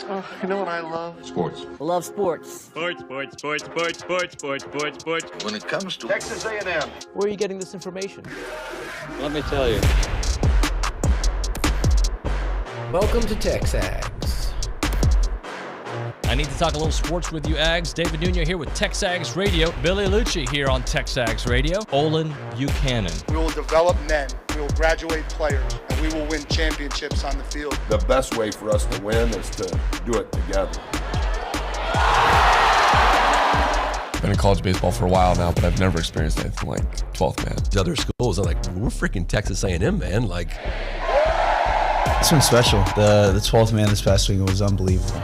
Oh, you know what I love? Sports. Love sports. Sports. When it comes to Texas A&M. Where are you getting this information? let me tell you. Welcome to TexAgs. I need to talk a little sports with you, Ags. David Nuño here with TexAgs Radio. Billy Liucci here on TexAgs Radio. Olin Buchanan. We will develop men, we will graduate players, and we will win championships on the field. The best way for us to win is to do it together. Been in college baseball for a while now, but I've never experienced anything like 12th man. The other schools are like, we're freaking Texas A&M, man. Like, this one's special. The 12th man this past week was unbelievable.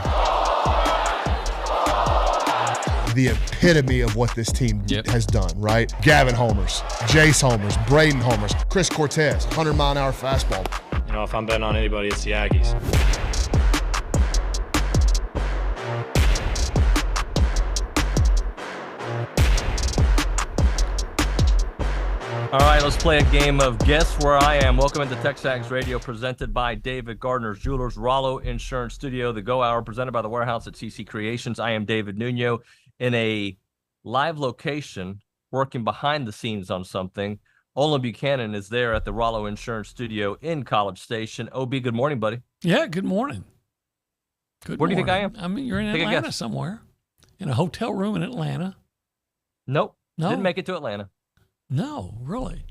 The epitome of what this team has done, right? Gavin homers, Jace homers, Braden homers, Chris Cortez, 100-mile-an-hour fastball. You know, if I'm betting on anybody, it's the Aggies. All right, let's play a game of Guess Where I Am. Welcome into TexAgs Radio, presented by David Gardner's Jewelers, Rollo Insurance Studio, The Go Hour, presented by The Warehouse at CC Creations. I am David Nuño in a live location, working behind the scenes on something. Olin Buchanan is there at the Rollo Insurance Studio in College Station. OB, good morning, buddy. Yeah, good morning. Where do you think I am? I mean, you're in Atlanta somewhere, in a hotel room in Atlanta. Nope. No? Didn't make it to Atlanta. No, really.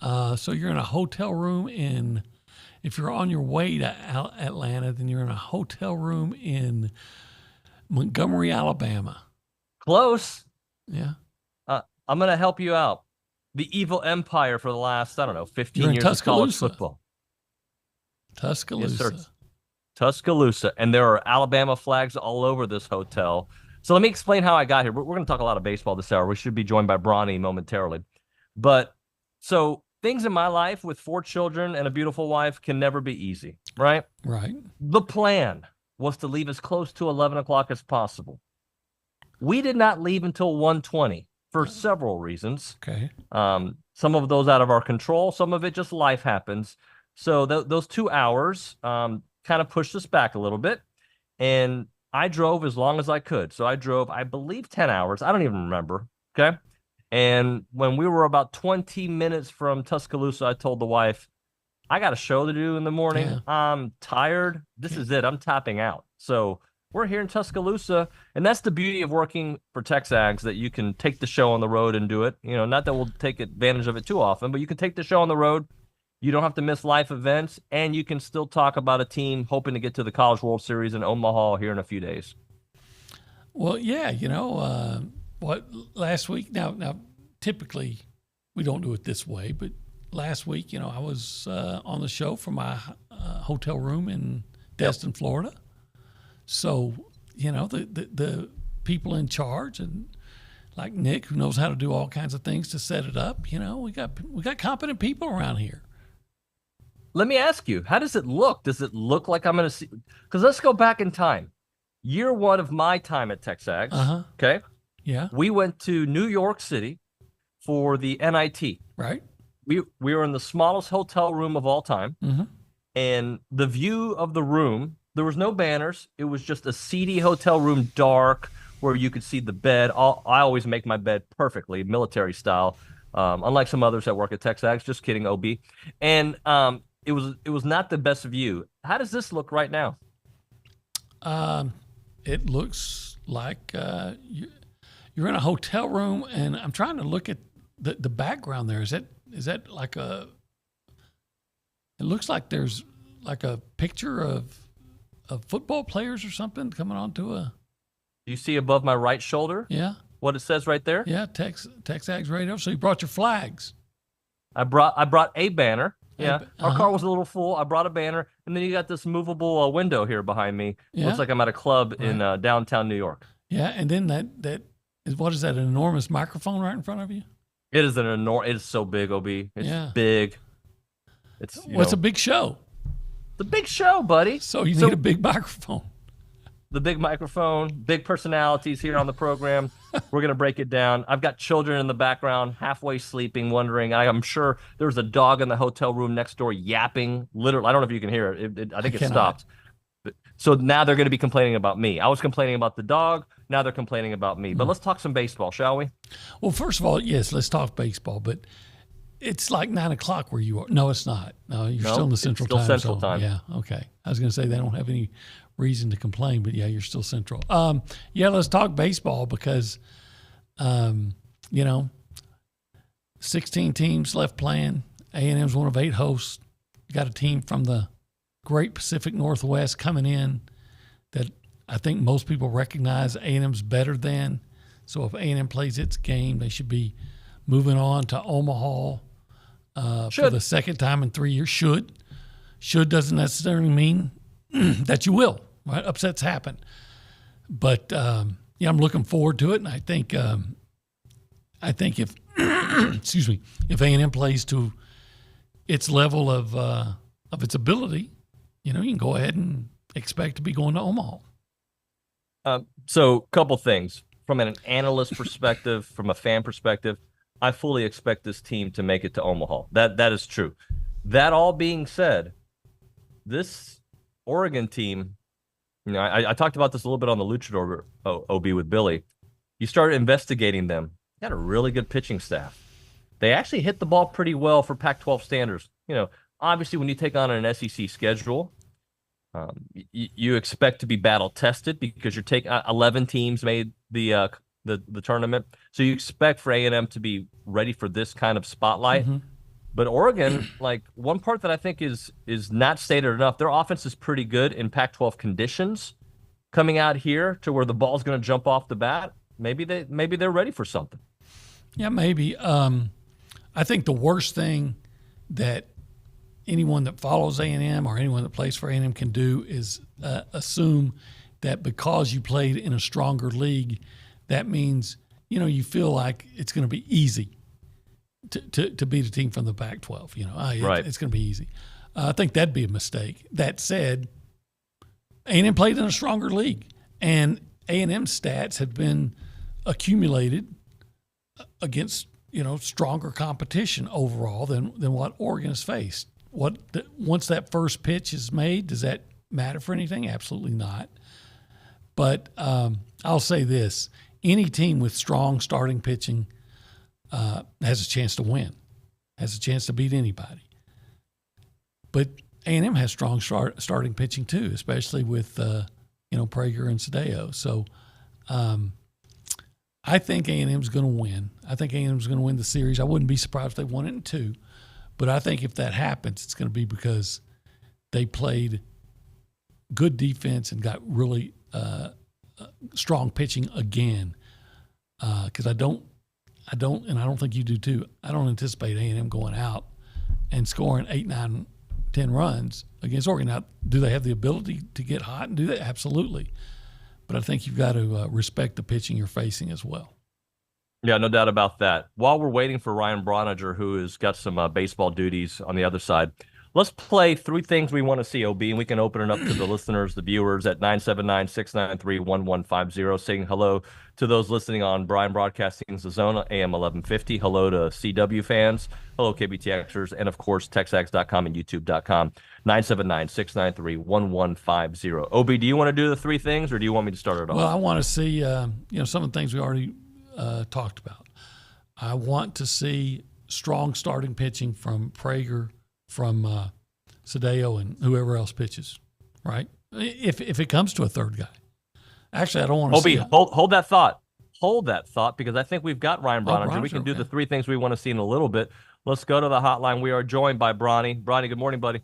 So you're in a hotel room if you're on your way to Atlanta, then you're in a hotel room in Montgomery, Alabama. Close. Yeah. I'm going to help you out. The evil empire for the last, 15 You're years of college football. Tuscaloosa. Yes, sir. Tuscaloosa. And there are Alabama flags all over this hotel. So let me explain how I got here. We're going to talk a lot of baseball this hour. We should be joined by Bronny momentarily. But so things in my life with 4 children and a beautiful wife can never be easy, right? Right. The plan was to leave as close to 11 o'clock as possible. We did not leave until 1:20 for several reasons. Okay. Some of those out of our control. Some of it just life happens. So those 2 hours kind of pushed us back a little bit. And I drove as long as I could. So I drove, I believe, 10 hours. I don't even remember. Okay. And when we were about 20 minutes from Tuscaloosa, I told the wife, I got a show to do in the morning. Yeah. I'm tired. This is it. I'm tapping out. So we're here in Tuscaloosa. And that's the beauty of working for TexAgs, that you can take the show on the road and do it. You know, not that we'll take advantage of it too often, but you can take the show on the road. You don't have to miss life events, and you can still talk about a team hoping to get to the College World Series in Omaha here in a few days. Well, yeah, last week, now typically we don't do it this way, but last week, I was on the show from my hotel room in Destin, Florida. So, the people in charge, and like Nick, who knows how to do all kinds of things to set it up, we got competent people around here. Let me ask you, how does it look? Does it look like I'm going to see? Because let's go back in time. Year 1 of my time at TexAgs. Uh-huh. Okay. Yeah. We went to New York City for the NIT. Right. We were in the smallest hotel room of all time. Mm-hmm. And the view of the room, there was no banners. It was just a seedy hotel room, dark, where you could see the bed. I always make my bed perfectly, military style, unlike some others that work at TexAgs. Just kidding, OB. And it was not the best view. How does this look right now? It looks like you're in a hotel room, and I'm trying to look at the background there. Is that like it looks like there's like a picture of football players or something coming onto a. Do you see above my right shoulder? Yeah. What it says right there? Yeah, TexAgs Radio. So you brought your flags. I brought a banner. Yeah, Uh-huh. Our car was a little full. I brought a banner, and then you got this movable window here behind me. Yeah. Looks like I'm at a club in downtown New York. Yeah, and then that is, what is that, an enormous microphone right in front of you? It is it is so big, OB. It's big. It's a big show. It's a big show, buddy. So you need a big microphone. The big microphone, big personalities here on the program. We're going to break it down. I've got children in the background, halfway sleeping, wondering. I'm sure there's a dog in the hotel room next door yapping. Literally, I don't know if you can hear it. I think it stopped. So now they're going to be complaining about me. I was complaining about the dog. Now they're complaining about me. But let's talk some baseball, shall we? Well, first of all, yes, let's talk baseball. But it's like 9 o'clock where you are. No, it's not. No, you're still in the Central Time. Central Time. Yeah, okay. I was going to say they don't have any reason to complain, but yeah, you're still Central. Yeah, let's talk baseball because, 16 teams left playing. A&M's one of 8 hosts. Got a team from the Great Pacific Northwest coming in that I think most people recognize A&M's better than. So if A&M plays its game, they should be moving on to Omaha for the second time in 3 years. Should doesn't necessarily mean that you will. Right? Upsets happen. But I'm looking forward to it, and I think if excuse me, if A&M plays to its level of its ability, you can go ahead and expect to be going to Omaha. So a couple things. From an analyst perspective, from a fan perspective, I fully expect this team to make it to Omaha. That is true. That all being said, this Oregon team, I talked about this a little bit on the Luchador OB with Billy. You started investigating them. Got a really good pitching staff. They actually hit the ball pretty well for Pac-12 standards. Obviously, when you take on an SEC schedule, you expect to be battle tested because you're taking 11 teams made the tournament, so you expect for A&M to be ready for this kind of spotlight. Mm-hmm. But Oregon, one part that I think is not stated enough, their offense is pretty good in Pac-12 conditions. Coming out here to where the ball's going to jump off the bat, maybe they're ready for something. Yeah, maybe. I think the worst thing that anyone that follows A&M or anyone that plays for A&M can do is assume that because you played in a stronger league, that means you feel like it's going to be easy to beat a team from the Pac-12. Right. It's going to be easy. I think that'd be a mistake. That said, A&M played in a stronger league, and A&M stats have been accumulated against stronger competition overall than what Oregon has faced. Once that first pitch is made, does that matter for anything? Absolutely not. But I'll say this: any team with strong starting pitching has a chance to win, has a chance to beat anybody. But A&M has strong starting pitching too, especially with Prager and Sadeo. So I think A&M's going to win. I think A&M's going to win the series. I wouldn't be surprised if they won it in 2. But I think if that happens, it's going to be because they played good defense and got really strong pitching again. Because I don't, and I don't think you do too. I don't anticipate A&M going out and scoring 8, 9, 10 runs against Oregon. Now, do they have the ability to get hot and do that? Absolutely. But I think you've got to respect the pitching you're facing as well. Yeah, no doubt about that. While we're waiting for Ryan Brauninger, who has got some baseball duties on the other side, let's play 3 things we want to see, OB, and we can open it up to the listeners, the viewers at 979-693-1150, saying hello to those listening on Bryan Broadcasting's The Zone, AM 1150. Hello to CW fans. Hello, KBTXers, and, of course, TexAgs.com and YouTube.com. 979-693-1150. OB, do you want to do the 3 things, or do you want me to start it off? Well, I want to see some of the things we already talked about. I want to see strong starting pitching from Prager, from Sadeo, and whoever else pitches, right? If it comes to a third guy. Actually, I don't want to see hold that thought. Hold that thought, because I think we've got Ryan Brauninger. We can do the 3 things we want to see in a little bit. Let's go to the hotline. We are joined by Bronny. Bronny, good morning, buddy.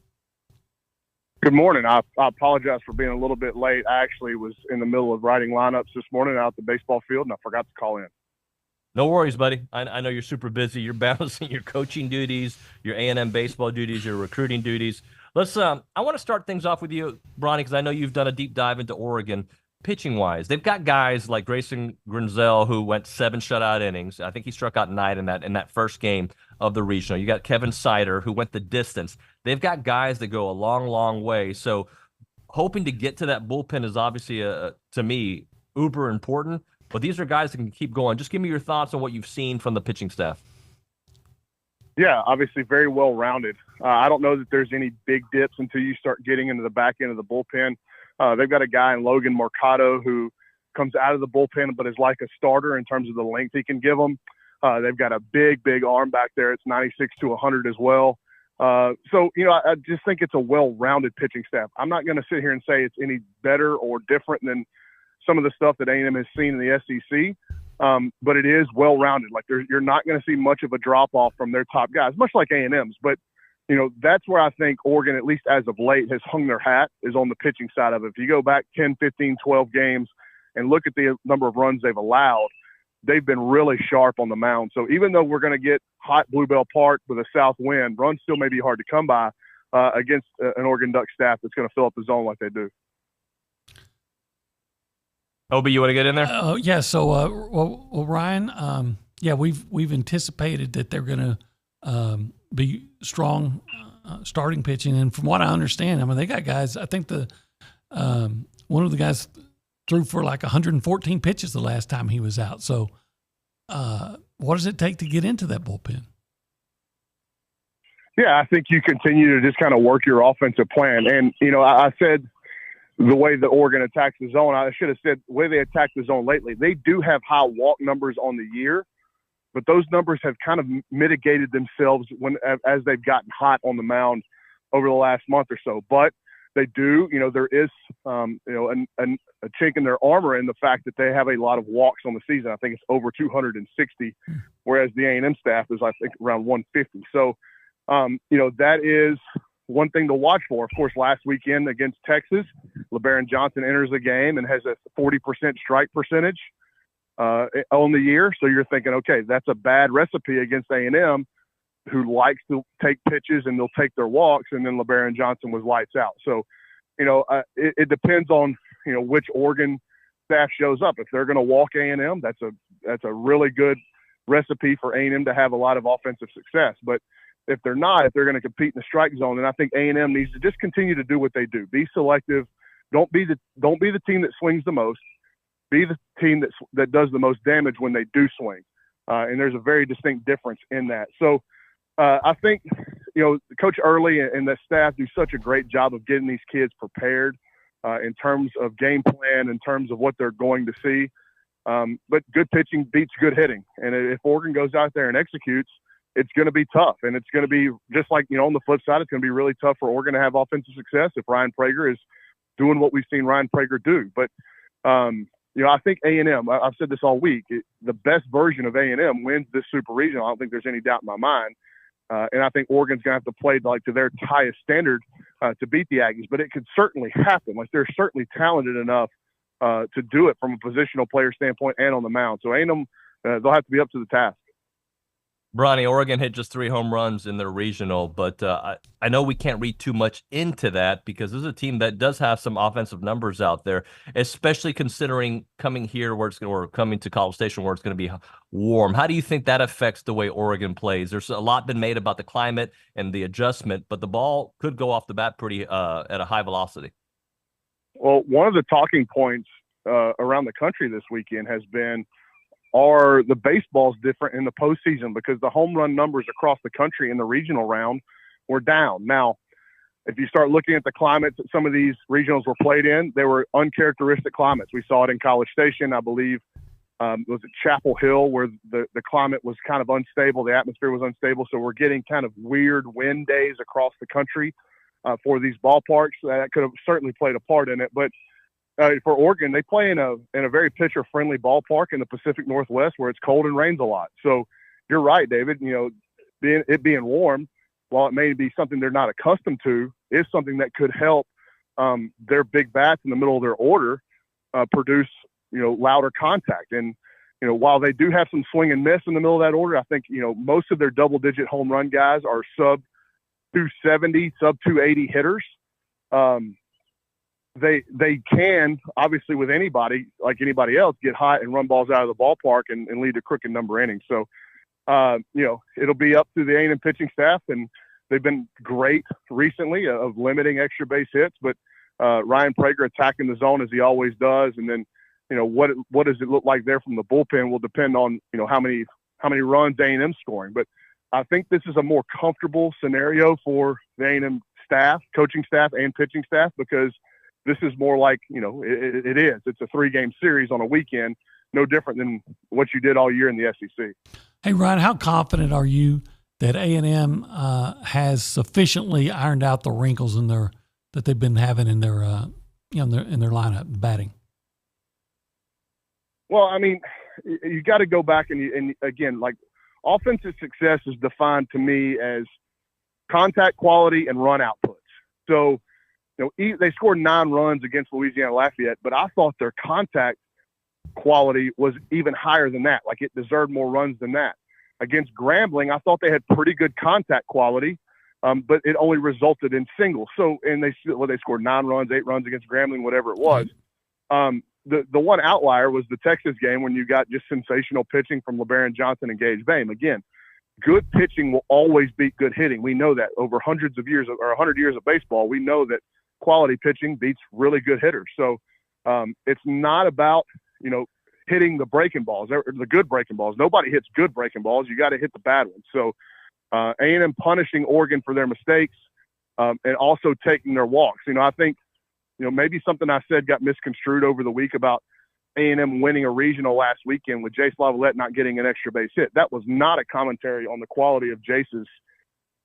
Good morning. I apologize for being a little bit late. I actually was in the middle of writing lineups this morning out at the baseball field, and I forgot to call in. No worries, buddy. I know you're super busy. You're balancing your coaching duties, your A&M baseball duties, your recruiting duties. Let's. I want to start things off with you, Bronny, because I know you've done a deep dive into Oregon pitching-wise. They've got guys like Grayson Grinzel, who went 7 shutout innings. I think he struck out 9 in that first game of the regional. You got Kevin Sider, who went the distance. They've got guys that go a long, long way. So hoping to get to that bullpen is obviously, to me, uber important. But these are guys that can keep going. Just give me your thoughts on what you've seen from the pitching staff. Yeah, obviously very well-rounded. I don't know that there's any big dips until you start getting into the back end of the bullpen. They've got a guy in Logan Mercado who comes out of the bullpen but is like a starter in terms of the length he can give them. They've got a big arm back there. It's 96 to 100 as well. So, I just think it's a well-rounded pitching staff. I'm not going to sit here and say it's any better or different than some of the stuff that A&M has seen in the SEC, but it is well-rounded. Like you're not going to see much of a drop-off from their top guys, much like A&M's. But, that's where I think Oregon, at least as of late, has hung their hat, is on the pitching side of it. If you go back 10, 15, 12 games and look at the number of runs they've allowed, they've been really sharp on the mound. So even though we're going to get hot Bluebell Park with a south wind, runs still may be hard to come by against an Oregon Duck staff that's going to fill up the zone like they do. Obi, you want to get in there? Yeah. So, Ryan, we've anticipated that they're going to be strong starting pitching, and from what I understand, I mean, they got guys. I think one of the guys threw for like 114 pitches the last time he was out. So, what does it take to get into that bullpen? Yeah, I think you continue to just kind of work your offensive plan. And, I said the way that Oregon attacks the zone, I should have said the way they attack the zone lately. They do have high walk numbers on the year, but those numbers have kind of mitigated themselves as they've gotten hot on the mound over the last month or so. But they do, there is, a chink in their armor in the fact that they have a lot of walks on the season. I think it's over 260, whereas the A&M staff is, I think, around 150. So, that is one thing to watch for. Of course, last weekend against Texas, LeBaron Johnson enters the game and has a 40% strike percentage on the year. So you're thinking, okay, that's a bad recipe against A&M, who likes to take pitches and they'll take their walks. And then LeBaron Johnson was lights out. So, it depends on, which Oregon staff shows up. If they're going to walk A&M, that's a really good recipe for A&M to have a lot of offensive success. But if they're not, if they're going to compete in the strike zone, then I think A&M needs to just continue to do what they do. Be selective. Don't be the team that swings the most. Be the team that does the most damage when they do swing. And there's a very distinct difference in that. So I think, Coach Early and the staff do such a great job of getting these kids prepared in terms of game plan, in terms of what they're going to see. But good pitching beats good hitting. And if Oregon goes out there and executes, it's going to be tough. And it's going to be just like, on the flip side, it's going to be really tough for Oregon to have offensive success if Ryan Prager is doing what we've seen Ryan Prager do. But, I think A&M, I've said this all week, the best version of A&M wins this Super Regional. I don't think there's any doubt in my mind. And I think Oregon's going to have to play to their highest standard to beat the Aggies. But it could certainly happen. Like, they're certainly talented enough to do it from a positional player standpoint and on the mound. So A&M, they'll have to be up to the task. Bronny, Oregon hit just 3 home runs in their regional, but I know we can't read too much into that because this is a team that does have some offensive numbers out there, especially considering coming here or coming to College Station where it's going to be warm. How do you think that affects the way Oregon plays? There's a lot been made about the climate and the adjustment, but the ball could go off the bat pretty at a high velocity. Well, one of the talking points around the country this weekend has been, are the baseballs different in the postseason? Because the home run numbers across the country in the regional round were down. Now, if you start looking at the climates that some of these regionals were played in, they were uncharacteristic climates. We saw it in College Station, I believe. Was it Chapel Hill, where the climate was kind of unstable, the atmosphere was unstable. So we're getting kind of weird wind days across the country for these ballparks. That could have certainly played a part in it. But for Oregon, they play in a very pitcher-friendly ballpark in the Pacific Northwest where it's cold and rains a lot. So you're right, David. Being warm, while it may be something they're not accustomed to, is something that could help their big bats in the middle of their order produce louder contact. And while they do have some swing and miss in the middle of that order, I think most of their double-digit home run guys are sub 270, sub 280 hitters. They can, obviously, with anybody, like anybody else, get hot and run balls out of the ballpark and lead to crooked number innings. So, it'll be up to the A&M pitching staff, and they've been great recently of limiting extra base hits. But Ryan Prager attacking the zone as he always does, and then what does it look like there from the bullpen will depend on how many runs A&M scoring. But I think this is a more comfortable scenario for the A&M staff, coaching staff, and pitching staff, because This is more like, it is. It's a 3-game series on a weekend, no different than what you did all year in the SEC. Hey, Ryan, how confident are you that A&M has sufficiently ironed out the wrinkles that they've been having in their in their lineup batting? Well, I mean, you got to go back and again, like, offensive success is defined to me as contact quality and run outputs. So, they scored 9 runs against Louisiana Lafayette, but I thought their contact quality was even higher than that. Like, it deserved more runs than that. Against Grambling, I thought they had pretty good contact quality, but it only resulted in singles. So, and they scored 9 runs, 8 runs against Grambling, whatever it was. The one outlier was the Texas game when you got just sensational pitching from LeBaron Johnson and Gage Bame. Again, good pitching will always beat good hitting. We know that over hundreds of years or 100 years of baseball, we know that quality pitching beats really good hitters. So it's not about, hitting the breaking balls, the good breaking balls. Nobody hits good breaking balls. You got to hit the bad ones. So A&M punishing Oregon for their mistakes and also taking their walks. I think, maybe something I said got misconstrued over the week about A&M winning a regional last weekend with Jace Lavalette not getting an extra base hit. That was not a commentary on the quality of Jace's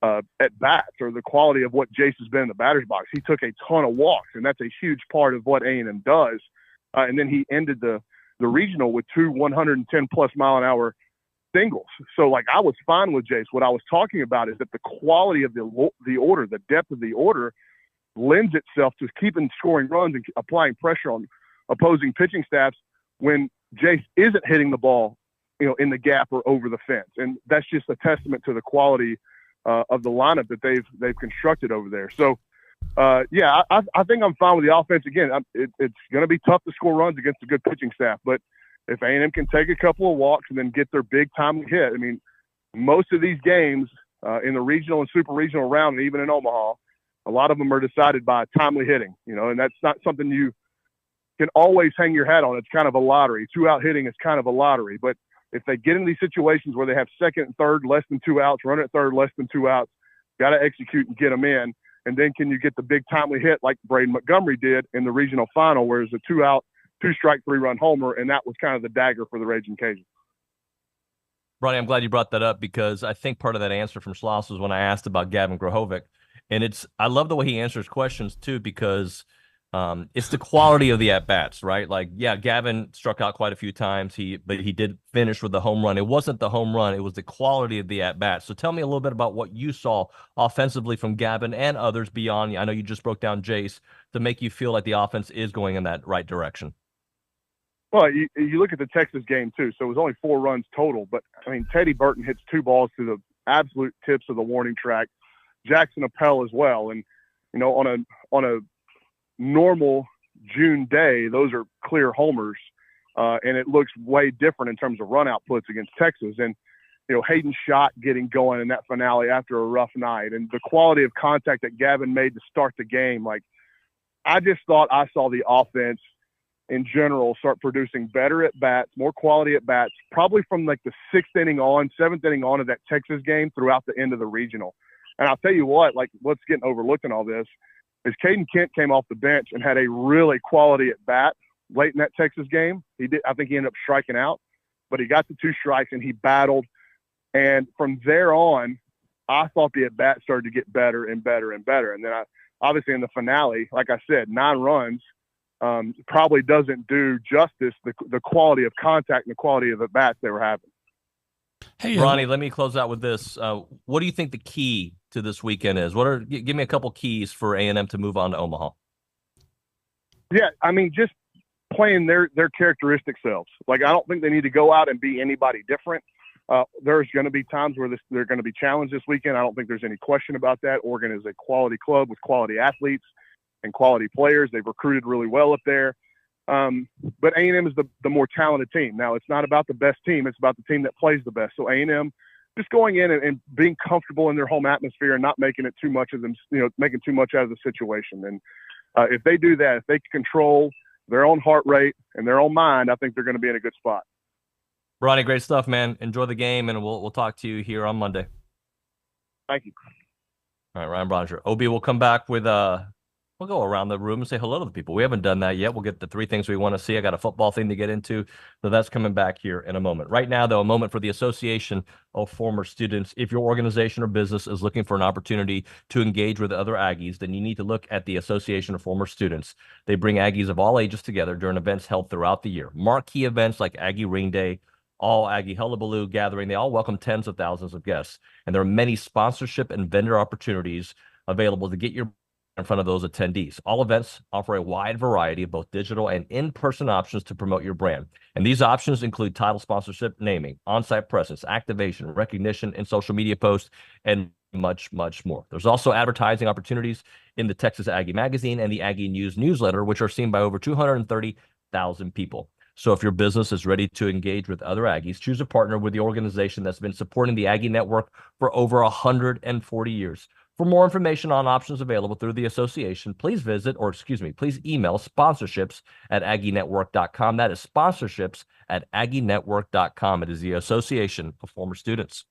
at-bats or the quality of what Jace has been in the batter's box. He took a ton of walks, and that's a huge part of what A&M does. And then he ended the regional with 2 110-plus mile-an-hour singles. So, like, I was fine with Jace. What I was talking about is that the quality of the order, the depth of the order, lends itself to keeping scoring runs and applying pressure on opposing pitching staffs when Jace isn't hitting the ball, in the gap or over the fence. And that's just a testament to the quality of the lineup that they've constructed over there. So, I think I'm fine with the offense. Again, it's going to be tough to score runs against a good pitching staff, but if A&M can take a couple of walks and then get their big timely hit, I mean, most of these games in the regional and super regional round, and even in Omaha, a lot of them are decided by timely hitting, and that's not something you can always hang your hat on. It's kind of a lottery. 2-out hitting is kind of a lottery, but if they get in these situations where they have second and third, less than 2 outs, run at third, less than 2 outs, got to execute and get them in. And then can you get the big timely hit like Braden Montgomery did in the regional final, where it was a 2-out, 2-strike, 3-run homer, and that was kind of the dagger for the Raging Cajuns. Ronnie, I'm glad you brought that up because I think part of that answer from Schloss was when I asked about Gavin Grohovic. And I love the way he answers questions too, because it's the quality of the at-bats, right? Like, yeah, Gavin struck out quite a few times, but he did finish with the home run. It wasn't the home run, it was the quality of the at-bats. So tell me a little bit about what you saw offensively from Gavin and others beyond. I know you just broke down Jace to make you feel like the offense is going in that right direction. Well, you look at the Texas game too, so it was only 4 runs total, but I mean, Teddy Burton hits 2 balls to the absolute tips of the warning track, Jackson Appel as well. And, on a normal June day, those are clear homers, and it looks way different in terms of run outputs against Texas. And Hayden Schott getting going in that finale after a rough night, and the quality of contact that Gavin made to start the game. Like, I just thought I saw the offense in general start producing better at bats, more quality at bats, probably from like the 7th inning on of that Texas game throughout the end of the regional. And I'll tell you what, like, what's getting overlooked in all this is Caden Kent came off the bench and had a really quality at bat late in that Texas game. I think he ended up striking out, but he got the 2 strikes and he battled. And from there on, I thought the at bat started to get better and better and better. And then obviously in the finale, like I said, 9 runs probably doesn't do justice the quality of contact and the quality of at bats they were having. Hey, Ronnie, let me close out with this. What do you think the key to this weekend is? Give me a couple keys for A&M to move on to Omaha. Yeah, I mean, just playing their characteristic selves. Like, I don't think they need to go out and be anybody different. There's going to be times where they're going to be challenged this weekend. I don't think there's any question about that. Oregon is a quality club with quality athletes and quality players. They've recruited really well up there. But A&M is the more talented team. Now, it's not about the best team. It's about the team that plays the best. So A&M just going in and being comfortable in their home atmosphere and not making it too much of them, making too much out of the situation. And if they do that, if they can control their own heart rate and their own mind, I think they're going to be in a good spot. Ronnie, great stuff, man. Enjoy the game, and we'll talk to you here on Monday. Thank you. All right, Ryan Brauninger. OB will come back with We'll go around the room and say hello to the people. We haven't done that yet. We'll get the three things we want to see. I got a football thing to get into, so that's coming back here in a moment. Right now, though, a moment for the Association of Former Students. If your organization or business is looking for an opportunity to engage with other Aggies, then you need to look at the Association of Former Students. They bring Aggies of all ages together during events held throughout the year. Marquee events like Aggie Ring Day, All Aggie Hullabaloo Gathering, they all welcome tens of thousands of guests. And there are many sponsorship and vendor opportunities available to get your in front of those attendees. All events offer a wide variety of both digital and in-person options to promote your brand. And these options include title sponsorship, naming, on-site presence, activation, recognition, and social media posts, and much, much more. There's also advertising opportunities in the Texas Aggie Magazine and the Aggie News newsletter, which are seen by over 230,000 people. So if your business is ready to engage with other Aggies, choose a partner with the organization that's been supporting the Aggie Network for over 140 years. For more information on options available through the association, please please email sponsorships@aggienetwork.com. That is sponsorships@aggienetwork.com. It is the Association of Former Students.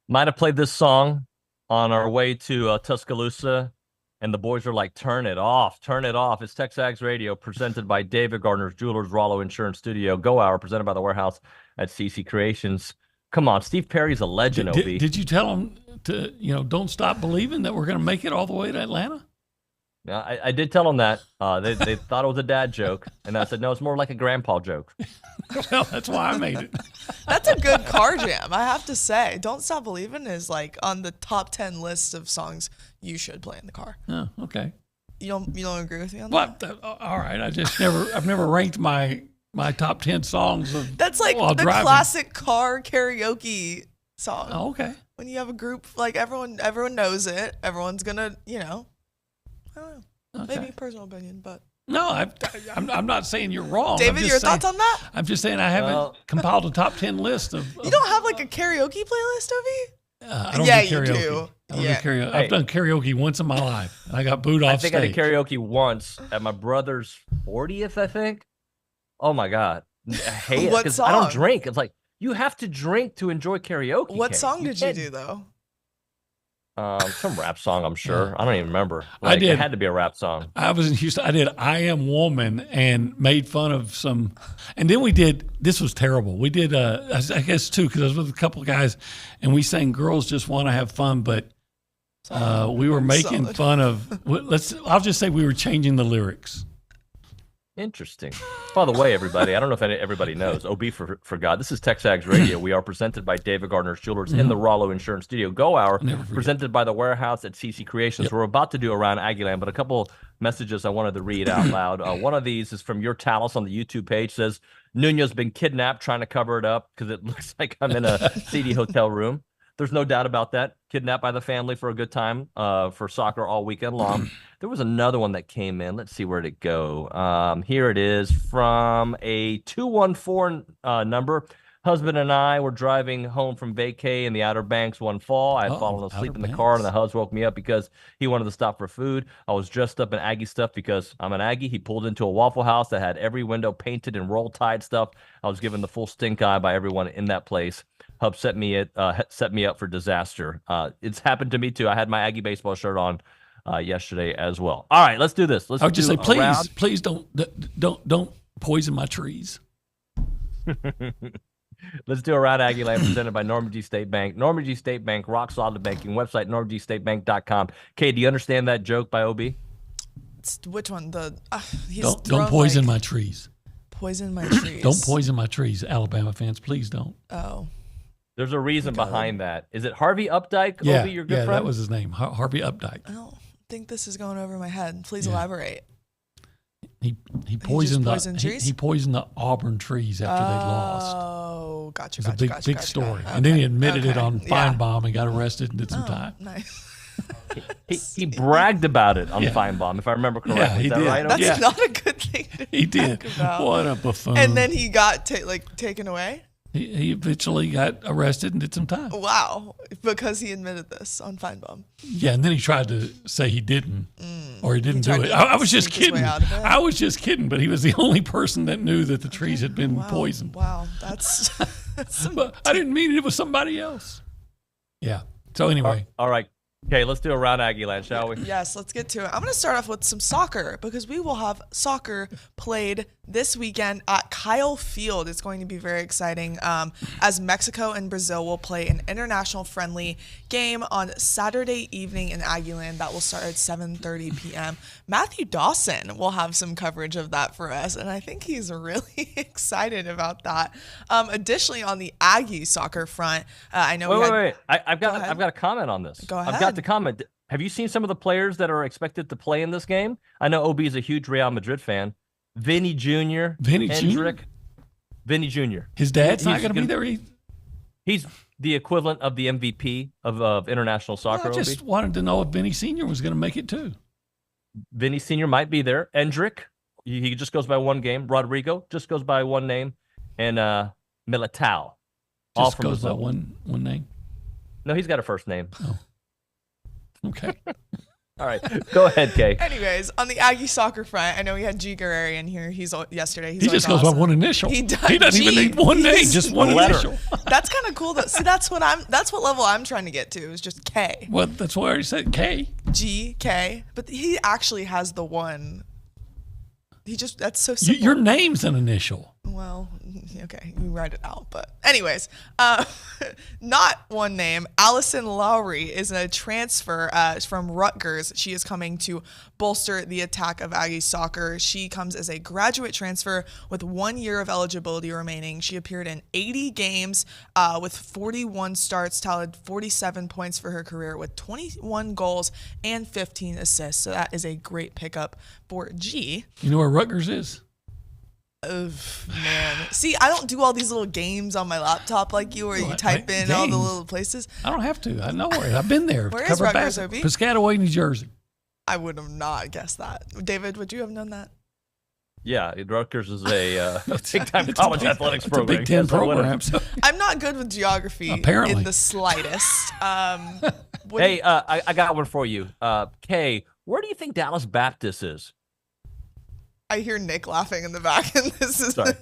Might have played this song on our way to Tuscaloosa And the boys are like, turn it off. It's TexAgs Radio, presented by David Gardner's Jewelers, Rollo Insurance Studio, Go Hour, presented by the Warehouse at CC Creations. Come on, Steve Perry's a legend, OB. Did you tell him to, don't stop believing that we're going to make it all the way to Atlanta? Yeah, I did tell them that. They thought it was a dad joke, and I said, no, it's more like a grandpa joke. Well, that's why I made it. That's a good car jam, I have to say. Don't Stop Believing is like on the top 10 list of songs you should play in the car. Oh, okay. You don't agree with me on that? All right. I've never ranked my top 10 songs of That's like the driving. Classic car karaoke song. Oh, okay. When you have a group, like everyone knows it. Everyone's gonna, I don't know. Okay. Maybe personal opinion, but no, I'm not saying you're wrong. David, your thoughts on that? I'm just saying I haven't compiled a top 10 list of. You don't have like a karaoke playlist, Ovi? I don't do karaoke. You do. I don't do karaoke. I've done karaoke once in my life, and I got booed off stage. I did karaoke once at my brother's 40th, I think. Oh my God, I hate it because I don't drink. It's like you have to drink to enjoy karaoke. What song did you do though? Some rap song, I'm sure. I don't even remember. I did. It had to be a rap song. I was in Houston. I did I Am Woman and made fun of some. And then we did, this was terrible. We did, I guess, two, because I was with a couple of guys, and we sang Girls Just Want to Have Fun, but we were making fun of, I'll just say we were changing the lyrics. Interesting. By the way, everybody, I don't know if everybody knows, OB forgot, this is TexAgs Radio. We are presented by David Gardner's Jewelers in the Rollo Insurance Studio. Go Hour, presented by the Warehouse at CC Creations. We're about to do Around Aggieland, but a couple messages I wanted to read out loud. One of these is from Your Talus on the YouTube page. Says, Nuño's been kidnapped, trying to cover it up because it looks like I'm in a seedy hotel room. There's no doubt about that. Kidnapped by the family for a good time for soccer all weekend long. There was another one that came in. Let's see, where'd it go? Here it is from a 214 number. Husband and I were driving home from vacay in the Outer Banks one fall. I had fallen asleep in the car, and the husband woke me up because he wanted to stop for food. I was dressed up in Aggie stuff because I'm an Aggie. He pulled into a Waffle House that had every window painted and roll tide stuff. I was given the full stink eye by everyone in that place. Hub set me up for disaster. It's happened to me too. I had my Aggie baseball shirt on yesterday as well. All right, let's do this. I would just say, please don't poison my trees. Let's do Around Aggieland, presented by Normandy State Bank. Normandy State Bank, rock solid banking. Website, normandystatebank.com. Kay, do you understand that joke by OB? Which one? Don't poison my trees. Poison my trees. Don't poison my trees, Alabama fans. Please don't. Oh. There's a reason behind that. Is it Harvey Updike? Yeah, OB, your good friend? That was his name, Harvey Updike. I don't think this is going over my head. Please elaborate. He poisoned the Auburn trees after they lost. Oh, gotcha. It's a big story. Okay. And then he admitted it on Feinbaum and got arrested and did some time. Nice. he bragged about it on Feinbaum, if I remember correctly. Yeah, he did. Right? That's not a good thing to He did. About. What a buffoon. And then he got taken away? He eventually got arrested and did some time. Wow. Because he admitted this on Feinbaum. Yeah, and then he tried to say he didn't or he didn't do it. I was just kidding. I was just kidding, but he was the only person that knew that the trees had been poisoned. Wow. That's but I didn't mean it was somebody else. Yeah. So anyway. All right. Okay, let's do Around Aggieland, shall we? Yes, let's get to it. I'm going to start off with some soccer because we will have soccer played this weekend at Kyle Field. It's going to be very exciting as Mexico and Brazil will play an international friendly game on Saturday evening in Aggieland. That will start at 7:30 p.m. Matthew Dawson will have some coverage of that for us, and I think he's really excited about that. Additionally, on the Aggie soccer front, I know wait. I've got a comment on this. Go ahead. I've got to comment. Have you seen some of the players that are expected to play in this game? I know OB is a huge Real Madrid fan. Vinny Jr. Hendrick. Vinny Jr. His dad's not going to be there either. He's the equivalent of the MVP of international soccer. I just wanted to know if Vinny Sr. was going to make it too. Vinny Sr. might be there. Hendrick, he just goes by one game. Rodrigo just goes by one name. And Militao. All Just from goes by Brazil. one name? No, he's got a first name. Oh. Okay. All right. Go ahead, Kay. Anyways, on the Aggie soccer front, I know we had G. Guerreri in here. He just goes by one initial. He doesn't even need one name, just one initial. That's kind of cool. See, that's what level I'm trying to get to is just K. Well, that's why I already said K. GK, but he actually has the one. That's so simple. Your name's an initial. Well, okay, you write it out. But anyways, not one name. Allison Lowry is a transfer from Rutgers. She is coming to bolster the attack of Aggie soccer. She comes as a graduate transfer with 1 year of eligibility remaining. She appeared in 80 games with 41 starts, tallied 47 points for her career with 21 goals and 15 assists. So that is a great pickup for G. You know where Rutgers is? Man. See, I don't do all these little games on my laptop like you, where you type in all the little places. I don't have to. I know where. I've been there. Where is Rutgers, OB? Piscataway, New Jersey. I would have not guessed that. David, would you have known that? Yeah, Rutgers is a big-time college athletics program. It's a Big Ten program. So. I'm not good with geography in the slightest. Hey, I got one for you. Kay, where do you think Dallas Baptist is? I hear Nick laughing in the back, and this is. Sorry.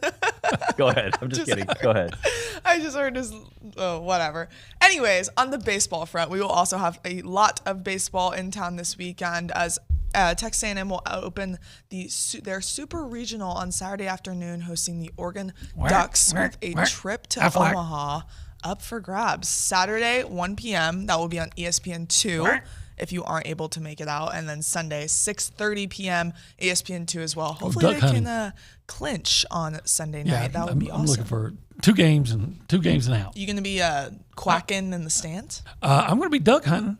Go ahead. I'm just kidding. Go ahead. I just heard his. Oh, whatever. Anyways, on the baseball front, we will also have a lot of baseball in town this weekend as Texas A&M will open their Super Regional on Saturday afternoon, hosting the Oregon Ducks with a trip to Omaha up for grabs. Saturday, 1 p.m. That will be on ESPN2. If you aren't able to make it out, and then Sunday 6:30 p.m. ESPN2 as well. Hopefully they can clinch on Sunday night. That would be awesome. I'm looking for two games and out. You going to be quacking in the stands? I'm going to be duck hunting.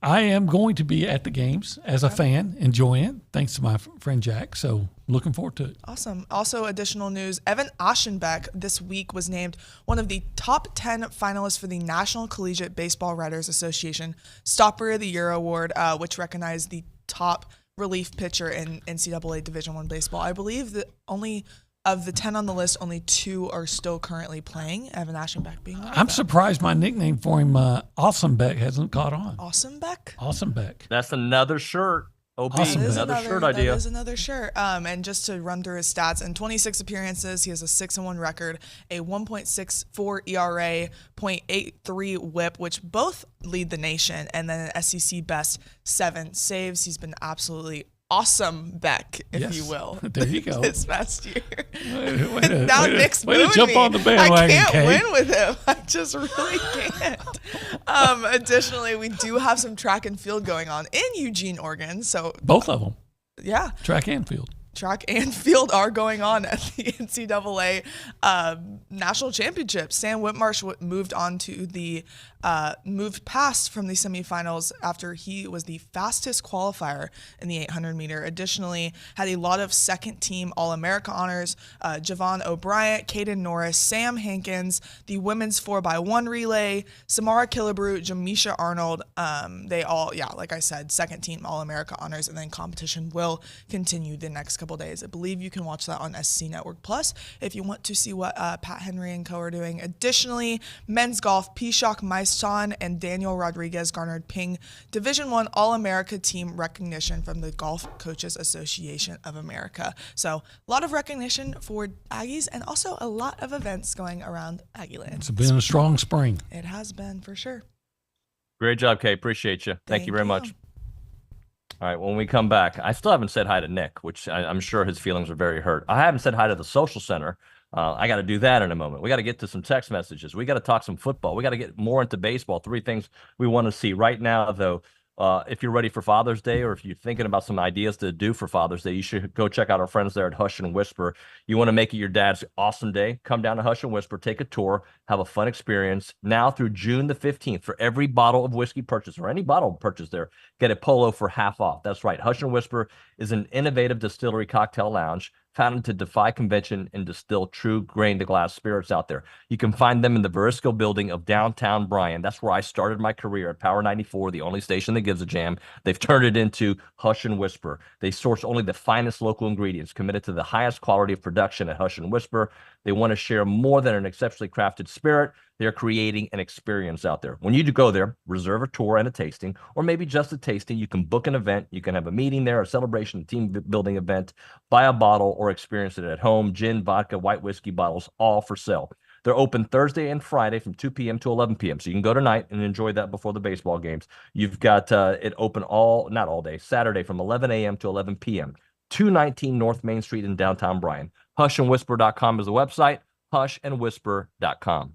I am going to be at the games as a fan, enjoying it, thanks to my friend Jack. So looking forward to it. Awesome. Also, additional news, Evan Aschenbeck this week was named one of the top 10 finalists for the National Collegiate Baseball Writers Association Stopper of the Year Award, which recognized the top relief pitcher in NCAA Division I baseball. I believe that only of the 10 on the list, only 2 are still currently playing, Evan Aschenbeck being one of them. I'm surprised my nickname for him, Awesomebeck, hasn't caught on. Awesomebeck? Awesomebeck. That's another shirt. OB, another shirt idea. That is another shirt. And just to run through his stats, in 26 appearances, he has a 6-1 record, a 1.64 ERA, .83 WHIP, which both lead the nation, and then an SEC best 7 saves. He's been absolutely awesome Beck, if you will. There you go. This past year. Now Nick's way to jump on the bandwagon, I can't win with him. I just really can't. Additionally, we do have some track and field going on in Eugene, Oregon. So both of them. Yeah. Track and field. Track and field are going on at the NCAA National Championship. Sam Whitmarsh moved past from the semifinals after he was the fastest qualifier in the 800 meter. Additionally, had a lot of second team All-America honors. Javon O'Brien, Caden Norris, Sam Hankins, the women's 4x1 relay, Samara Killebrew, Jamisha Arnold. They all, like I said, second team All-America honors, and then competition will continue the next couple days. I believe you can watch that on SC Network Plus if you want to see what Pat Henry and co are doing. Additionally, men's golf, Pishak Maistan and Daniel Rodriguez garnered Ping Division I All-America team recognition from the Golf Coaches Association of America. So a lot of recognition for Aggies and also a lot of events going around Aggieland. It's been a strong spring. It has been, for sure. Great job, Kay. Appreciate you. Thank you very much. All right, when we come back, I still haven't said hi to Nick, which I'm sure his feelings are very hurt. I haven't said hi to the social center. I got to do that in a moment. We got to get to some text messages. We got to talk some football. We got to get more into baseball. 3 things we want to see right now, though. If you're ready for Father's Day, or if you're thinking about some ideas to do for Father's Day, you should go check out our friends there at Hush and Whisper. You want to make it your dad's awesome day? Come down to Hush and Whisper, take a tour, have a fun experience. Now through June the 15th, for every bottle of whiskey purchase or any bottle purchase there, get a polo for half off. That's right. Hush and Whisper is an innovative distillery cocktail lounge founded to defy convention and distill true grain-to-glass spirits out there. You can find them in the Verisco building of downtown Bryan. That's where I started my career at Power 94, the only station that gives a jam. They've turned it into Hush and Whisper. They source only the finest local ingredients, committed to the highest quality of production at Hush and Whisper. They want to share more than an exceptionally crafted spirit. They're creating an experience out there. When you go there, reserve a tour and a tasting, or maybe just a tasting. You can book an event. You can have a meeting there, a celebration, a team building event, buy a bottle, or experience it at home. Gin, vodka, white whiskey bottles, all for sale. They're open Thursday and Friday from 2 p.m. to 11 p.m. So you can go tonight and enjoy that before the baseball games. You've got it open not all day, Saturday from 11 a.m. to 11 p.m. 219 North Main Street in downtown Bryan. Hushandwhisper.com is the website, hushandwhisper.com.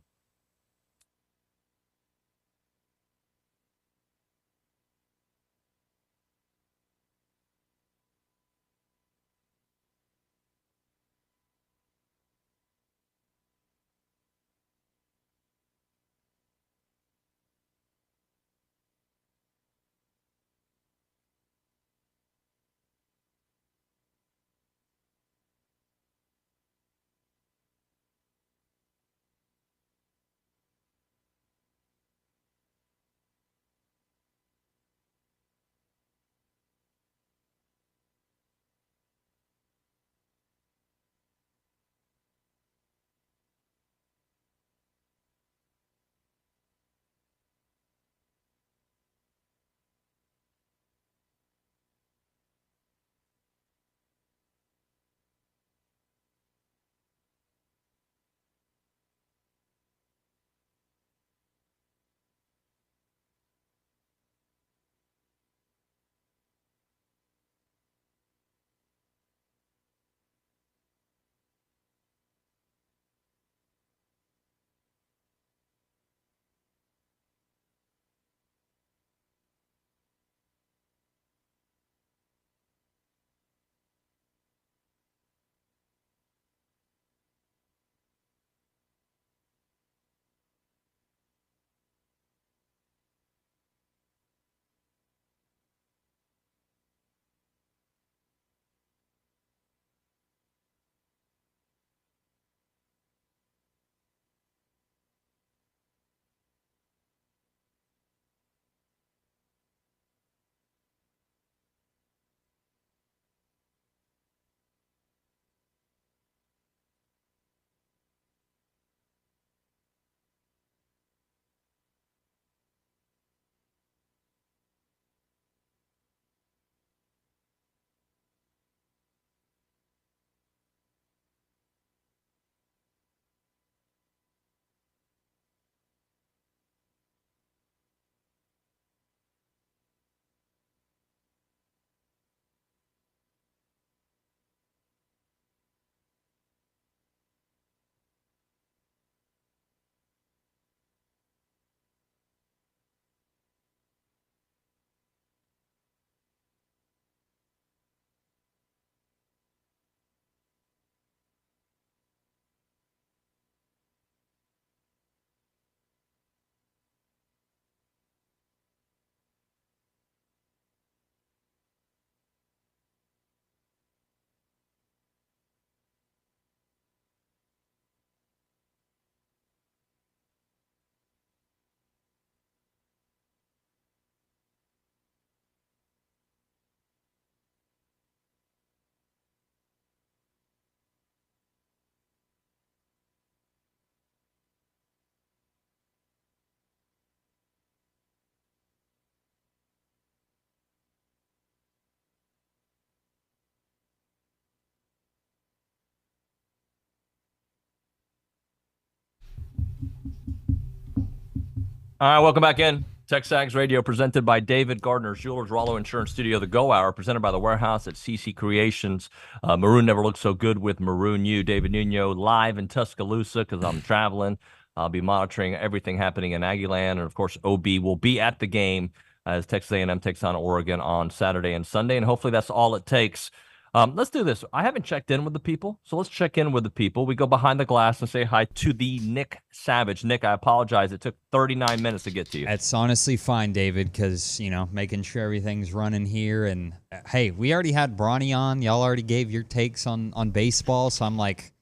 All right, welcome back in. TexAgs Radio presented by David Gardner's Jewelers, Rollo Insurance Studio, the Go Hour, presented by the Warehouse at CC Creations. Maroon never looked so good with Maroon U. David Nuño live in Tuscaloosa because I'm traveling. I'll be monitoring everything happening in Aggieland. And, of course, OB will be at the game as Texas A&M takes on Oregon on Saturday and Sunday. And hopefully that's all it takes. Let's do this. I haven't checked in with the people, so let's check in with the people. We go behind the glass and say hi to the Nick Savage. Nick, I apologize. It took 39 minutes to get to you. It's honestly fine, David, because, making sure everything's running here. And, hey, we already had Bronny on. Y'all already gave your takes on baseball, so I'm like,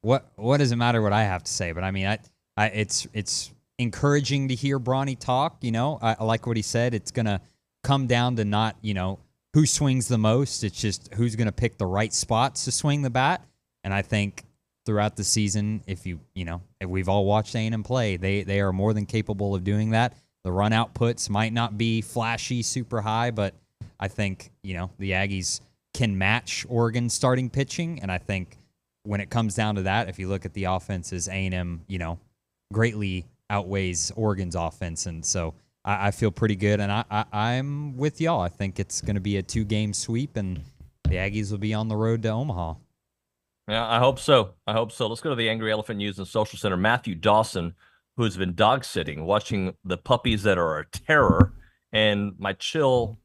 what does it matter what I have to say? But, I mean, it's encouraging to hear Bronny talk. I like what he said. It's going to come down to not, who swings the most. It's just who's going to pick the right spots to swing the bat. And I think throughout the season, if we've all watched A&M play, they are more than capable of doing that. The run outputs might not be flashy, super high, but I think, the Aggies can match Oregon's starting pitching. And I think when it comes down to that, if you look at the offenses, A&M, greatly outweighs Oregon's offense. And so I feel pretty good. And I'm with y'all. I think it's going to be a 2-game sweep, and the Aggies will be on the road to Omaha. Yeah, I hope so. Let's go to the Angry Elephant News and Social Center. Matthew Dawson, who's been dog sitting, watching the puppies that are a terror, and my chill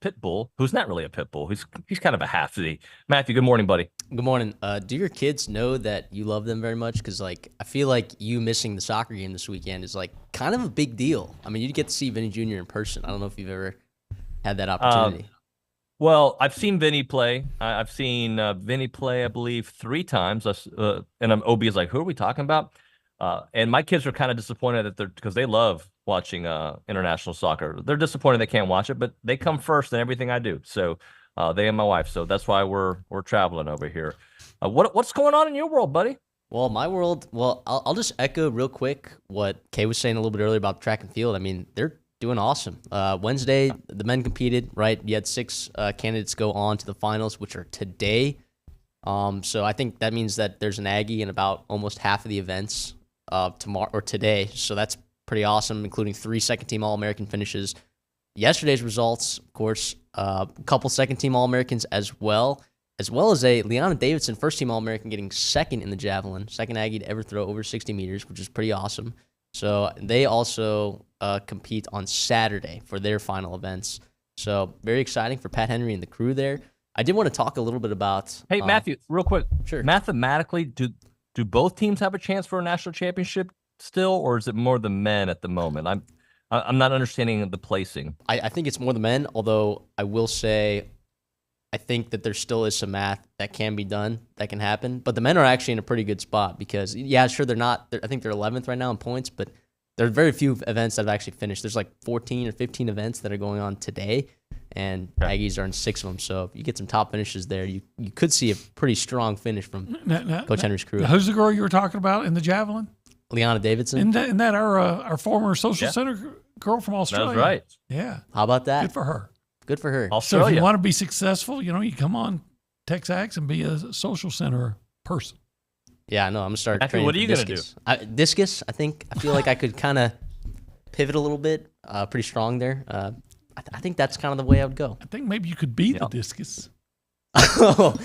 pit bull, who's not really a pit bull. He's kind of a half-Z. Matthew, good morning, buddy. Good morning. Do your kids know that you love them very much? Because, I feel like you missing the soccer game this weekend is, kind of a big deal. I mean, you get to see Vinny Jr. in person. I don't know if you've ever had that opportunity. Well, I've seen Vinny play. I've seen Vinny play, I believe, 3 times. And OB is like, who are we talking about? And my kids are kind of disappointed because they love watching international soccer. They're disappointed they can't watch it, but they come first in everything I do. So they and my wife. So that's why we're traveling over here. What's going on in your world, buddy? Well, my world. Well, I'll just echo real quick what Kay was saying a little bit earlier about track and field. I mean, they're doing awesome. Wednesday, the men competed. Right, you had 6 candidates go on to the finals, which are today. So I think that means that there's an Aggie in about almost half of the events tomorrow or today. So that's pretty awesome, including 3 second-team All-American finishes. Yesterday's results, of course, a couple second-team All-Americans as well as a Leanna Davidson first-team All-American getting second in the javelin, second Aggie to ever throw over 60 meters, which is pretty awesome. So they also compete on Saturday for their final events. So very exciting for Pat Henry and the crew there. I did want to talk a little bit about... Hey, Matthew, real quick. Sure. Mathematically, do both teams have a chance for a national championship still, or is it more the men at the moment? I'm not understanding the placing. I think it's more the men, although I will say I think that there still is some math that can be done, that can happen. But the men are actually in a pretty good spot because, yeah, sure, I think they're 11th right now in points, but there are very few events that have actually finished. There's 14 or 15 events that are going on today, and Aggies are in 6 of them. So if you get some top finishes there, you could see a pretty strong finish from Coach Henry's crew. Who's the girl you were talking about in the javelin? Leanna Davidson. Isn't that our former social center girl from Australia? That's right. Yeah. How about that? Good for her. Good for her. So if you want to be successful, you come on TexAgs and be a social center person. Yeah, no, I'm going to start training. What are you going to do? Discus, I feel like I could kind of pivot a little bit. Pretty strong there. I think that's kind of the way I would go. I think maybe you could be the discus. Oh,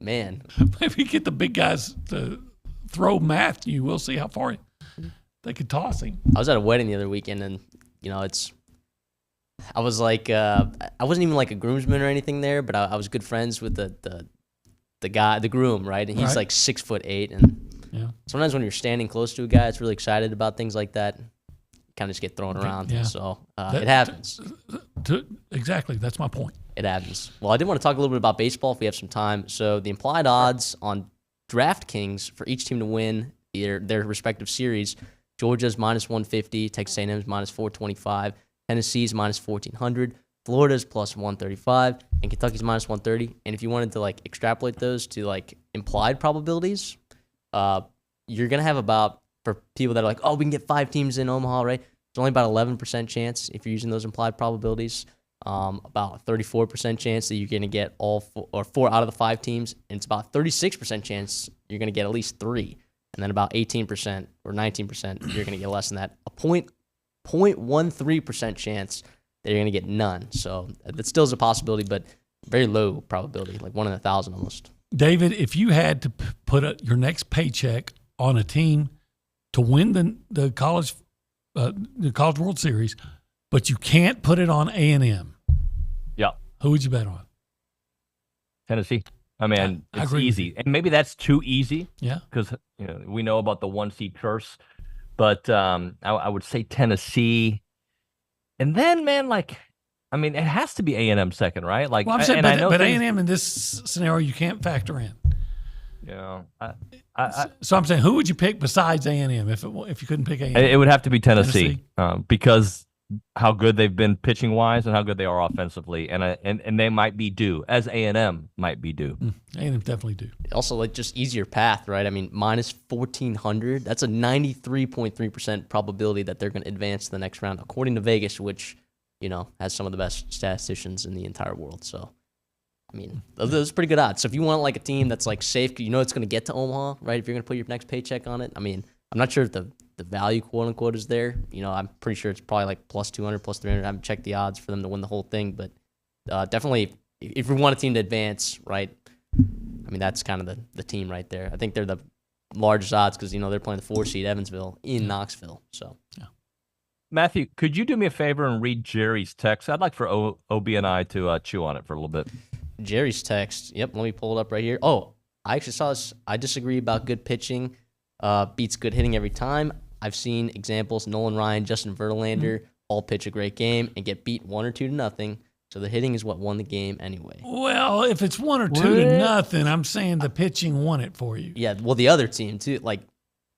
man. Maybe get the big guys to throw Matthew. We'll see how far they could toss him. I was at a wedding the other weekend, and, I was like, I wasn't even like a groomsman or anything there, but I was good friends with the guy, the groom, right? And he's like 6'8", and sometimes when you're standing close to a guy that's really excited about things like that, you kind of just get thrown around. Yeah. So it happens. Exactly, that's my point. It happens. Well, I did want to talk a little bit about baseball if we have some time. So the implied odds on DraftKings for each team to win their respective series: Georgia's -150, Texas A&M's -425. Tennessee's -1400, Florida's +135, and Kentucky's -130. And if you wanted to extrapolate those to implied probabilities, you're gonna have about, for people that are like, oh, we can get 5 teams in Omaha, right? It's only about 11% chance if you're using those implied probabilities. About 34% chance that you're gonna get all 4 out of the 5 teams, and it's about 36% chance you're gonna get at least 3, and then about 18% or 19% you're gonna get less than that. A 0.13% chance that you're going to get none. So that still is a possibility, but very low probability, like 1 in 1,000 almost. David, if you had to put your next paycheck on a team to win the college World Series, but you can't put it on A&M, who would you bet on? Tennessee. I mean, it's easy, and maybe that's too easy. Yeah, because we know about the 1-seed curse. But I would say Tennessee, and then it has to be A&M second, right? Well, I'm saying, but A&M in this scenario you can't factor in. Yeah. So I'm saying, who would you pick besides A&M if you couldn't pick A&M? It would have to be Tennessee. Because how good they've been pitching wise and how good they are offensively, and they might be due, as A&M might be due. A&M definitely do. Also, just easier path, right? I mean, -1400. That's a 93.3% probability that they're going to advance to the next round, according to Vegas, which has some of the best statisticians in the entire world. So I mean, those are pretty good odds. So if you want like a team that's like safe, you know it's going to get to Omaha, right? If you're going to put your next paycheck on it, I mean, I'm not sure if the value, quote unquote, is there. You know, I'm pretty sure it's probably like plus 200, plus 300. I haven't checked the odds for them to win the whole thing, but definitely if we want a team to advance, right? I mean, that's kind of the team right there. I think they're the largest odds because, you know, they're playing the 4 seed Evansville in Knoxville. So, yeah. Matthew, could you do me a favor and read Jerry's text? I'd like for OB and I to chew on it for a little bit. Jerry's text. Yep, let me pull it up right here. Oh, I actually saw this. I disagree about good pitching beats good hitting every time. I've seen examples, Nolan Ryan, Justin Verlander, all pitch a great game and get beat 1 or 2 to nothing. So the hitting is what won the game anyway. Well, if it's 1 or 2 to nothing, I'm saying the pitching won it for you. Yeah, well, the other team, too, like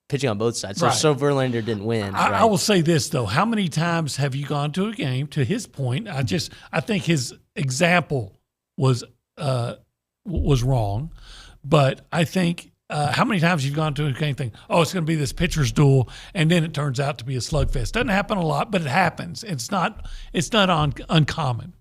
pitching on both sides. So, right. so Verlander didn't win. I will say this, though. How many times have you gone to a game, to his point, I think his example was wrong. But I think how many times you've gone to a game and think, oh, it's going to be this pitcher's duel, and then it turns out to be a slugfest. Doesn't happen a lot, but it happens. It's not uncommon.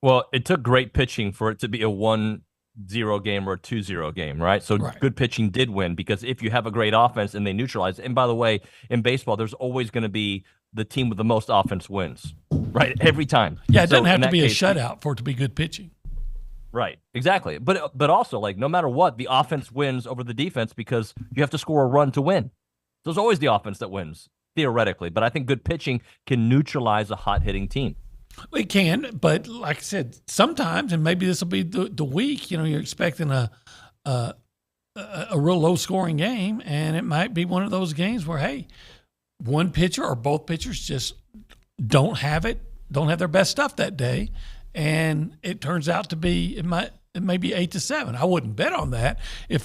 Well, it took great pitching for it to be a 1-0 game or a 2-0 game, right? So good pitching did win because if you have a great offense and they neutralize, and by the way, in baseball, there's always going to be the team with the most offense wins, right? Every time. Yeah, it doesn't have to be a shutout for it to be good pitching. Right, exactly. But also, like, no matter what, the offense wins over the defense because you have to score a run to win. So it's always the offense that wins, theoretically. But I think good pitching can neutralize a hot-hitting team. It can, but like I said, sometimes, and maybe this will be the week, you know, you're expecting a real low-scoring game, and it might be one of those games where, hey, one pitcher or both pitchers just don't have their best stuff that day, and it turns out to be it may be 8-7. I wouldn't bet on that if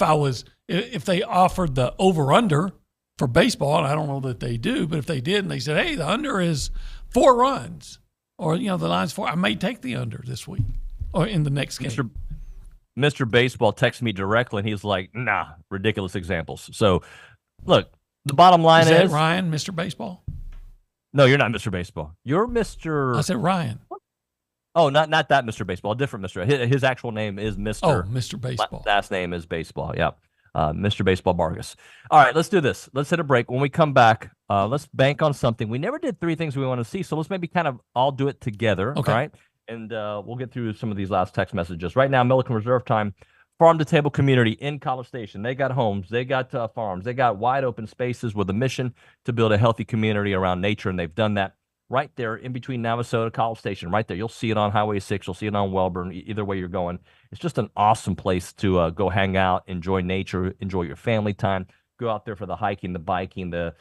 they offered the over/under for baseball, and I don't know that they do, but if they did and they said, hey, the under is 4 runs. Or, you know, the line's 4. I may take the under this week or in the next game. Mr. Baseball texted me directly, and he's like, nah, ridiculous examples. So, look, the bottom line is... Is that Ryan, Mr. Baseball? No, you're not Mr. Baseball. You're Mr... I said Ryan. Oh, not that Mr. Baseball, a different Mr. His actual name is Mr. Oh, Mr. Baseball. Last name is Baseball, yeah. Mr. Baseball Vargas. All right, let's do this. Let's hit a break. When we come back, let's bank on something. We never did 3 things we want to see, so let's maybe kind of all do it together, okay. Right? And we'll get through some of these last text messages. Right now, Milliken Reserve Time, farm-to-table community in College Station. They got homes. They got farms. They got wide open spaces with a mission to build a healthy community around nature, and they've done that right there in between Navasota, College Station, right there. You'll see it on Highway 6. You'll see it on Welborn, either way you're going. It's just an awesome place to go hang out, enjoy nature, enjoy your family time. Go out there for the hiking, the biking, the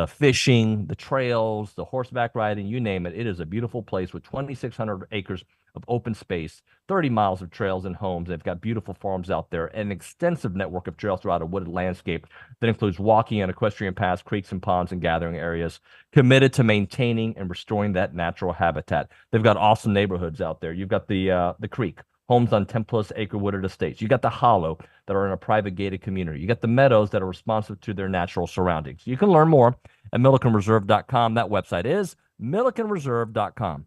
fishing, the trails, the horseback riding, you name it. It is a beautiful place with 2,600 acres of open space, 30 miles of trails and homes. They've got beautiful farms out there, and an extensive network of trails throughout a wooded landscape that includes walking and equestrian paths, creeks and ponds, and gathering areas, committed to maintaining and restoring that natural habitat. They've got awesome neighborhoods out there. You've got the creek, homes on 10-plus acre wooded estates. You got the hollow that are in a private gated community. You got the meadows that are responsive to their natural surroundings. You can learn more at millikenreserve.com. That website is millikenreserve.com.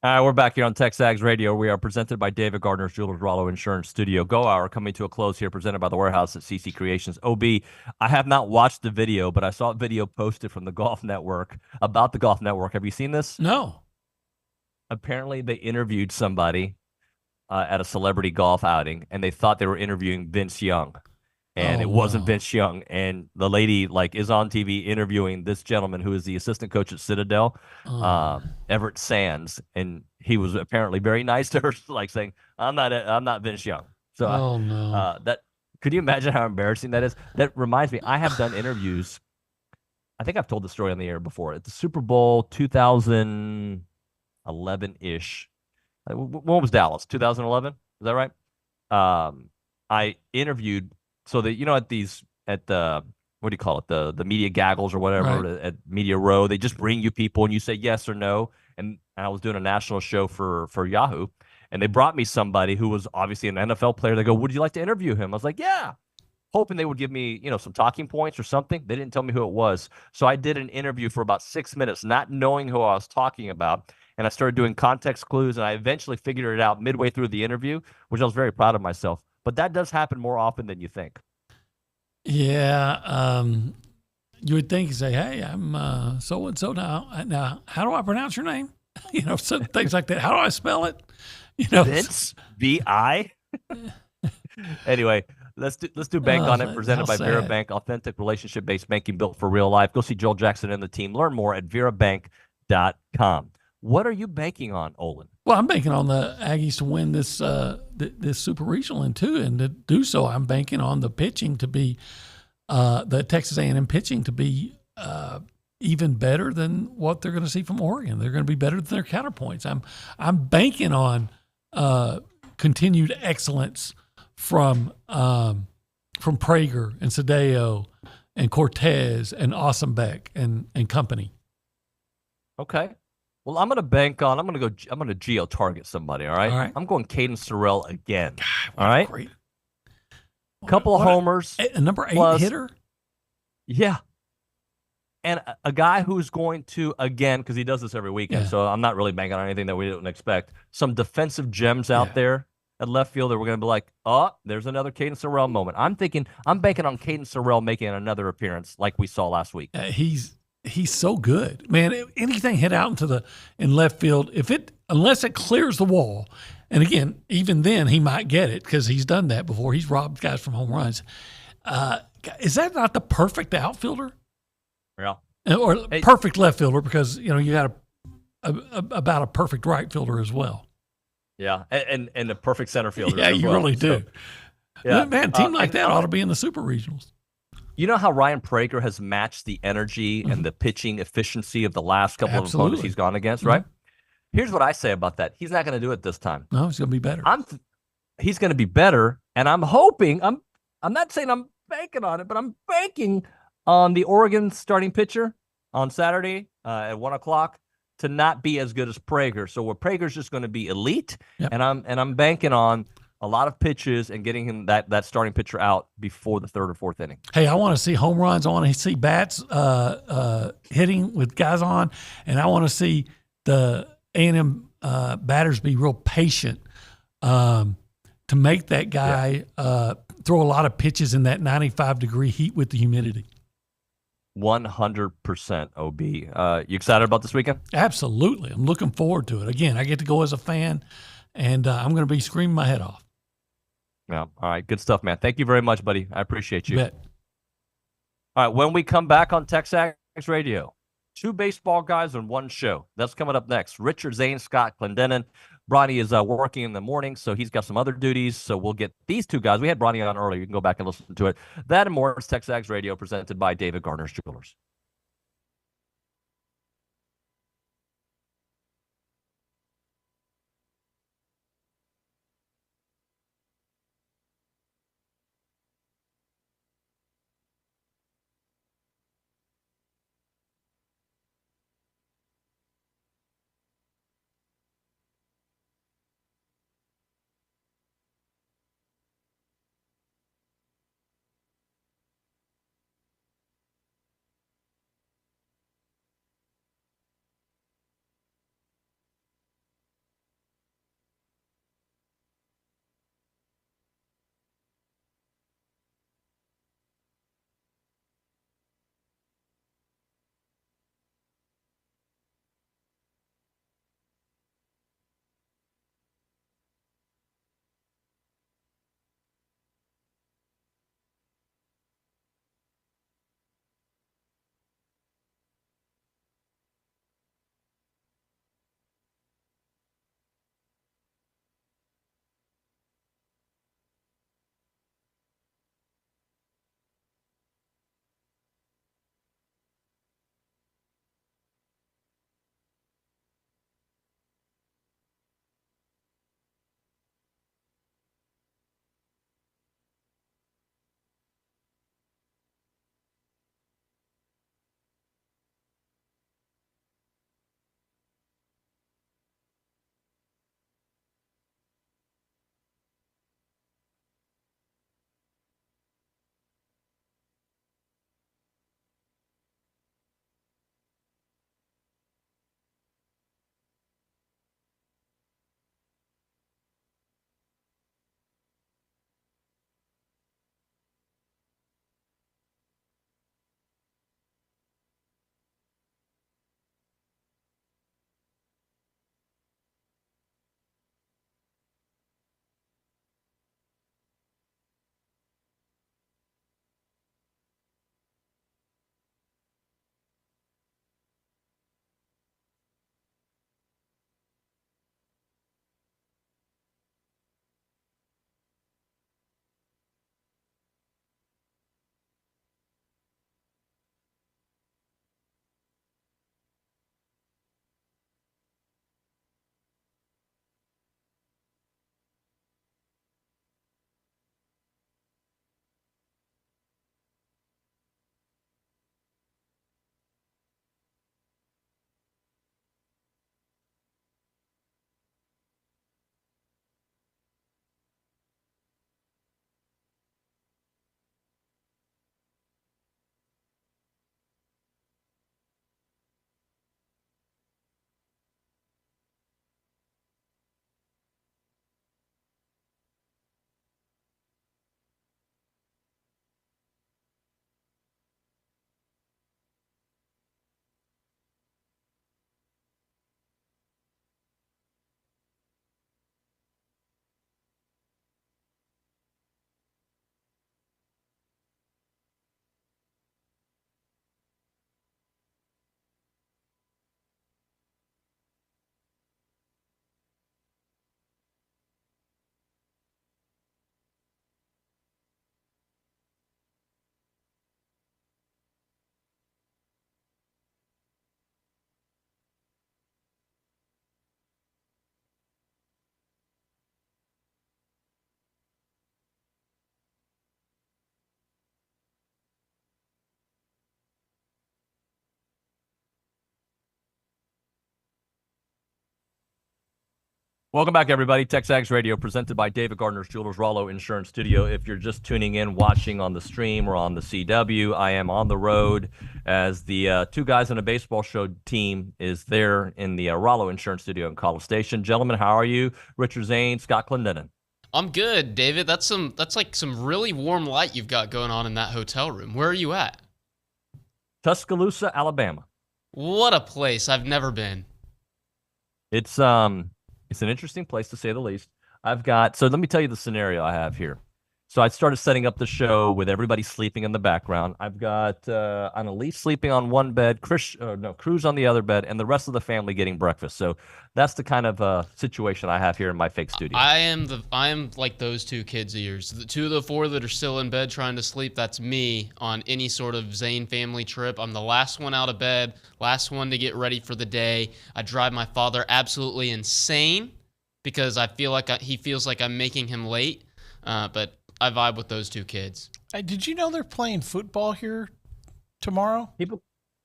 All right, we're back here on TexAgs Radio. We are presented by David Gardner's Jewelers Rollo Insurance Studio. Go Hour coming to a close here, presented by the Warehouse at CC Creations. OB, I have not watched the video, but I saw a video posted from the Golf Network about the Golf Network. Have you seen this? No. Apparently, they interviewed somebody at a celebrity golf outing, and they thought they were interviewing Vince Young. And it wasn't Vince Young. And the lady is on TV interviewing this gentleman who is the assistant coach at Citadel, Everett Sands, and he was apparently very nice to her, saying, "I'm not Vince Young." So, that could you imagine how embarrassing that is? That reminds me, I have done interviews. I think I've told the story on the air before. At the Super Bowl 2011-ish. When was Dallas? 2011? Is that right? I interviewed. So that at the what do you call it, the media gaggles or whatever, right, at Media Row, they just bring you people and you say yes or no. And I was doing a national show for Yahoo, and they brought me somebody who was obviously an NFL player. They go, "Would you like to interview him?" I was like, "Yeah," hoping they would give me some talking points or something. They didn't tell me who it was, so I did an interview for about 6 minutes, not knowing who I was talking about. And I started doing context clues, and I eventually figured it out midway through the interview, which I was very proud of myself. But that does happen more often than you think. Yeah. You would think, say, "Hey, I'm so-and-so now. Now, how do I pronounce your name?" Some things like that. How do I spell it? Vince, V-I. Anyway, let's do Bank on It, presented by Vera Bank, authentic relationship-based banking built for real life. Go see Joel Jackson and the team. Learn more at verabank.com. What are you banking on, Olin? Well, I'm banking on the Aggies to win this this Super Regional and to do so, I'm banking on the pitching to be the Texas A&M pitching to be even better than what they're going to see from Oregon. They're going to be better than their counterpoints. I'm banking on continued excellence from Prager and Sadeo and Cortez and Awesomebeck and company. Okay. Well, I'm going to geo-target somebody, all right? I'm going Caden Sorrell again, all right? Great. Couple of homers. A number 8 plus, hitter? Yeah. And a guy who's going to, again, because he does this every weekend, so I'm not really banking on anything that we didn't expect, some defensive gems out there at left field that we're going to be like, oh, there's another Caden Sorrell moment. I'm banking on Caden Sorrell making another appearance like we saw last week. He's so good, man. Anything hit out in left field, unless it clears the wall, and again, even then he might get it because he's done that before. He's robbed guys from home runs. Is that not the perfect outfielder? Yeah, or perfect left fielder because you got about a perfect right fielder as well. Yeah, and a perfect center fielder. Yeah, as you well. really do. So, yeah, man, a team like that ought to be in the Super Regionals. You know how Ryan Prager has matched the energy and the pitching efficiency of the last couple of opponents he's gone against, right? Here's what I say about that. He's not going to do it this time. No, he's going to be better. He's going to be better, and I'm hoping, I'm not saying I'm banking on it, but I'm banking on the Oregon starting pitcher on Saturday at 1 o'clock to not be as good as Prager. So where Prager's just going to be elite, and I'm banking on a lot of pitches and getting him that starting pitcher out before the 3rd or 4th inning. Hey, I want to see home runs. I want to see bats hitting with guys on, and I want to see the A&M batters be real patient to make that guy throw a lot of pitches in that 95-degree heat with the humidity. 100% OB. You excited about this weekend? Absolutely. I'm looking forward to it. Again, I get to go as a fan, and I'm going to be screaming my head off. Yeah. All right. Good stuff, man. Thank you very much, buddy. I appreciate you. Bet. All right. When we come back on TexAgs Radio, 2 baseball guys on 1 show. That's coming up next. Richard, Zane, Scott, Clendenin. Bronny is working in the morning, so he's got some other duties. So we'll get these 2 guys. We had Bronny on earlier. You can go back and listen to it. That and more. It's TexAgs Radio presented by David Gardner's Jewelers. Welcome back, everybody. TexAgs Radio, presented by David Gardner's Jewelers Rollo Insurance Studio. If you're just tuning in, watching on the stream or on the CW, I am on the road as the Two Guys in a Baseball Show team is there in the Rollo Insurance Studio in College Station. Gentlemen, how are you? Richard Zane, Scott Clendenin. I'm good, David. That's like some really warm light you've got going on in that hotel room. Where are you at? Tuscaloosa, Alabama. What a place. I've never been. It's an interesting place, to say the least. So let me tell you the scenario I have here. So I started setting up the show with everybody sleeping in the background. I've got Annalise sleeping on one bed, Cruz on the other bed, and the rest of the family getting breakfast. So that's the kind of situation I have here in my fake studio. I am like those two kids of yours. The two of the four that are still in bed trying to sleep, that's me on any sort of Zane family trip. I'm the last one out of bed, last one to get ready for the day. I drive my father absolutely insane because I feel like he feels like I'm making him late. But I vibe with those two kids. Did you know they're playing football here tomorrow?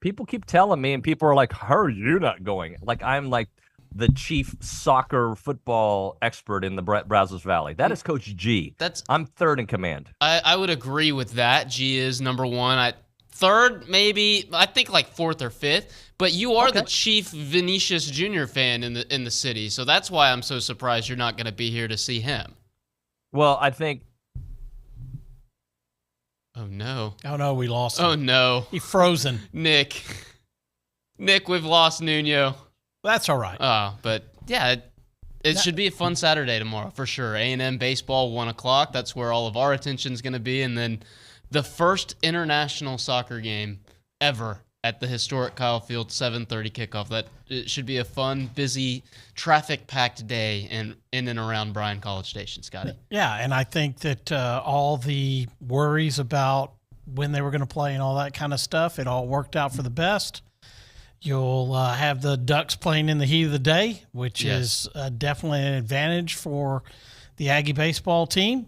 People keep telling me, and people are like, how are you not going? Like, I'm like the chief soccer football expert in the Brazos Valley. That is Coach G. I'm third in command. I would agree with that. G is number one. Third, maybe. I think like fourth or fifth. But you are the chief Vinicius Jr. fan in the city, so that's why I'm so surprised you're not going to be here to see him. Well, I think. Oh, no. Oh, no, we lost him. Oh, no. He's frozen. Nick, we've lost Nuño. That's all right. But, yeah, it should be a fun Saturday tomorrow, for sure. A&M baseball, 1 o'clock. That's where all of our attention's going to be. And then the first international soccer game ever at the historic Kyle Field 7:30 kickoff. It should be a fun, busy, traffic-packed day in and around Bryan-College Station, Scotty. Yeah, and I think that all the worries about when they were going to play and all that kind of stuff, it all worked out for the best. You'll have the Ducks playing in the heat of the day, which is definitely an advantage for the Aggie baseball team.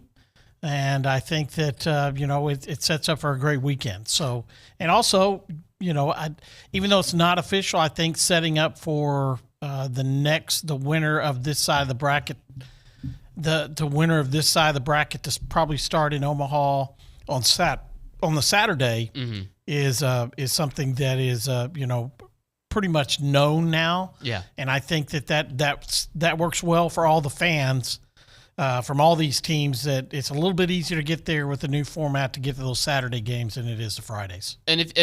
And I think that, it sets up for a great weekend. So, and also, even though it's not official, I think setting up for the winner of this side of the bracket, the winner of this side of the bracket to probably start in Omaha on the Saturday is something that is pretty much known now. Yeah, and I think that works well for all the fans. From all these teams, that it's a little bit easier to get there with the new format to get to those Saturday games than it is the Fridays. And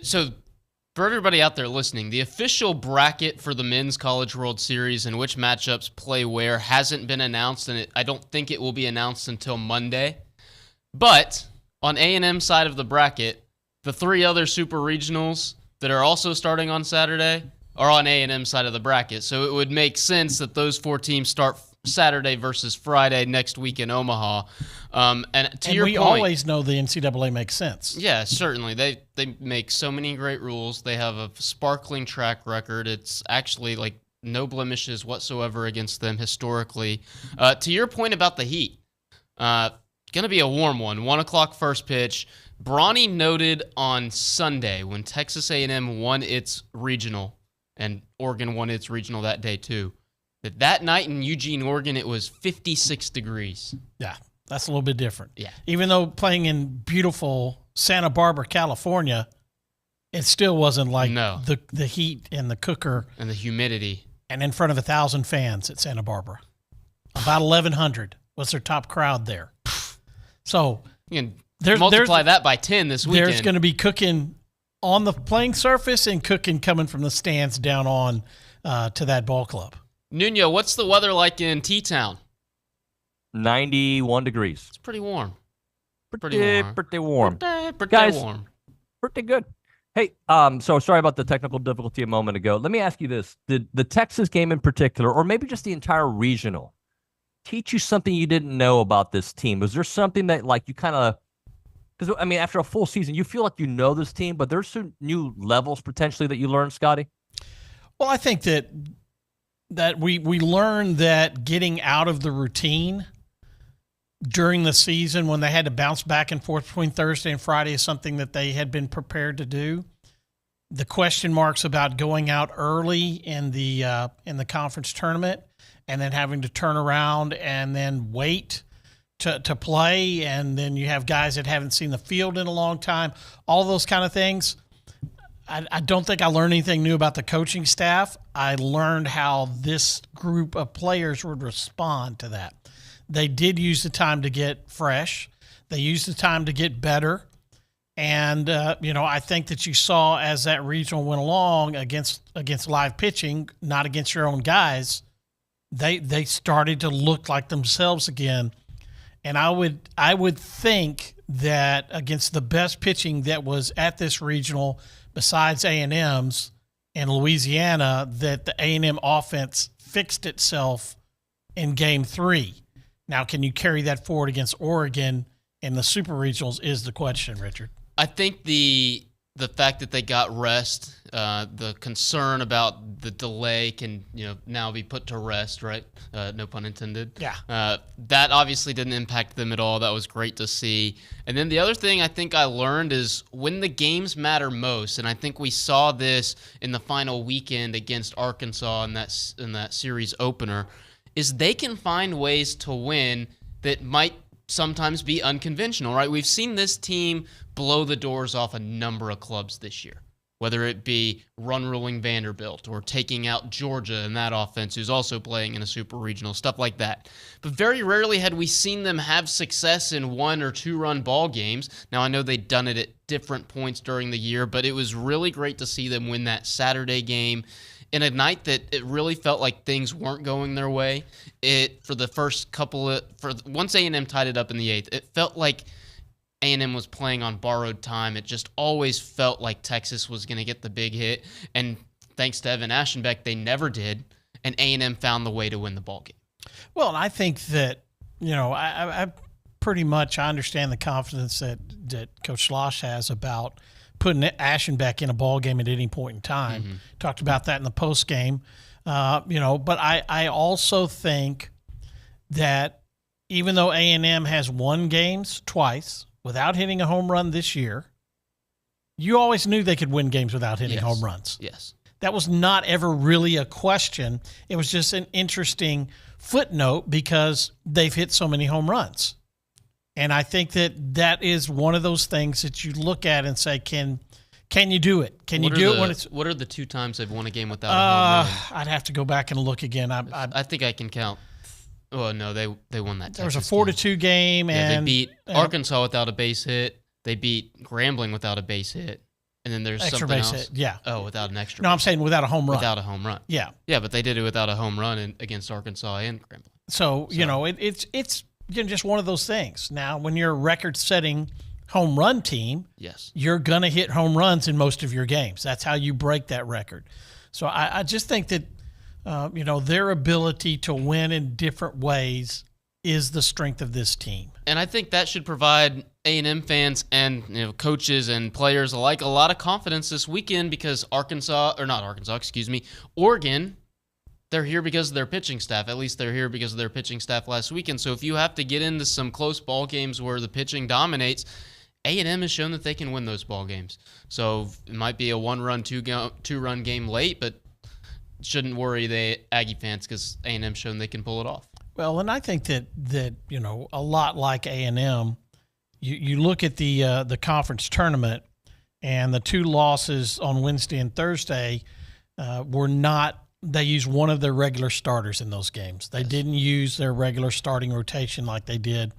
so for everybody out there listening, the official bracket for the Men's College World Series and which matchups play where hasn't been announced, and I don't think it will be announced until Monday. But on A&M side of the bracket, the three other Super Regionals that are also starting on Saturday are on A&M side of the bracket. So it would make sense that those four teams start Saturday versus Friday next week in Omaha. And your point, always know the NCAA makes sense. Yeah, certainly. They make so many great rules. They have a sparkling track record. It's actually like no blemishes whatsoever against them historically. To your point about the heat, going to be a warm one. 1 o'clock first pitch. Bronny noted on Sunday when Texas A&M won its regional, and Oregon won its regional that day too, that night in Eugene, Oregon, it was 56 degrees. Yeah, that's a little bit different. Yeah. Even though playing in beautiful Santa Barbara, California, it still wasn't like the heat and the cooker. And the humidity. And in front of 1,000 fans at Santa Barbara. About 1,100 was their top crowd there. So you can multiply that by 10 this weekend. There's going to be cooking on the playing surface and cooking coming from the stands down on to that ball club. Nuño, what's the weather like in T-Town? 91 degrees. It's pretty warm. Pretty warm. Pretty Guys, warm. Pretty good. Hey, so sorry about the technical difficulty a moment ago. Let me ask you this. Did the Texas game in particular, or maybe just the entire regional, teach you something you didn't know about this team? Was there something that like you kind of, because I mean, after a full season, you feel like you know this team, but there's some new levels potentially that you learned, Scotty? Well, I think that we learned that getting out of the routine during the season when they had to bounce back and forth between Thursday and Friday is something that they had been prepared to do. The question marks about going out early in the conference tournament and then having to turn around and then wait to play, and then you have guys that haven't seen the field in a long time, all those kind of things. I don't think I learned anything new about the coaching staff. I learned how this group of players would respond to that. They did use the time to get fresh. They used the time to get better. And, I think that you saw as that regional went along against live pitching, not against your own guys, they started to look like themselves again. And I would think that against the best pitching that was at this regional besides A&M's in Louisiana, that the A&M offense fixed itself in Game 3. Now, can you carry that forward against Oregon in the Super Regionals is the question, Richard. I think the fact that they got rest, the concern about the delay can now be put to rest, right? No pun intended. Yeah. That obviously didn't impact them at all. That was great to see. And then the other thing I think I learned is when the games matter most, and I think we saw this in the final weekend against Arkansas in that series opener, is they can find ways to win that might sometimes be unconventional, right? We've seen this team blow the doors off a number of clubs this year, whether it be run-ruling Vanderbilt or taking out Georgia in that offense, who's also playing in a super regional, stuff like that. But very rarely had we seen them have success in 1 or 2 run ball games. Now, I know they'd done it at different points during the year, but it was really great to see them win that Saturday game in a night that it really felt like things weren't going their way. Once A&M tied it up in the 8th, it felt like A&M was playing on borrowed time. It just always felt like Texas was going to get the big hit. And thanks to Evan Aschenbeck, they never did. And A&M found the way to win the ballgame. Well, and I think that, I pretty much understand the confidence that Coach Schloss has about putting Aschenbeck in a ball game at any point in time. Mm-hmm. Talked about that in the post game. But I also think that even though A&M has won games twice without hitting a home run this year, you always knew they could win games without hitting home runs. Yes. That was not ever really a question. It was just an interesting footnote because they've hit so many home runs. And I think that is one of those things that you look at and say, can you do it? Can you do it when it's... What are the 2 times they've won a game without a home run? I'd have to go back and look again. I think I can count. Oh, no, they won that. There was a 4-2 game. And they beat Arkansas without a base hit. They beat Grambling without a base hit. And then there's extra something base else. hit, yeah. Oh, without an extra No, base I'm saying without a home run. Without a home run. Yeah. Yeah, but they did it without a home run against Arkansas and Grambling. So. It's just one of those things. Now, when you're a record-setting home run team, yes, you're going to hit home runs in most of your games. That's how you break that record. So I just think that, their ability to win in different ways is the strength of this team. And I think that should provide A&M fans and coaches and players alike a lot of confidence this weekend because Oregon, they're here because of their pitching staff. At least they're here because of their pitching staff last weekend. So if you have to get into some close ball games where the pitching dominates, A&M has shown that they can win those ball games. So it might be a 1-run, 2-run game late, but shouldn't worry the Aggie fans because A&M's shown they can pull it off. Well, and I think that a lot like A&M, you look at the conference tournament, and the 2 losses on Wednesday and Thursday were not. They used one of their regular starters in those games. They didn't use their regular starting rotation like they did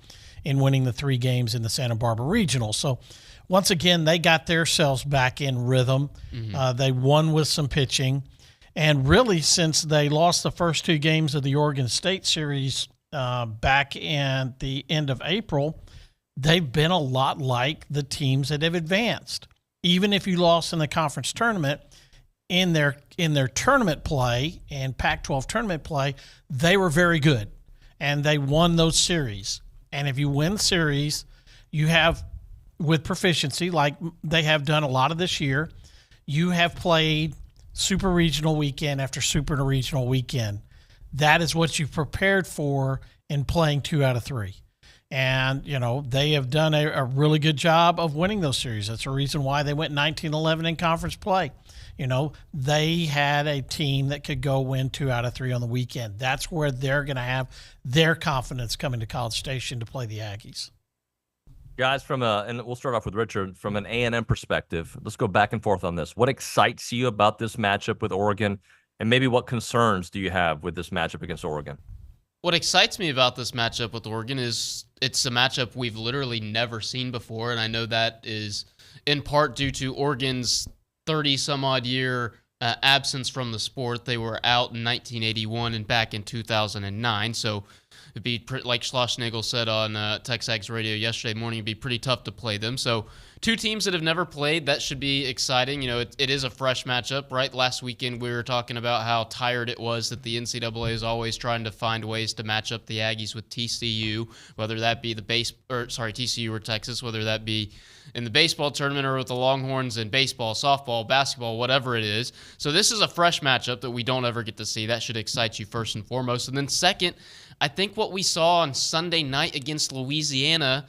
in winning the 3 games in the Santa Barbara Regional. So once again, they got themselves back in rhythm. Mm-hmm. They won with some pitching. And really, since they lost the first 2 games of the Oregon State series back in the end of April, they've been a lot like the teams that have advanced. Even if you lost in the conference tournament, in their tournament play and Pac-12 tournament play, they were very good, and they won those series. And if you win the series, you have, with proficiency, like they have done a lot of this year, you have played super regional weekend after super regional weekend. That is what you've prepared for in playing 2 out of 3. And, they have done a really good job of winning those series. That's the reason why they went 19-11 in conference play. They had a team that could go win 2 out of 3 on the weekend. That's where they're going to have their confidence coming to College Station to play the Aggies. Guys, and we'll start off with Richard, from an A&M perspective, let's go back and forth on this. What excites you about this matchup with Oregon, and maybe what concerns do you have with this matchup against Oregon? What excites me about this matchup with Oregon is it's a matchup we've literally never seen before, and I know that is in part due to Oregon's 30-some-odd year absence from the sport. They were out in 1981 and back in 2009, so it'd be like Schlossnagel said on TexAgs radio yesterday morning, it'd be pretty tough to play them. So 2 teams that have never played, that should be exciting. It is a fresh matchup, right? Last weekend we were talking about how tired it was that the NCAA is always trying to find ways to match up the Aggies with TCU, whether that be TCU or Texas, whether that be in the baseball tournament or with the Longhorns in baseball, softball, basketball, whatever it is. So this is a fresh matchup that we don't ever get to see. That should excite you first and foremost. And then second, I think what we saw on Sunday night against Louisiana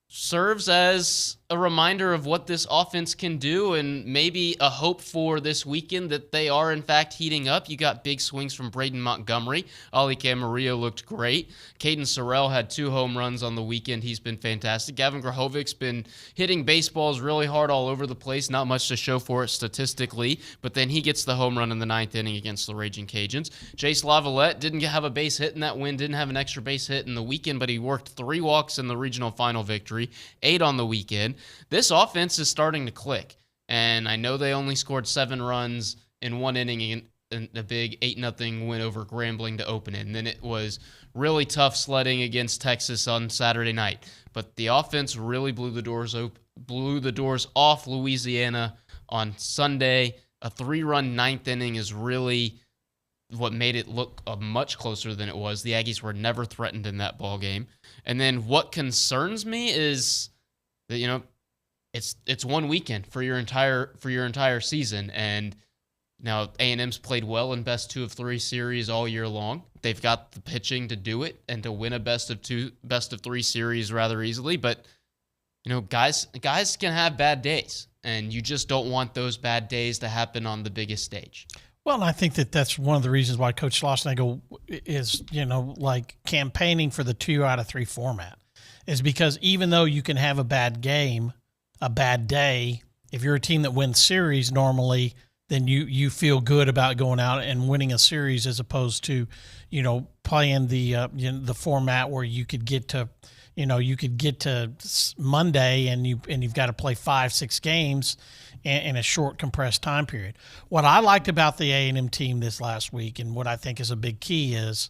serves as a reminder of what this offense can do and maybe a hope for this weekend that they are, in fact, heating up. You got big swings from Braden Montgomery. Ali Camarillo looked great. Caden Sorrell had 2 home runs on the weekend. He's been fantastic. Gavin Grahovic's been hitting baseballs really hard all over the place. Not much to show for it statistically, but then he gets the home run in the 9th inning against the Raging Cajuns. Jace Lavalette didn't have a base hit in that win, didn't have an extra base hit in the weekend, but he worked 3 walks in the regional final victory, 8 on the weekend. This offense is starting to click, and I know they only scored 7 runs in 1 inning in a big 8-0 win over Grambling to open it, and then it was really tough sledding against Texas on Saturday night. But the offense really blew the doors off Louisiana on Sunday. A 3-run 9th inning is really what made it look much closer than it was. The Aggies were never threatened in that ball game. And then what concerns me is that, it's 1 weekend for your entire season, and now A&M's played well in best 2 of 3 series all year long. They've got the pitching to do it and to win a best of 3 series rather easily. But guys can have bad days, and you just don't want those bad days to happen on the biggest stage. Well, and I think that's one of the reasons why Coach Schlossnagel is, campaigning for the 2 out of 3 format, is because even though you can have a bad game, a bad day, if you're a team that wins series normally, then you feel good about going out and winning a series as opposed to, playing the format where you could get to, Monday and you've got to play 5-6 games in a short compressed time period. What I liked about the A&M team this last week, and what I think is a big key, is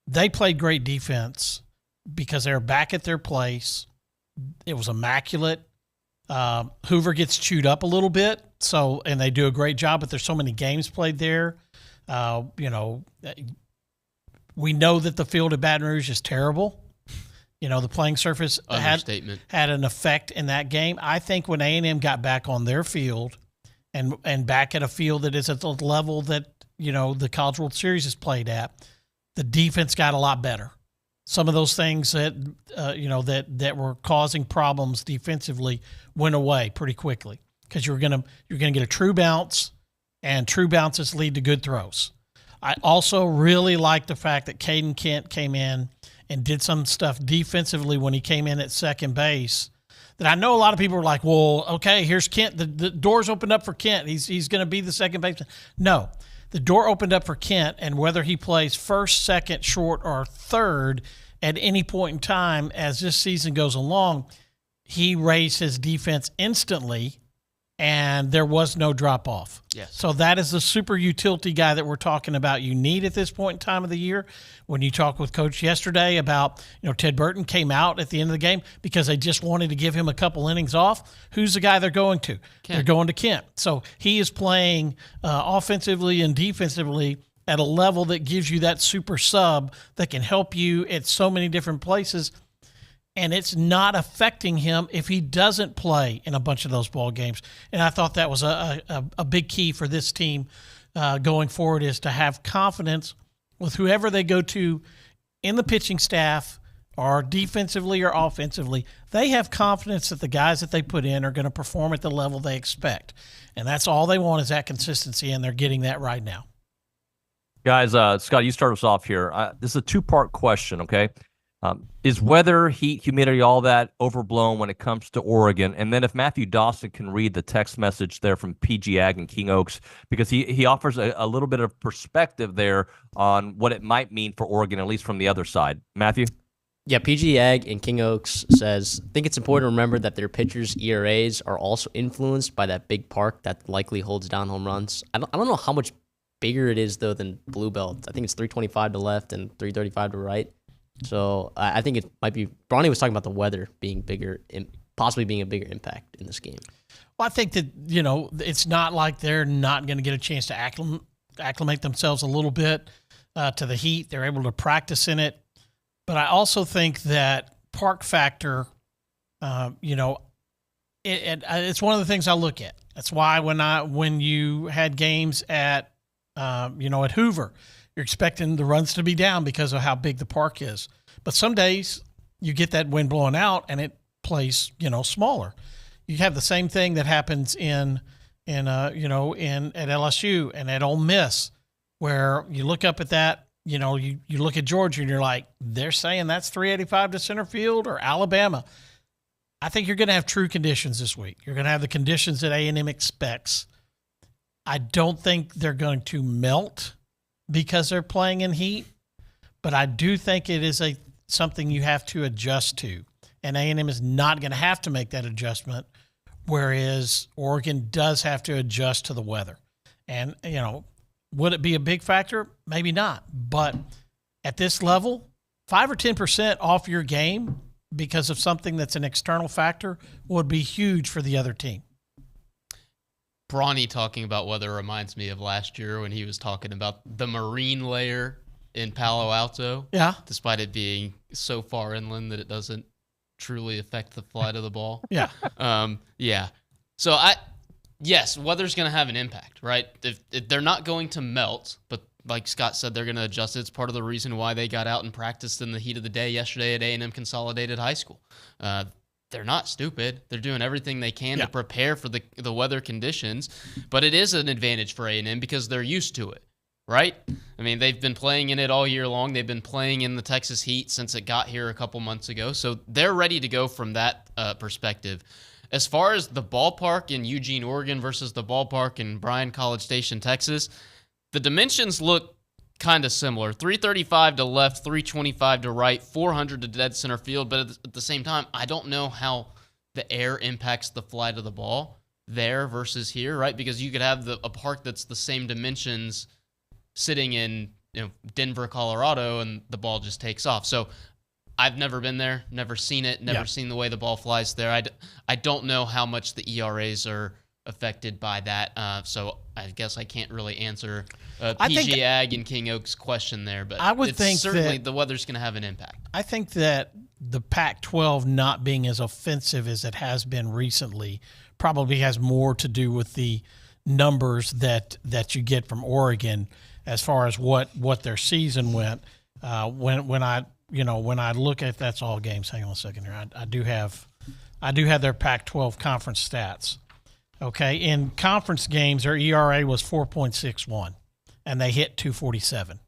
they played great defense because they were back at their place. It was immaculate. Hoover gets chewed up a little bit, and they do a great job, but there's so many games played there. We know that the field at Baton Rouge is terrible. The playing surface had an effect in that game. I think when A&M got back on their field and back at a field that is at the level that, the College World Series is played at, the defense got a lot better. Some of those things that that were causing problems defensively went away pretty quickly because you're gonna get a true bounce, and true bounces lead to good throws. I also really like the fact that Caden Kent came in and did some stuff defensively when he came in at second base. That I know a lot of people were like, well, okay, here's Kent. The door's opened up for Kent. He's going to be the second baseman. No. The door opened up for Kent, and whether he plays first, second, short, or third at any point in time as this season goes along, he raised his defense instantly, and there was no drop-off. Yes. So that is the super utility guy that we're talking about you need at this point in time of the year. When you talked with Coach yesterday about, Ted Burton came out at the end of the game because they just wanted to give him a couple innings off. Who's the guy they're going to? Kent. They're going to Kent. So he is playing offensively and defensively at a level that gives you that super sub that can help you at so many different places. And it's not affecting him if he doesn't play in a bunch of those ball games. And I thought that was a big key for this team going forward, is to have confidence with whoever they go to in the pitching staff or defensively or offensively, they have confidence that the guys that they put in are going to perform at the level they expect. And that's all they want is that consistency, and they're getting that right now. Guys, Scott, you start us off here. This is a two-part question, okay? Is weather, heat, humidity, all that overblown when it comes to Oregon? And then if Matthew Dawson can read the text message there from PG Ag and King Oaks, because he offers a little bit of perspective there on what it might mean for Oregon, at least from the other side. Matthew? Yeah, PG Ag and King Oaks says, I think it's important to remember that their pitchers' ERAs are also influenced by that big park that likely holds down home runs. I don't know how much bigger it is, though, than Blue Belt. I think it's 325 to left and 335 to right. So I think it might be – Bronny was talking about the weather being bigger, possibly being a bigger impact in this game. Well, I think that, you know, it's not like they're not going to get a chance to acclimate themselves a little bit to the heat. They're able to practice in it. But I also think that park factor, you know, it's one of the things I look at. That's why when you had games at, you know, at Hoover, you're expecting the runs to be down because of how big the park is. But some days you get that wind blowing out and it plays, you know, smaller. You have the same thing that happens at LSU and at Ole Miss, where you look up at that, you know, you look at Georgia and you're like, they're saying that's 385 to center field, or Alabama. I think you're going to have true conditions this week. You're going to have the conditions that A&M expects. I don't think they're going to melt because they're playing in heat, but I do think it is something you have to adjust to, and A&M is not going to have to make that adjustment, whereas Oregon does have to adjust to the weather. And, you know, would it be a big factor? Maybe not, but at this level, 5 or 10% off your game because of something that's an external factor would be huge for the other team. Bronny talking about weather reminds me of last year when he was talking about the marine layer in Palo Alto. Yeah. Despite it being so far inland that it doesn't truly affect the flight of the ball. Yeah. Yeah. So yes, weather's going to have an impact, right? If they're not going to melt, but like Scott said, they're going to adjust it. It's part of the reason why they got out and practiced in the heat of the day yesterday at A&M Consolidated High School. They're not stupid. They're doing everything they can to prepare for the weather conditions, but it is an advantage for A&M because they're used to it, right? I mean, they've been playing in it all year long. They've been playing in the Texas heat since it got here a couple months ago, so they're ready to go from that perspective. As far as the ballpark in Eugene, Oregon versus the ballpark in Bryan-College Station, Texas, the dimensions look kind of similar. 335 to left, 325 to right, 400 to dead center field. But at the same time, I don't know how the air impacts the flight of the ball there versus here, right? Because you could have a park that's the same dimensions sitting in Denver, Colorado, and the ball just takes off. So I've never been there, never seen it, never seen the way the ball flies there. I don't know how much the ERAs are affected by that. So I guess I can't really answer PG Ag and King Oaks question there, but I would think certainly that the weather's going to have an impact. I think that the Pac-12 not being as offensive as it has been recently probably has more to do with the numbers that you get from Oregon as far as what their season went. When I look at that's all games. Hang on a second here. I do have their Pac-12 conference stats. Okay, in conference games, their ERA was 4.61, and they hit 247.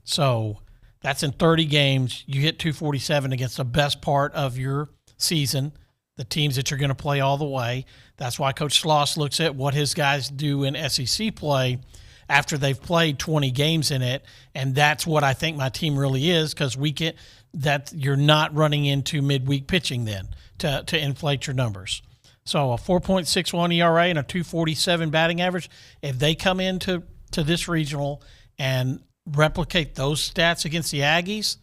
So that's in 30 games. You hit 247 against the best part of your season, the teams that you're going to play all the way. That's why Coach Schloss looks at what his guys do in SEC play after they've played 20 games in it, and that's what I think my team really is, because that you're not running into midweek pitching then to inflate your numbers. So a 4.61 ERA and a 247 batting average, if they come into this regional and replicate those stats against the Aggies,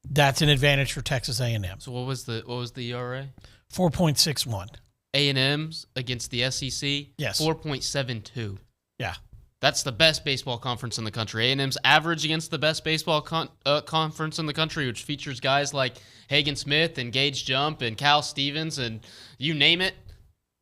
that's an advantage for Texas A&M. So what was the ERA? 4.61. A&M's against the SEC? Yes. 4.72. Yeah. That's the best baseball conference in the country. A&M's average against the best baseball conference in the country, which features guys like Hagen Smith and Gage Jump and Cal Stevens and you name it.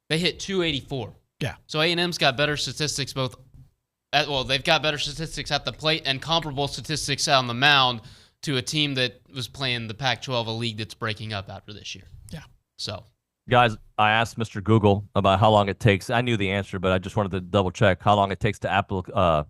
They hit 284. Yeah. So A&M's got better statistics they've got better statistics at the plate and comparable statistics on the mound to a team that was playing the Pac-12, a league that's breaking up after this year. Yeah. So, Guys, I asked Mr. Google about how long it takes. I knew the answer, but I just wanted to double check how long it takes to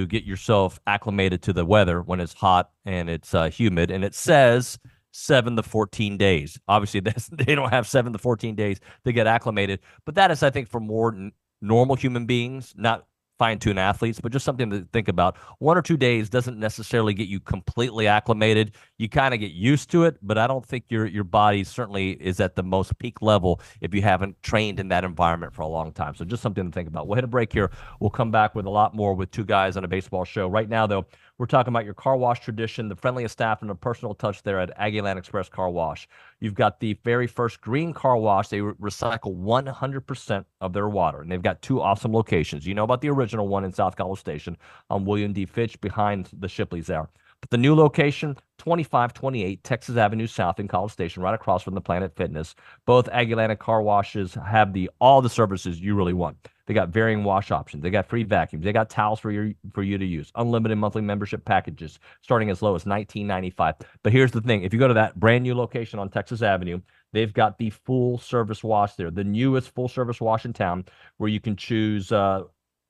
get yourself acclimated to the weather when it's hot and it's humid. And it says 7 to 14 days. Obviously, they don't have 7 to 14 days to get acclimated, but that is, I think, for more normal human beings, not fine-tuned athletes, but just something to think about. 1 or 2 days doesn't necessarily get you completely acclimated. You kind of get used to it, but I don't think your body certainly is at the most peak level if you haven't trained in that environment for a long time. So just something to think about. We'll hit a break here. We'll come back with a lot more with two guys on a baseball show. Right now, though, we're talking about your car wash tradition, the friendliest staff and a personal touch there at Aggieland Express Car Wash. You've got the very first green car wash. They recycle 100% of their water, and they've got 2 awesome locations. You know about the original one in South College Station on William D. Fitch behind the Shipleys there. But the new location, 2528 Texas Avenue South in College Station, right across from the Planet Fitness. Both Aggieland car washes have all the services you really want. They got varying wash options. They got free vacuums. They got towels for you to use. Unlimited monthly membership packages starting as low as $19.95. But here's the thing. If you go to that brand new location on Texas Avenue, they've got the full service wash there, the newest full service wash in town, where you can choose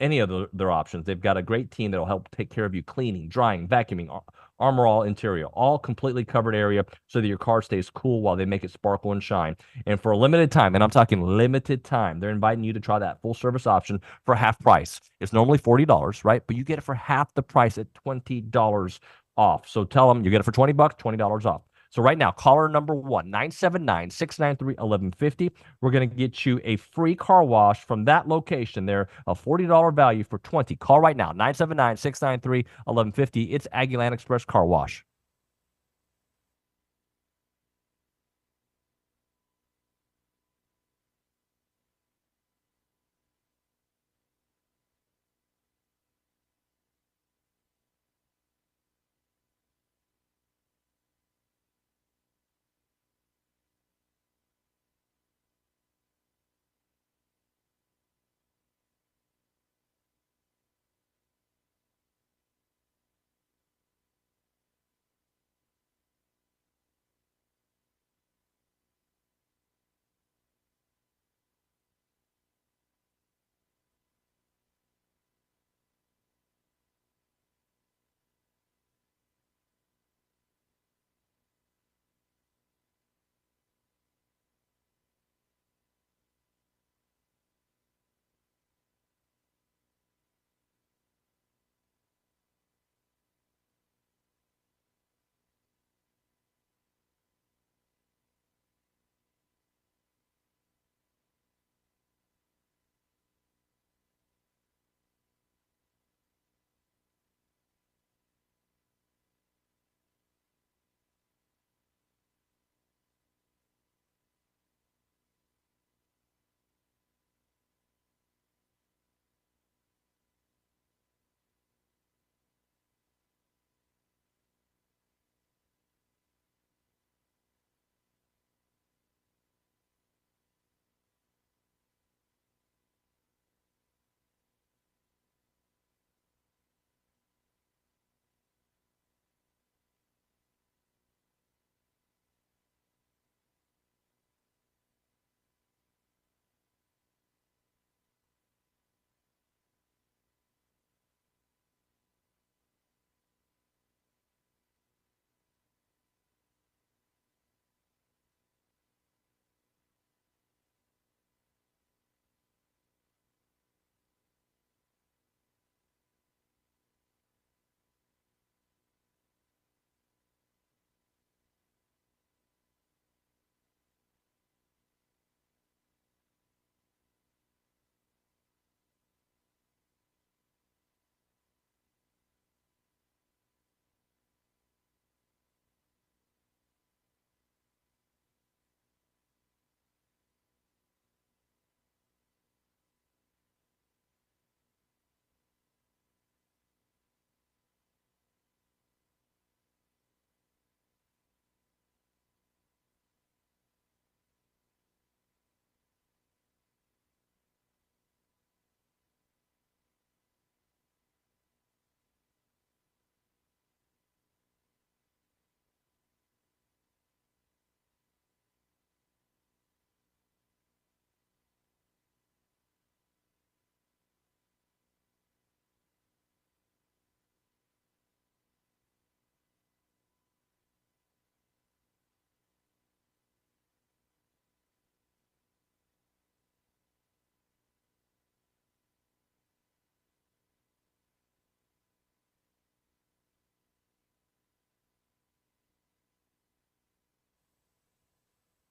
any of their options. They've got a great team that will help take care of you, cleaning, drying, vacuuming, Armor All interior, all completely covered area so that your car stays cool while they make it sparkle and shine. And for a limited time, and I'm talking limited time, they're inviting you to try that full service option for half price. It's normally $40, right? But you get it for half the price at $20 off. So tell them you get it for $20, $20 off. So right now, caller number 1, 979-693-1150. We're going to get you a free car wash from that location there, a $40 value for $20. Call right now, 979-693-1150. It's Aggieland Express Car Wash.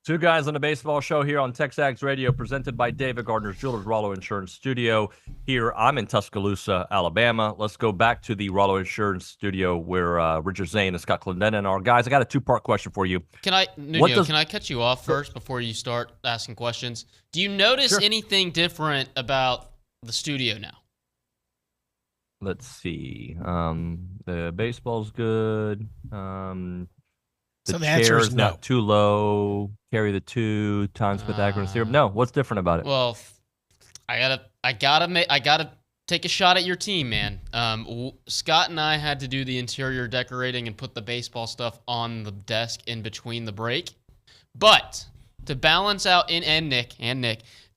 Two guys on the baseball show here on TexAgs Radio, presented by David Gardner's Jewelers Rollo Insurance Studio. Here, I'm in Tuscaloosa, Alabama. Let's go back to the Rollo Insurance Studio where Richard Zane and Scott Clendenin are. Guys, I got a two-part question for you. Nuño, can I cut you off first before you start asking questions? Do you notice anything different about the studio now? Let's see. The baseball's good. The So the answer is chair's no. not too low. Carry the 2 times Pythagorean theorem. No, what's different about it? Well, I gotta take a shot at your team, man. Scott and I had to do the interior decorating and put the baseball stuff on the desk in between the break. But to balance out Nick,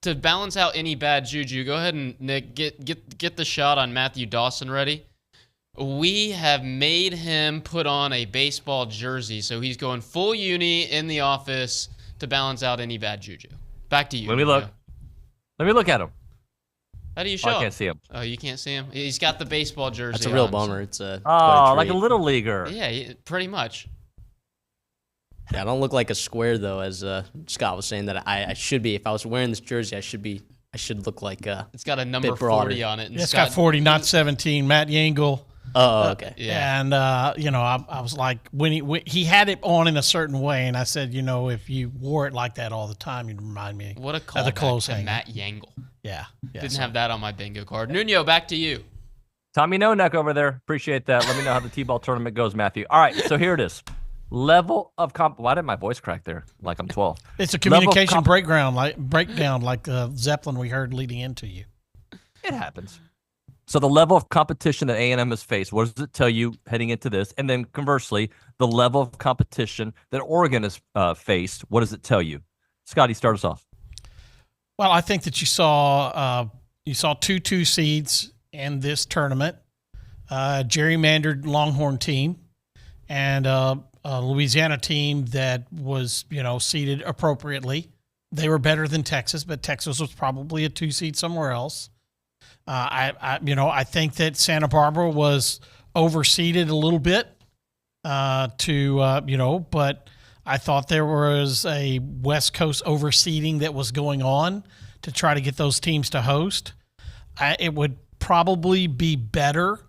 to balance out any bad juju, go ahead and Nick get the shot on Matthew Dawson ready. We have made him put on a baseball jersey, so he's going full uni in the office to balance out any bad juju. Back to you. Let me look. Let me look at him. How do you show I him? can't see him. Oh, you can't see him? He's got the baseball jersey. That's a real on, bummer. It's a like a little leaguer. Yeah, pretty much. Yeah, I don't look like a square though, as Scott was saying that I should be. If I was wearing this jersey, I should look like it's got a number bit broader. 40 on it. And It's got 40, not 17. Matt Yangle. Oh, okay. Yeah. And I was like, when he had it on in a certain way, and I said, if you wore it like that all the time, you'd remind me. What a of call the clothes to hanger. Matt Yangle. Yeah. Didn't have that on my bingo card. Nuño, back to you. Tommy No Neck over there. Appreciate that. Let me know how the T-ball tournament goes, Matthew. All right, so here it is. Level of why did my voice crack there? Like I'm 12. It's a communication breakdown like Zeppelin we heard leading into you. It happens. So the level of competition that A&M has faced, what does it tell you heading into this? And then conversely, the level of competition that Oregon has faced, what does it tell you? Scotty, start us off. Well, I think that you saw 2 seeds in this tournament, gerrymandered Longhorn team, and a Louisiana team that was seeded appropriately. They were better than Texas, but Texas was probably a 2 seed somewhere else. I think that Santa Barbara was overseeded a little bit, but I thought there was a West Coast overseeding that was going on to try to get those teams to host. It would probably be better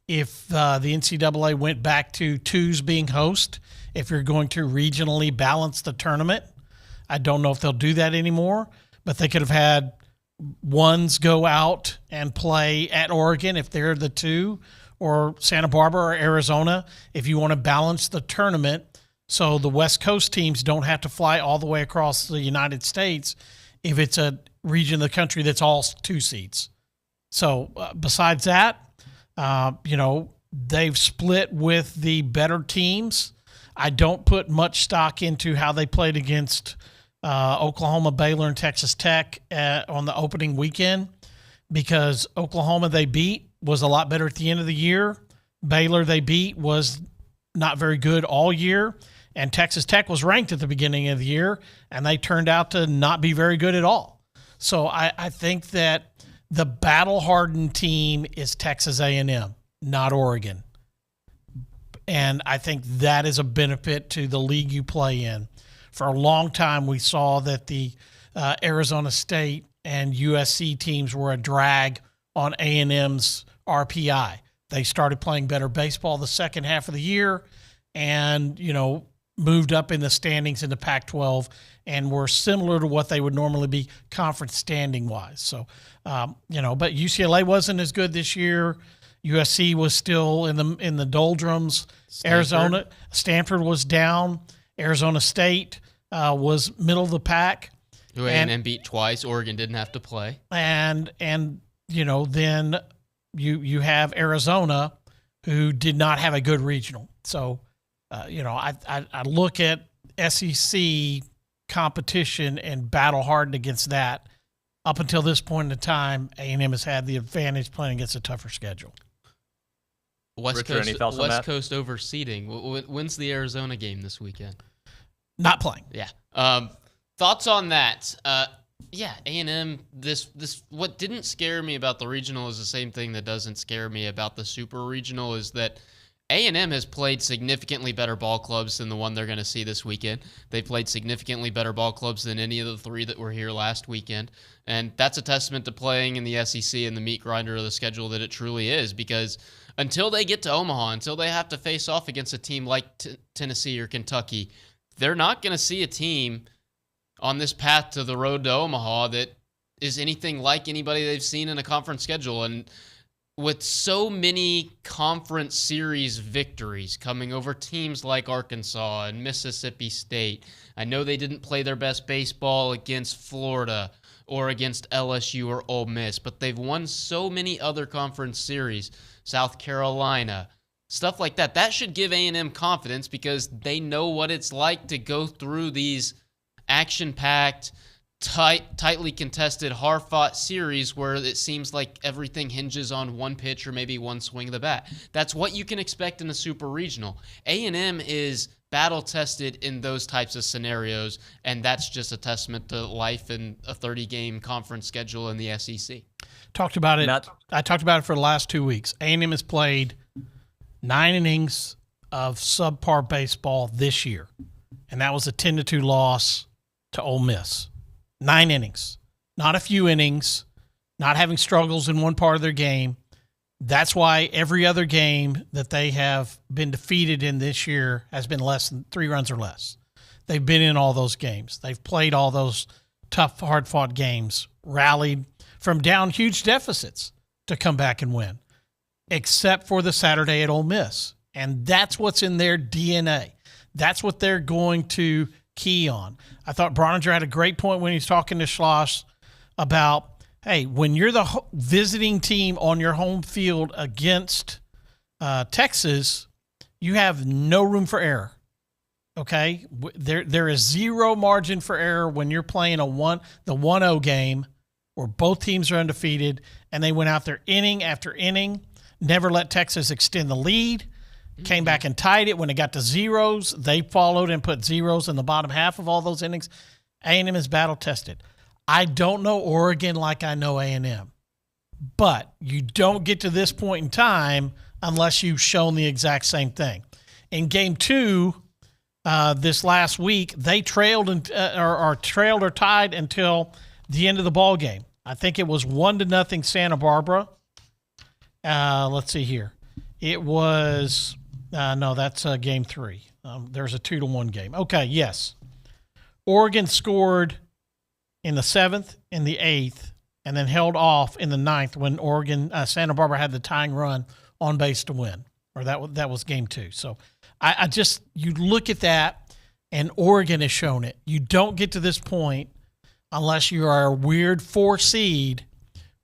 if the NCAA went back to 2s being host if you're going to regionally balance the tournament. I don't know if they'll do that anymore, but they could have had 1s go out and play at Oregon if they're the 2, or Santa Barbara or Arizona if you want to balance the tournament so the West Coast teams don't have to fly all the way across the United States if it's a region of the country that's all 2 seeds. So besides that, they've split with the better teams. I don't put much stock into how they played against Oklahoma, Baylor, and Texas Tech on the opening weekend, because Oklahoma they beat was a lot better at the end of the year. Baylor they beat was not very good all year, and Texas Tech was ranked at the beginning of the year, and they turned out to not be very good at all. So I think that the battle-hardened team is Texas A&M, not Oregon. And I think that is a benefit to the league you play in. For a long time, we saw that the Arizona State and USC teams were a drag on A&M's RPI. They started playing better baseball the second half of the year and, moved up in the standings in the Pac-12 and were similar to what they would normally be conference standing-wise. So, but UCLA wasn't as good this year. USC was still in the doldrums. Stanford was down. Arizona State was middle of the pack. Who A&M beat twice. Oregon didn't have to play. And then you have Arizona, who did not have a good regional. So, I look at SEC competition and battle hardened against that. Up until this point in time, A&M has had the advantage playing against a tougher schedule. West Coast overseeding. When's the Arizona game this weekend? Not playing. Yeah. Thoughts on that? A&M. This what didn't scare me about the regional is the same thing that doesn't scare me about the super regional, is that A&M has played significantly better ball clubs than the one they're going to see this weekend. They played significantly better ball clubs than any of the three that were here last weekend. And that's a testament to playing in the SEC and the meat grinder of the schedule that it truly is, because until they get to Omaha, until they have to face off against a team like Tennessee or Kentucky, they're not going to see a team on this path to the road to Omaha that is anything like anybody they've seen in a conference schedule. And with so many conference series victories coming over teams like Arkansas and Mississippi State, I know they didn't play their best baseball against Florida or against LSU or Ole Miss, but they've won so many other conference series, South Carolina, stuff like that. That should give A&M confidence, because they know what it's like to go through these action-packed, tightly contested, hard-fought series where it seems like everything hinges on one pitch or maybe one swing of the bat. That's what you can expect in a super regional. A&M is battle-tested in those types of scenarios, and that's just a testament to life in a 30-game conference schedule in the SEC. Talked about it. I talked about it for the last 2 weeks. A&M has played 9 innings of subpar baseball this year, and that was a 10-2 loss to Ole Miss. 9 innings, not a few innings, not having struggles in one part of their game. That's why every other game that they have been defeated in this year has been less than 3 runs or less. They've been in all those games. They've played all those tough, hard-fought games, rallied from down huge deficits to come back and win, except for the Saturday at Ole Miss. And that's what's in their DNA. That's what they're going to key on. I thought Brauninger had a great point when he's talking to Schloss about, hey, when you're the visiting team on your home field against Texas, you have no room for error. Okay? There is zero margin for error when you're playing the 1-0 game where both teams are undefeated, and they went out there inning after inning, never let Texas extend the lead. Came back and tied it when it got to zeros. They followed and put zeros in the bottom half of all those innings. A&M is battle-tested. I don't know Oregon like I know A&M, but you don't get to this point in time unless you've shown the exact same thing. In Game 2 this last week, they trailed or tied until the end of the ball game. I think it was 1-0 Santa Barbara. Let's see here. It was... no, that's Game 3. There's a 2-1 game. Okay, yes. Oregon scored in the 7th, in the 8th, and then held off in the 9th when Santa Barbara had the tying run on base to win. Or that was Game 2. So you look at that, and Oregon has shown it. You don't get to this point unless you are a weird 4 seed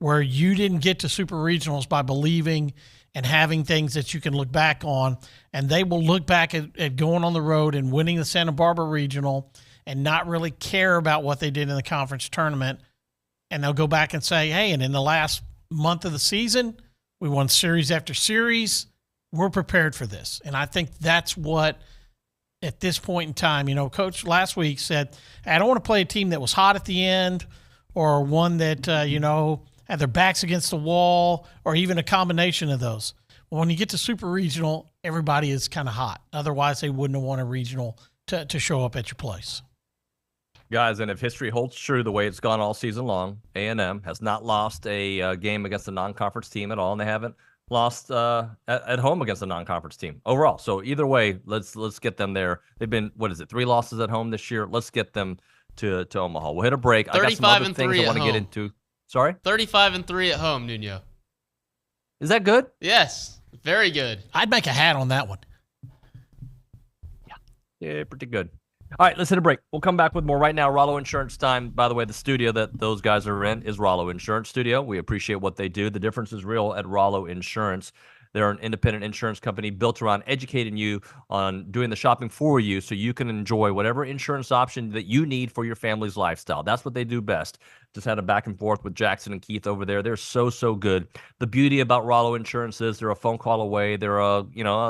where you didn't get to Super Regionals by believing and having things that you can look back on, and they will look back at going on the road and winning the Santa Barbara Regional and not really care about what they did in the conference tournament, and they'll go back and say, hey, and in the last month of the season, we won series after series. We're prepared for this, and I think that's what, at this point in time, Coach last week said, I don't want to play a team that was hot at the end or one that, had their backs against the wall, or even a combination of those. Well, when you get to Super Regional, everybody is kind of hot. Otherwise, they wouldn't have won a regional to show up at your place. Guys, and if history holds true the way it's gone all season long, A&M has not lost a game against a non-conference team at all, and they haven't lost at home against a non-conference team overall. So either way, let's get them there. They've been, 3 losses at home this year? Let's get them to Omaha. We'll hit a break. I got some other things I want to get into. Sorry? 35-3 at home, Nuño. Is that good? Yes. Very good. I'd make a hat on that one. Yeah, pretty good. All right, let's hit a break. We'll come back with more right now. Rollo Insurance time. By the way, the studio that those guys are in is Rollo Insurance Studio. We appreciate what they do. The difference is real at Rollo Insurance. They're an independent insurance company built around educating you on doing the shopping for you so you can enjoy whatever insurance option that you need for your family's lifestyle. That's what they do best. Just had a back and forth with Jackson and Keith over there. They're so good. The beauty about Rollo Insurance is they're a phone call away. They're a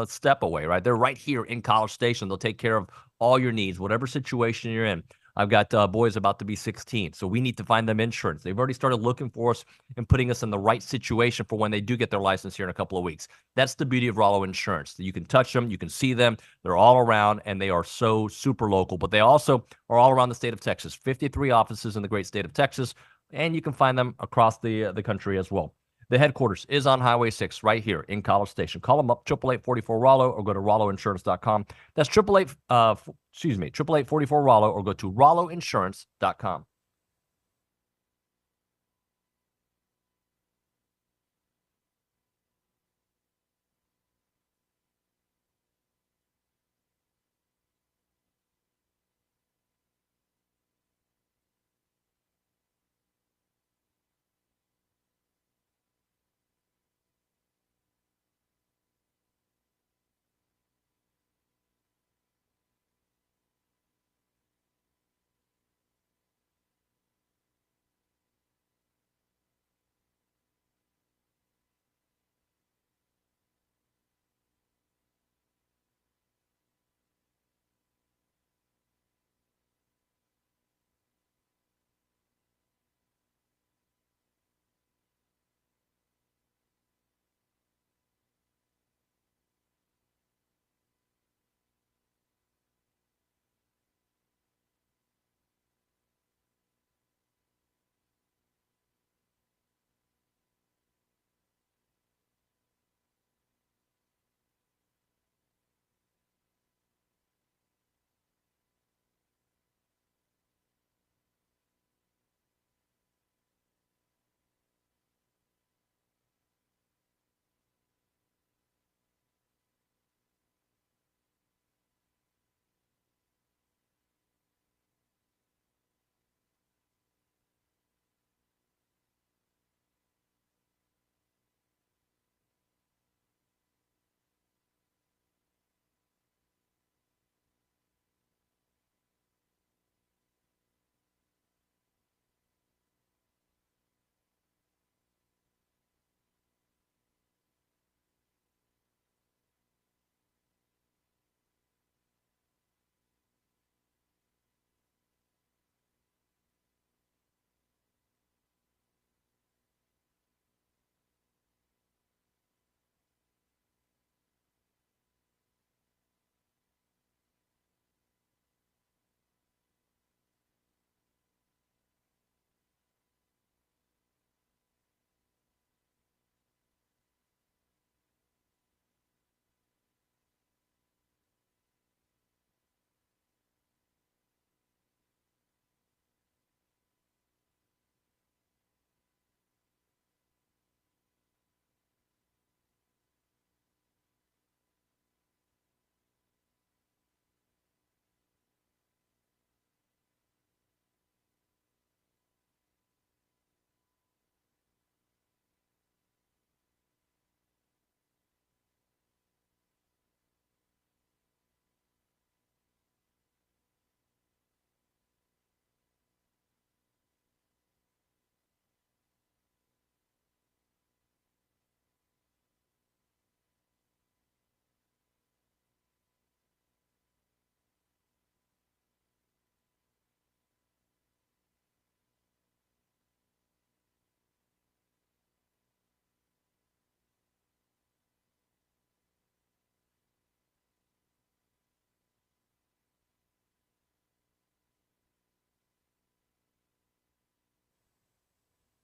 step away, right? They're right here in College Station. They'll take care of all your needs, whatever situation you're in. I've got boys about to be 16, so we need to find them insurance. They've already started looking for us and putting us in the right situation for when they do get their license here in a couple of weeks. That's the beauty of Rollo Insurance. You can touch them, you can see them. They're all around, and they are so super local. But they also are all around the state of Texas. 53 offices in the great state of Texas, and you can find them across the country as well. The headquarters is on Highway 6 right here in College Station. Call them up, 888-44-ROLLO, or go to rolloinsurance.com. That's 888-44-ROLLO, or go to rolloinsurance.com.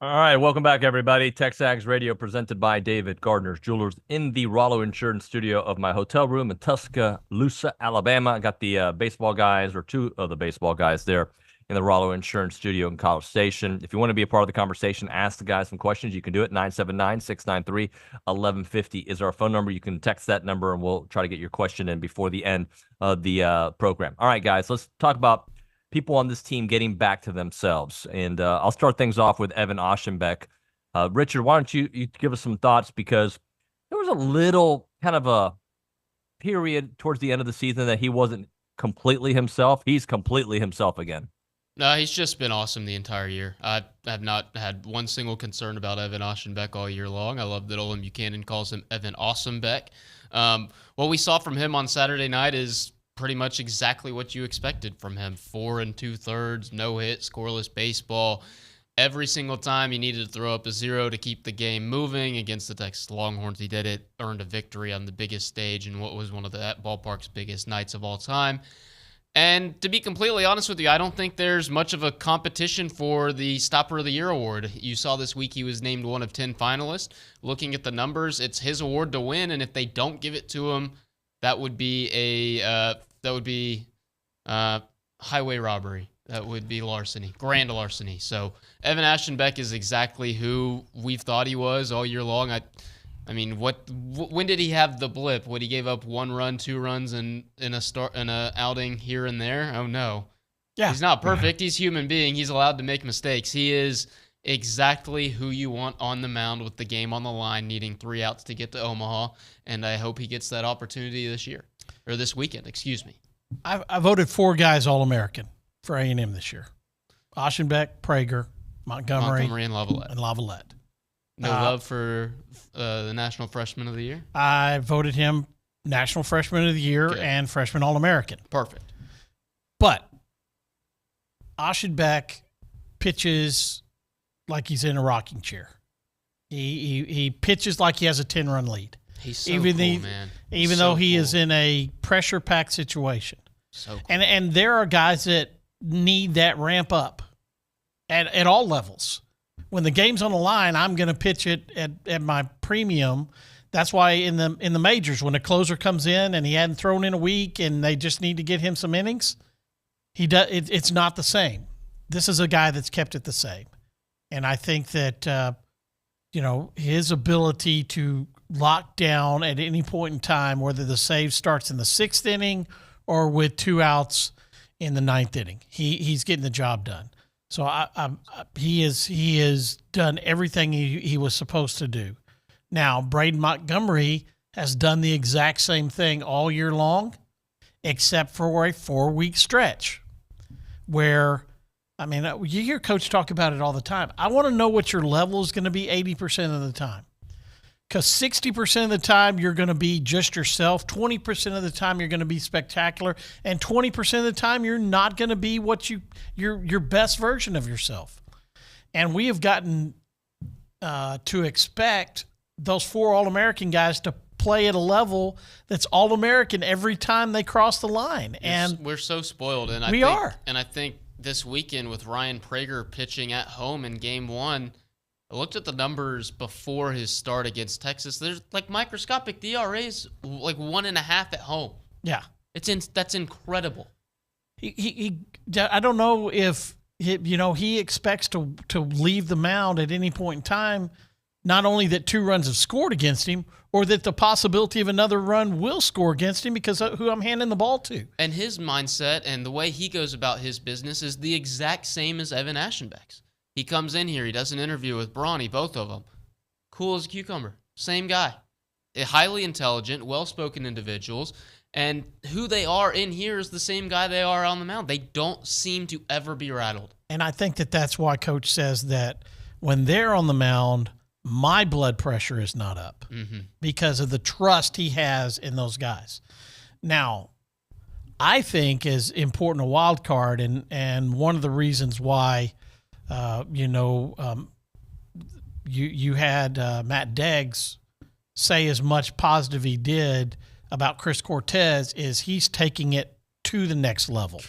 All right, welcome back, everybody. TexAgs Radio presented by David Gardner's Jewelers in the Rollo Insurance studio of my hotel room in Tuscaloosa, Alabama. I got the baseball guys, or two of the baseball guys there in the Rollo Insurance studio in College Station. If you want to be a part of the conversation, ask the guys some questions. You can do it. 979-693-1150 is our phone number. You can text that number, and we'll try to get your question in before the end of the program. All right, guys, let's talk about people on this team getting back to themselves. And I'll start things off with Evan Oschenbeck. Richard, why don't you give us some thoughts, because there was a little kind of a period towards the end of the season that he wasn't completely himself. He's completely himself again. No, he's just been awesome the entire year. I have not had one single concern about Evan Oschenbeck all year long. I love that Olin Buchanan calls him Evan Awesomebeck. What we saw from him on Saturday night is pretty much exactly what you expected from him. 4 2/3, no hit, scoreless baseball. Every single time he needed to throw up a 0 to keep the game moving against the Texas Longhorns, he did it, earned a victory on the biggest stage in what was one of that ballpark's biggest nights of all time. And to be completely honest with you, I don't think there's much of a competition for the Stopper of the Year award. You saw this week he was named one of 10 finalists. Looking at the numbers, it's his award to win, and if they don't give it to him, that would be highway robbery. That would be larceny, grand larceny. So Evan Aschenbeck is exactly who we've thought he was all year long. I mean, when did he have the blip? When he gave up 1 run, 2 runs in a outing here and there? Oh no. Yeah. He's not perfect. He's a human being. He's allowed to make mistakes. He is exactly who you want on the mound with the game on the line, needing 3 outs to get to Omaha, and I hope he gets that opportunity this weekend, excuse me. I voted 4 guys All-American for A&M this year. Aschenbeck, Prager, Montgomery and Lavalette. No love for the National Freshman of the Year? I voted him National Freshman of the Year and Freshman All-American. Perfect. But Aschenbeck pitches like he's in a rocking chair. He pitches like he has a 10-run lead. He's so cool, man. Even though he is in a pressure-packed situation. So cool. And there are guys that need that ramp up at all levels. When the game's on the line, I'm going to pitch it at my premium. That's why in the majors, when a closer comes in and he hadn't thrown in a week and they just need to get him some innings, it's not the same. This is a guy that's kept it the same. And I think that, his ability to lock down at any point in time, whether the save starts in the 6th inning or with 2 outs in the 9th inning, he's getting the job done. So he has done everything he was supposed to do. Now, Braden Montgomery has done the exact same thing all year long, except for a 4-week stretch where, you hear Coach talk about it all the time. I want to know what your level is going to be 80% of the time. Because 60% of the time you're going to be just yourself, 20% of the time you're going to be spectacular, and 20% of the time you're not going to be what your best version of yourself. And we have gotten to expect those 4 All-American guys to play at a level that's All-American every time they cross the line. And we're so spoiled. And I think this weekend with Ryan Prager pitching at home in Game 1, I looked at the numbers before his start against Texas. There's like microscopic DRAs, like 1.5 at home. Yeah, that's incredible. I don't know if he expects to leave the mound at any point in time. Not only that 2 runs have scored against him, or that the possibility of another run will score against him because of who I'm handing the ball to. And his mindset and the way he goes about his business is the exact same as Evan Aschenbeck's. He comes in here, he does an interview with Brawny, both of them. Cool as a cucumber. Same guy. Highly intelligent, well-spoken individuals. And who they are in here is the same guy they are on the mound. They don't seem to ever be rattled. And I think that's why Coach says that when they're on the mound, my blood pressure is not up because of the trust he has in those guys. Now, I think is important a wild card, and one of the reasons why you had Matt Deggs say as much positive he did about Chris Cortez is he's taking it to the next level.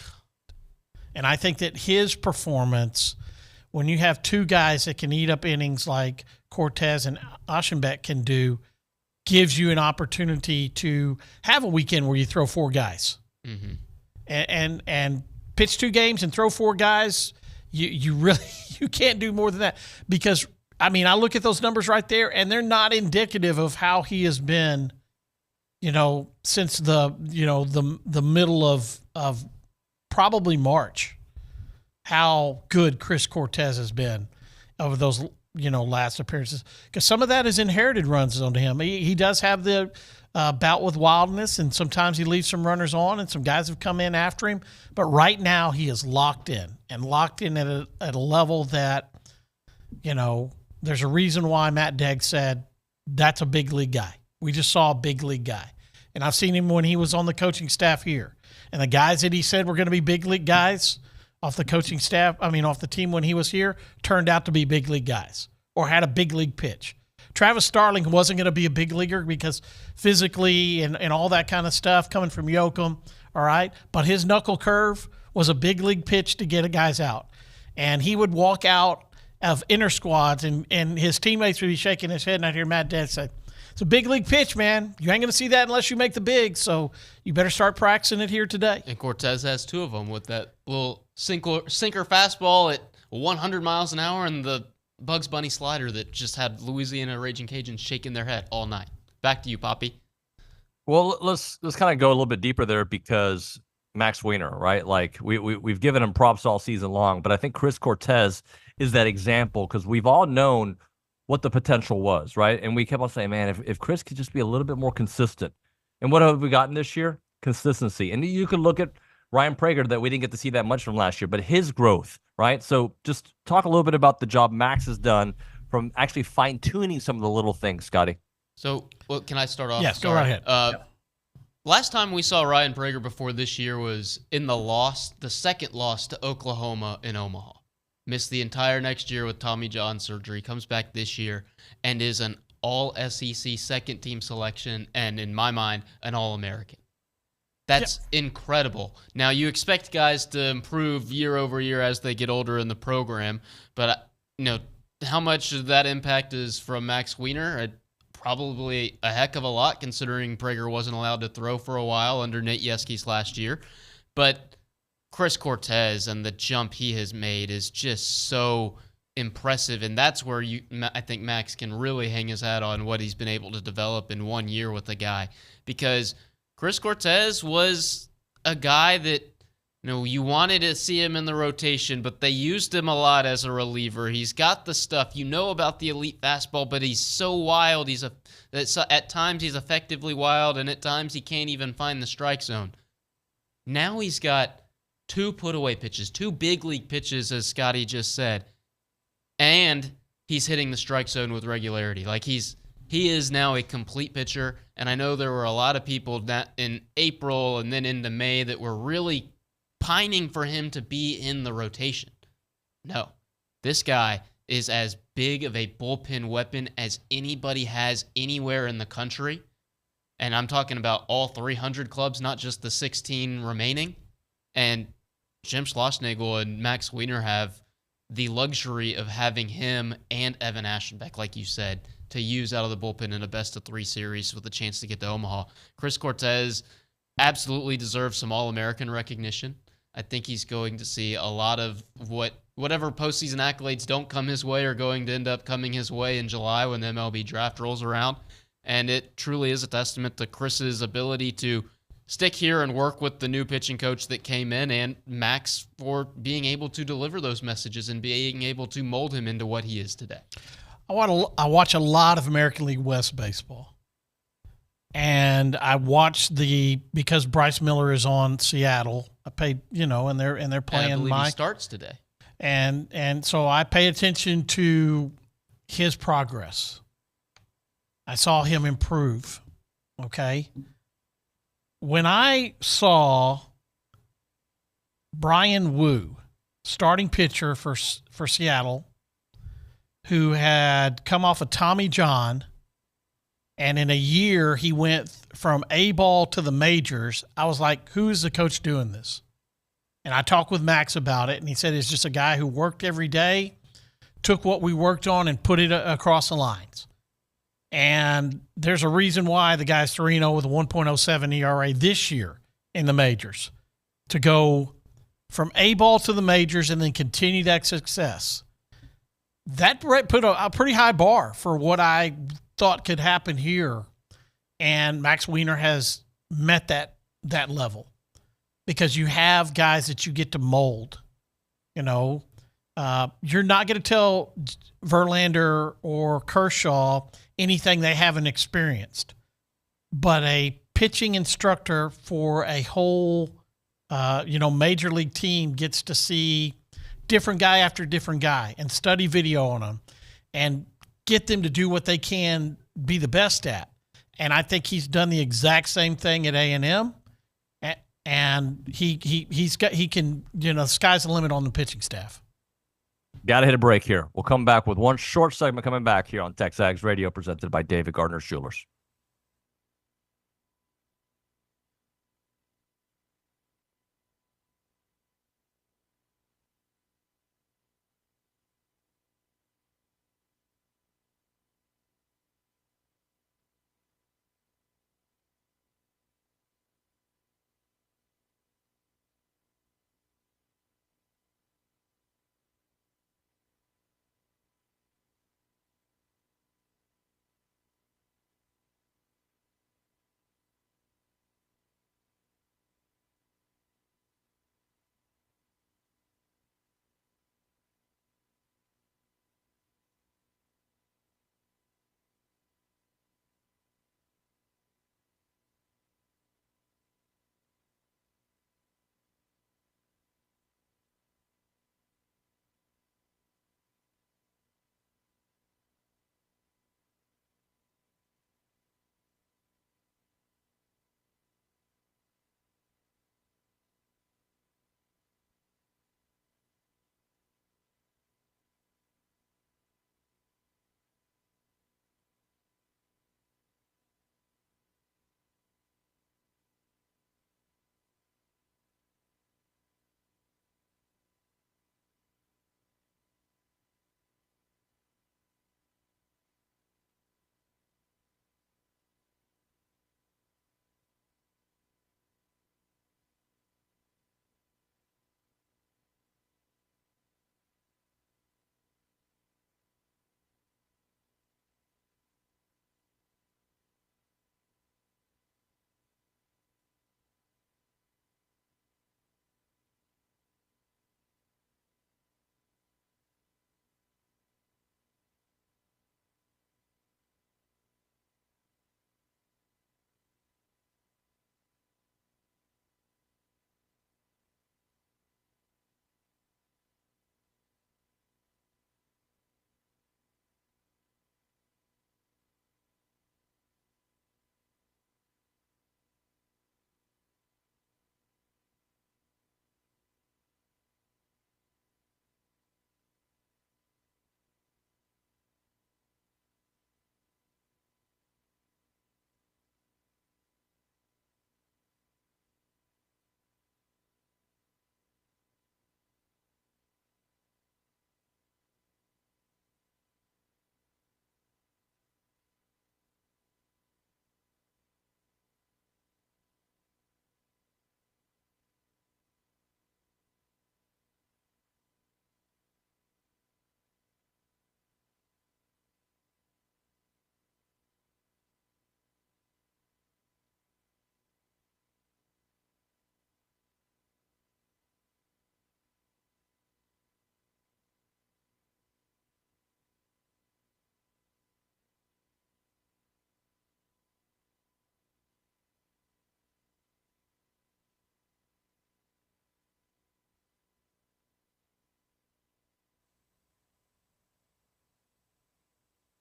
And I think that his performance, when you have 2 guys that can eat up innings like Cortez and Aschenbeck can do, gives you an opportunity to have a weekend where you throw 4 guys and pitch 2 games and throw 4 guys. You really can't do more than that because I look at those numbers right there and they're not indicative of how he has been, since the middle of probably March. How good Chris Cortez has been over those last appearances, because some of that is inherited runs onto him. He does have the bout with wildness, and sometimes he leaves some runners on, and some guys have come in after him. But right now he is locked in at a level that, there's a reason why Matt Deggs said that's a big league guy. We just saw a big league guy. And I've seen him when he was on the coaching staff here. And the guys that he said were going to be big league guys off the coaching staff, off the team when he was here, turned out to be big league guys or had a big league pitch. Travis Starling wasn't going to be a big leaguer because physically and all that kind of stuff coming from Yoakum, all right? But his knuckle curve was a big league pitch to get guys out. And he would walk out of inner squads, and his teammates would be shaking his head, and I'd hear Matt Dad say, it's a big league pitch, man. You ain't going to see that unless you make the big, so you better start practicing it here today. And Cortez has 2 of them with that little sinker fastball at 100 miles an hour and the Bugs Bunny slider that just had Louisiana Raging Cajuns shaking their head all night. Back to you, Poppy. Well, let's kind of go a little bit deeper there because Max Weiner, right? Like we've given him props all season long, but I think Chris Cortez is that example because we've all known what the potential was, right? And we kept on saying, man, if Chris could just be a little bit more consistent. And what have we gotten this year? Consistency. And you can look at Ryan Brauninger that we didn't get to see that much from last year, but his growth, right? So just talk a little bit about the job Max has done from actually fine-tuning some of the little things, Scotty. So, can I start off? Yes, go right ahead. Last time we saw Ryan Brauninger before this year was in the second loss to Oklahoma in Omaha. Missed the entire next year with Tommy John surgery, comes back this year, and is an all-SEC second-team selection, and in my mind, an All-American. That's incredible. Now, you expect guys to improve year over year as they get older in the program, but how much of that impact is from Max Weiner? Probably a heck of a lot, considering Brauninger wasn't allowed to throw for a while under Nate Yeskes last year. But Chris Cortez and the jump he has made is just so impressive, and that's where I think Max can really hang his hat on what he's been able to develop in 1 year with a guy, because Chris Cortez was a guy that you wanted to see him in the rotation, but they used him a lot as a reliever. He's got the stuff. About the elite fastball, but he's so wild. At times he's effectively wild, and at times he can't even find the strike zone. Now he's got 2 put-away pitches, 2 big league pitches, as Scotty just said, and he's hitting the strike zone with regularity. Like he is now a complete pitcher, and I know there were a lot of people that in April and then into May that were really pining for him to be in the rotation. No, this guy is as big of a bullpen weapon as anybody has anywhere in the country, and I'm talking about all 300 clubs, not just the 16 remaining. And Jim Schlossnagle and Max Weiner have the luxury of having him and Evan Aschenbeck, like you said, to use out of the bullpen in a best-of-3 series with a chance to get to Omaha. Chris Cortez absolutely deserves some All-American recognition. I think he's going to see a lot of whatever postseason accolades don't come his way are going to end up coming his way in July when the MLB draft rolls around. And it truly is a testament to Chris's ability to stick here and work with the new pitching coach that came in, and Max for being able to deliver those messages and being able to mold him into what he is today. I watch a lot of American League West baseball, and I watch because Bryce Miller is on Seattle. I paid, and they're playing. And I believe he starts today, and so I pay attention to his progress. I saw him improve. Okay. When I saw Brian Wu, starting pitcher for Seattle, who had come off of Tommy John, and in a year he went from A-ball to the majors, I was like, who is the coach doing this? And I talked with Max about it, and he said it's just a guy who worked every day, took what we worked on and put it across the lines. And there's a reason why the guy's 3-0 with a 1.07 ERA this year in the majors, to go from A-ball to the majors and then continue that success. That put a pretty high bar for what I thought could happen here. And Max Weiner has met that level, because you have guys that you get to mold. You're not going to tell Verlander or Kershaw anything they haven't experienced, but a pitching instructor for a whole, major league team gets to see different guy after different guy and study video on them and get them to do what they can be the best at. And I think he's done the exact same thing at A&M. and he can, the sky's the limit on the pitching staff. Got to hit a break here. We'll come back with one short segment coming back here on TexAgs Radio, presented by David Gardner's Jewelers.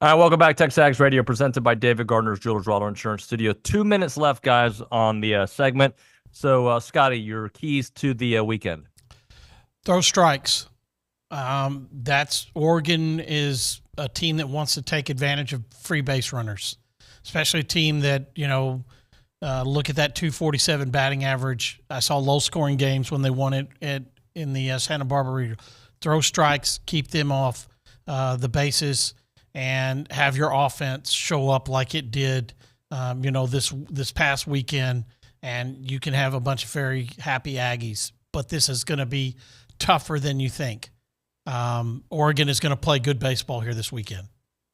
All right, welcome back. TexAgs Radio, presented by David Gardner's Jewelers Auto Insurance Studio. 2 minutes left, guys, on the segment. So, Scotty, your keys to the weekend. Throw strikes. That's Oregon is a team that wants to take advantage of free base runners, especially a team that, look at that 247 batting average. I saw low-scoring games when they won it in the Santa Barbara Regional. Throw strikes, keep them off the bases, and have your offense show up like it did, this past weekend, and you can have a bunch of very happy Aggies. But this is going to be tougher than you think. Oregon is going to play good baseball here this weekend.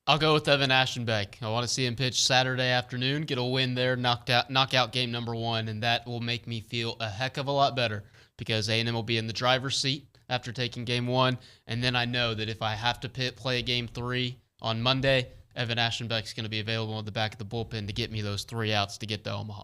I'll go with Evan Ashenbeck. I want to see him pitch Saturday afternoon, get a win there, knockout game number 1, and that will make me feel a heck of a lot better because A&M will be in the driver's seat after taking game 1, and then I know that if I have to play game 3 on Monday, Evan Ashenbeck's going to be available at the back of the bullpen to get me those 3 outs to get to Omaha.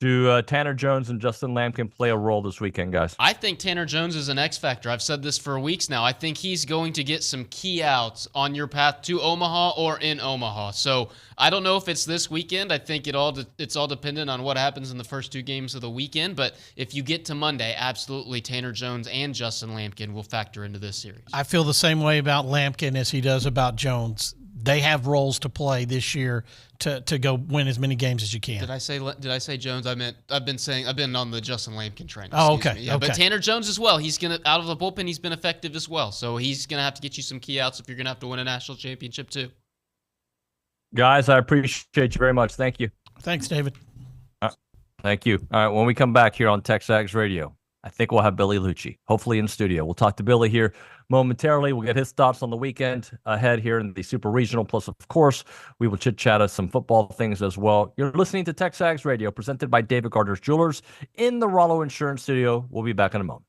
Do Tanner Jones and Justin Lampkin play a role this weekend, guys? I think Tanner Jones is an X factor. I've said this for weeks now. I think he's going to get some key outs on your path to Omaha or in Omaha. So I don't know if it's this weekend. I think it's all dependent on what happens in the first 2 games of the weekend. But if you get to Monday, absolutely Tanner Jones and Justin Lampkin will factor into this series. I feel the same way about Lampkin as he does about Jones. They have roles to play this year to go win as many games as you can. Did I say Jones? I've been on the Justin Lampkin train. Oh, okay. Yeah, okay. But Tanner Jones as well. He's gonna out of the bullpen. He's been effective as well. So he's gonna have to get you some key outs if you're gonna have to win a national championship too. Guys, I appreciate you very much. Thank you. Thanks, David. Thank you. All right, when we come back here on TexAgs Radio, I think we'll have Billy Liucci, hopefully in studio. We'll talk to Billy here momentarily. We'll get his thoughts on the weekend ahead here in the Super Regional. Plus, of course, we will chit-chat some football things as well. You're listening to TexAgs Radio, presented by David Gardner's Jewelers in the Rollo Insurance Studio. We'll be back in a moment.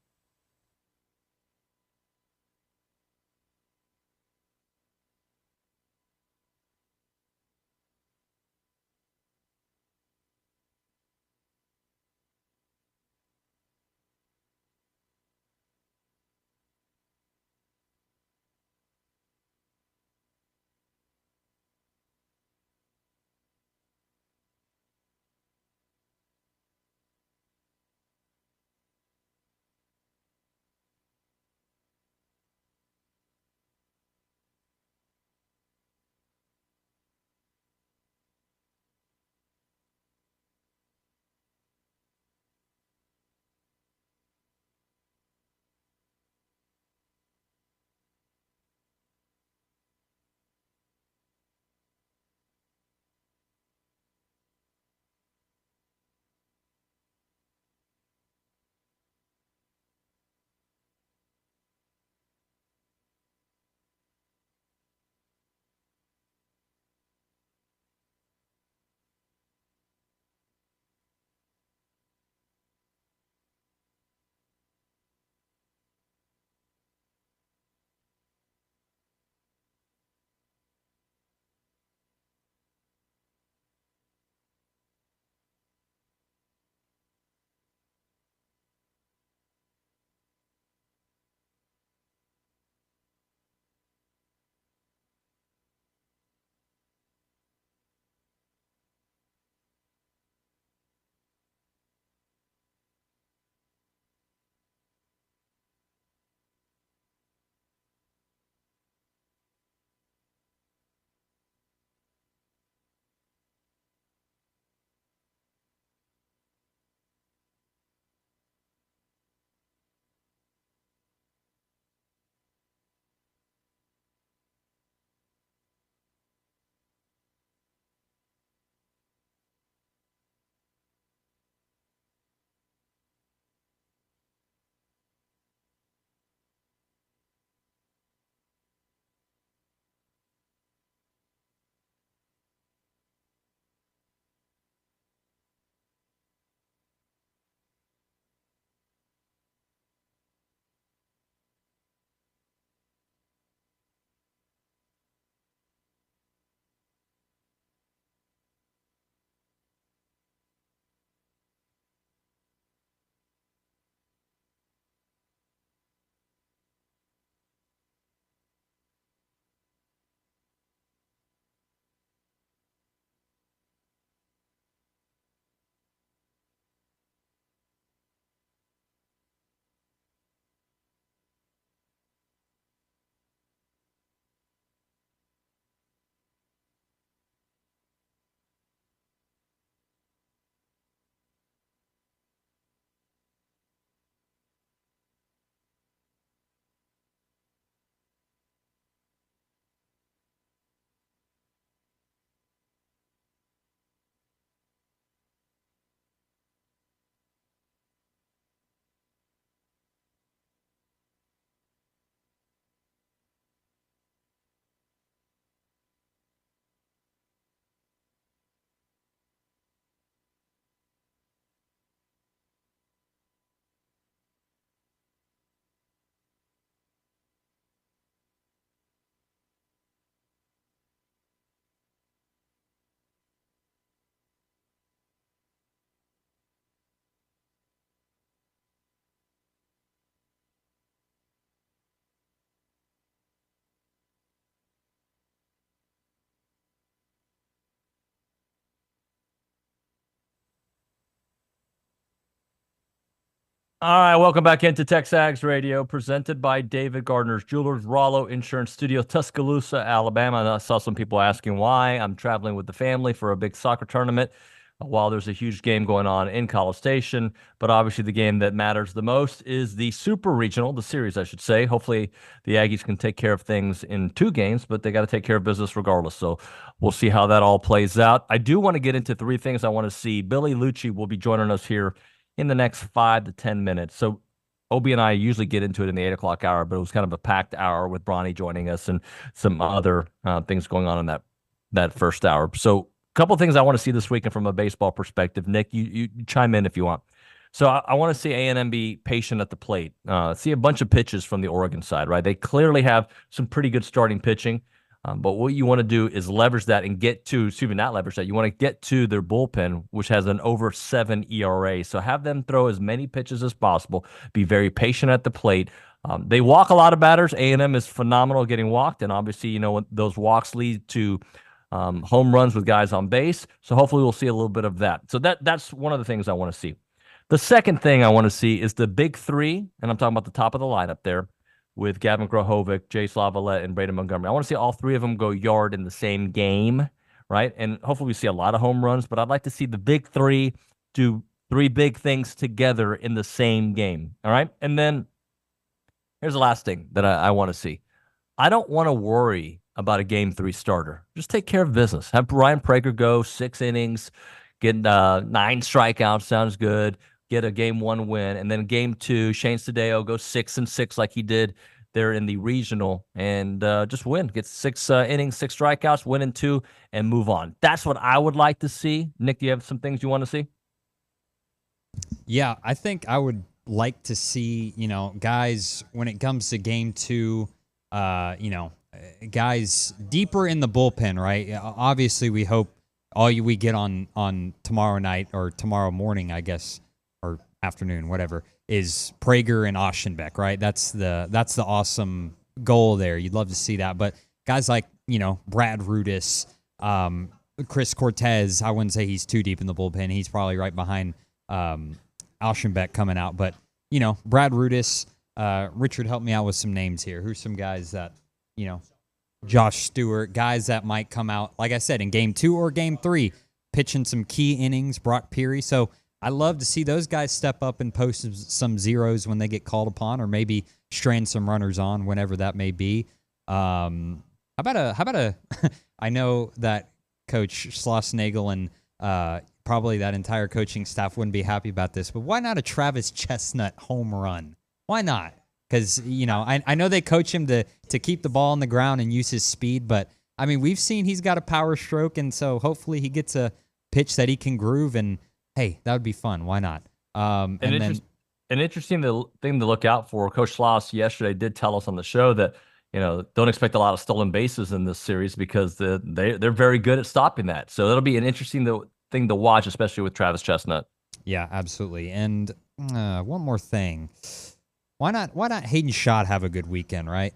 All right, welcome back into TexAgs Radio, presented by David Gardner's Jewelers, Rollo Insurance Studio, Tuscaloosa, Alabama. And I saw some people asking why I'm traveling with the family for a big soccer tournament while there's a huge game going on in College Station. But obviously the game that matters the most is the Super Regional, the series, I should say. Hopefully the Aggies can take care of things in 2 games, but they got to take care of business regardless. So we'll see how that all plays out. I do want to get into 3 things I want to see. Billy Liucci will be joining us here in the next 5 to 10 minutes. So Obi and I usually get into it in the 8 o'clock hour, but it was kind of a packed hour with Bronny joining us and some other things going on in that first hour. So a couple of things I want to see this weekend from a baseball perspective. Nick, you chime in if you want. So I want to see A&M be patient at the plate. See a bunch of pitches from the Oregon side, right? They clearly have some pretty good starting pitching. But what you want to do is leverage that and get to, not leverage that, you want to get to their bullpen, which has an over 7 ERA. So have them throw as many pitches as possible, be very patient at the plate. They walk a lot of batters. A&M is phenomenal getting walked, and obviously, those walks lead to home runs with guys on base. So hopefully we'll see a little bit of that. So that's one of the things I want to see. The second thing I want to see is the big 3, and I'm talking about the top of the lineup there, with Gavin Grohovic, Jay Slavalette, and Braden Montgomery. I want to see all 3 of them go yard in the same game, right? And hopefully we see a lot of home runs, but I'd like to see the big 3 do 3 big things together in the same game, all right? And then here's the last thing that I want to see. I don't want to worry about a Game 3 starter. Just take care of business. Have Ryan Prager go 6 innings, get 9 strikeouts, sounds good. Get a Game 1 win, and then Game 2, Shane Stadeo goes 6-6 like he did there in the regional, and just win. Get 6 innings, 6 strikeouts, win in 2, and move on. That's what I would like to see. Nick, do you have some things you want to see? Yeah, I think I would like to see, guys, when it comes to Game 2, guys deeper in the bullpen, right? Obviously, we hope all we get on tomorrow night or tomorrow morning, I guess, or afternoon, whatever, is Prager and Oschenbeck, right? That's the awesome goal there. You'd love to see that. But guys like, Brad Rudis, Chris Cortez, I wouldn't say he's too deep in the bullpen. He's probably right behind Oschenbeck coming out. But, Brad Rudis, Richard, help me out with some names here. Who's some guys that, Josh Stewart, guys that might come out, like I said, in Game 2 or Game 3, pitching some key innings, Brock Peary. So I love to see those guys step up and post some zeros when they get called upon, or maybe strand some runners on whenever that may be. How about a I know that Coach Schlossnagel and probably that entire coaching staff wouldn't be happy about this, but why not a Travis Chestnut home run? Why not? Because, I know they coach him to keep the ball on the ground and use his speed, but, I mean, we've seen he's got a power stroke, and so hopefully he gets a pitch that he can groove, and hey, that would be fun. Why not? An interesting thing to look out for. Coach Schloss yesterday did tell us on the show that don't expect a lot of stolen bases in this series because they're very good at stopping that. So that'll be an interesting thing to watch, especially with Travis Chestnut. Yeah, absolutely. And one more thing, why not Hayden Schott have a good weekend, right?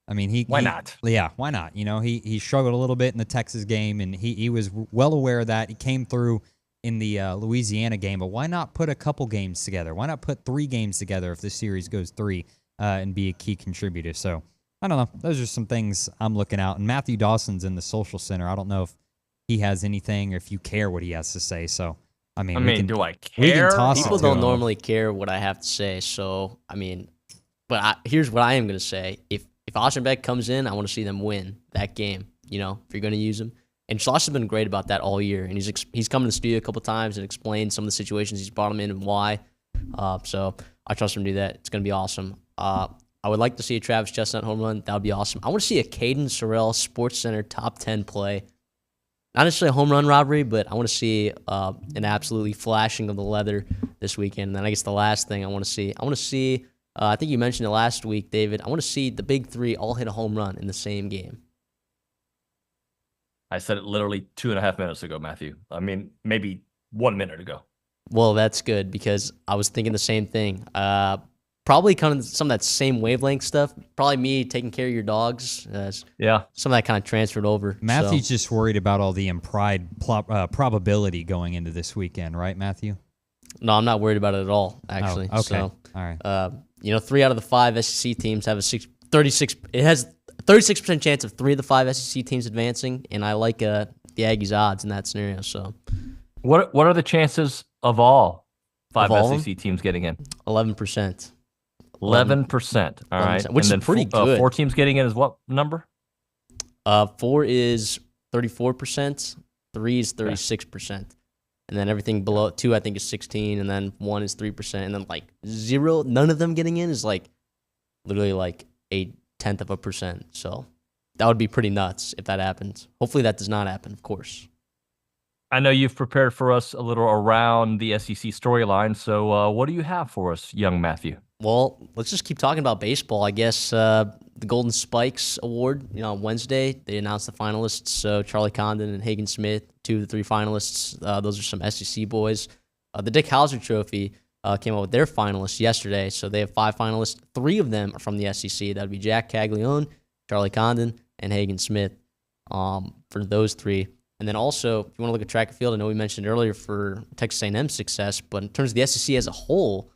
I mean, why not? Yeah, why not? He struggled a little bit in the Texas game, and he was well aware of that. He came through in the Louisiana game, but why not put a couple games together? Why not put 3 games together if the series goes 3 and be a key contributor? So, I don't know. Those are some things I'm looking out. And Matthew Dawson's in the social center. I don't know if he has anything or if you care what he has to say. So, do I care? People don't normally care what I have to say. So, but here's what I am going to say. If Oschenbeck comes in, I want to see them win that game, if you're going to use him. And Schloss has been great about that all year, and he's come to the studio a couple times and explained some of the situations he's brought him in and why. So I trust him to do that. It's going to be awesome. I would like to see a Travis Chestnut home run. That would be awesome. I want to see a Caden Sorrell Sports Center top 10 play. Not necessarily a home run robbery, but I want to see an absolutely flashing of the leather this weekend. And then I guess the last thing I want to see, I think you mentioned it last week, David. I want to see the big 3 all hit a home run in the same game. I said it literally 2.5 minutes ago, Matthew. Maybe 1 minute ago. Well, that's good because I was thinking the same thing. Probably kind of some of that same wavelength stuff. Probably me taking care of your dogs. Yeah. Some of that kind of transferred over. Matthew's just worried about all the implied probability going into this weekend, right, Matthew? No, I'm not worried about it at all, actually. Oh, okay. So All right. 3 out of the 5 SEC teams have 36. It has 36% chance of 3 of the 5 SEC teams advancing, and I like the Aggies' odds in that scenario. So, what are the chances of all 5 all SEC teams getting in? 11%. 11%. All right, which and is pretty good. 4 teams getting in is what number? 4 is 34%. 3 is 36%. And then everything below 2, I think, is 16, and then 1 is 3%, and then like 0, none of them getting in is like literally like 0.1%. So that would be pretty nuts if that happens. Hopefully that does not happen, of course. I know you've prepared for us a little around the SEC storyline. So what do you have for us, young Matthew? Well, let's just keep talking about baseball. I guess the Golden Spikes Award, on Wednesday, they announced the finalists. So Charlie Condon and Hagen Smith, 2 of the 3 finalists. Those are some SEC boys. The Dick Hauser Trophy came out with their finalists yesterday. So they have 5 finalists. 3 of them are from the SEC. That would be Jack Caglione, Charlie Condon, and Hagen Smith for those 3. And then also, if you want to look at track and field, I know we mentioned earlier for Texas A&M's success, but in terms of the SEC as a whole,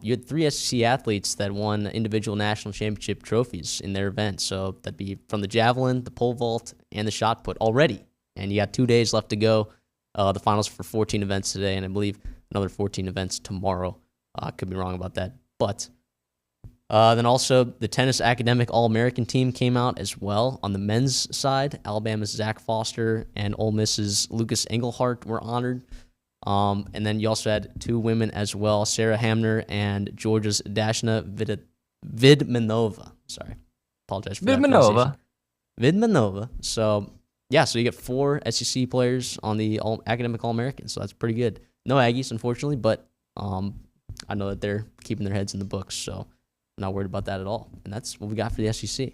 you had 3 SEC athletes that won individual national championship trophies in their event. So that'd be from the javelin, the pole vault, and the shot put already. And you got 2 days left to go. The finals for 14 events today, and I believe another 14 events tomorrow. Could be wrong about that. But then also the tennis academic All-American team came out as well. On the men's side, Alabama's Zach Foster and Ole Miss's Lucas Engelhardt were honored. And then you also had 2 women as well, Sarah Hamner and Georgia's Dashna Vidmanova. Sorry, apologize for that pronunciation. Vidmanova. So, yeah, so you get 4 SEC players on the academic All-American, so that's pretty good. No Aggies, unfortunately, but I know that they're keeping their heads in the books, so I'm not worried about that at all. And that's what we got for the SEC.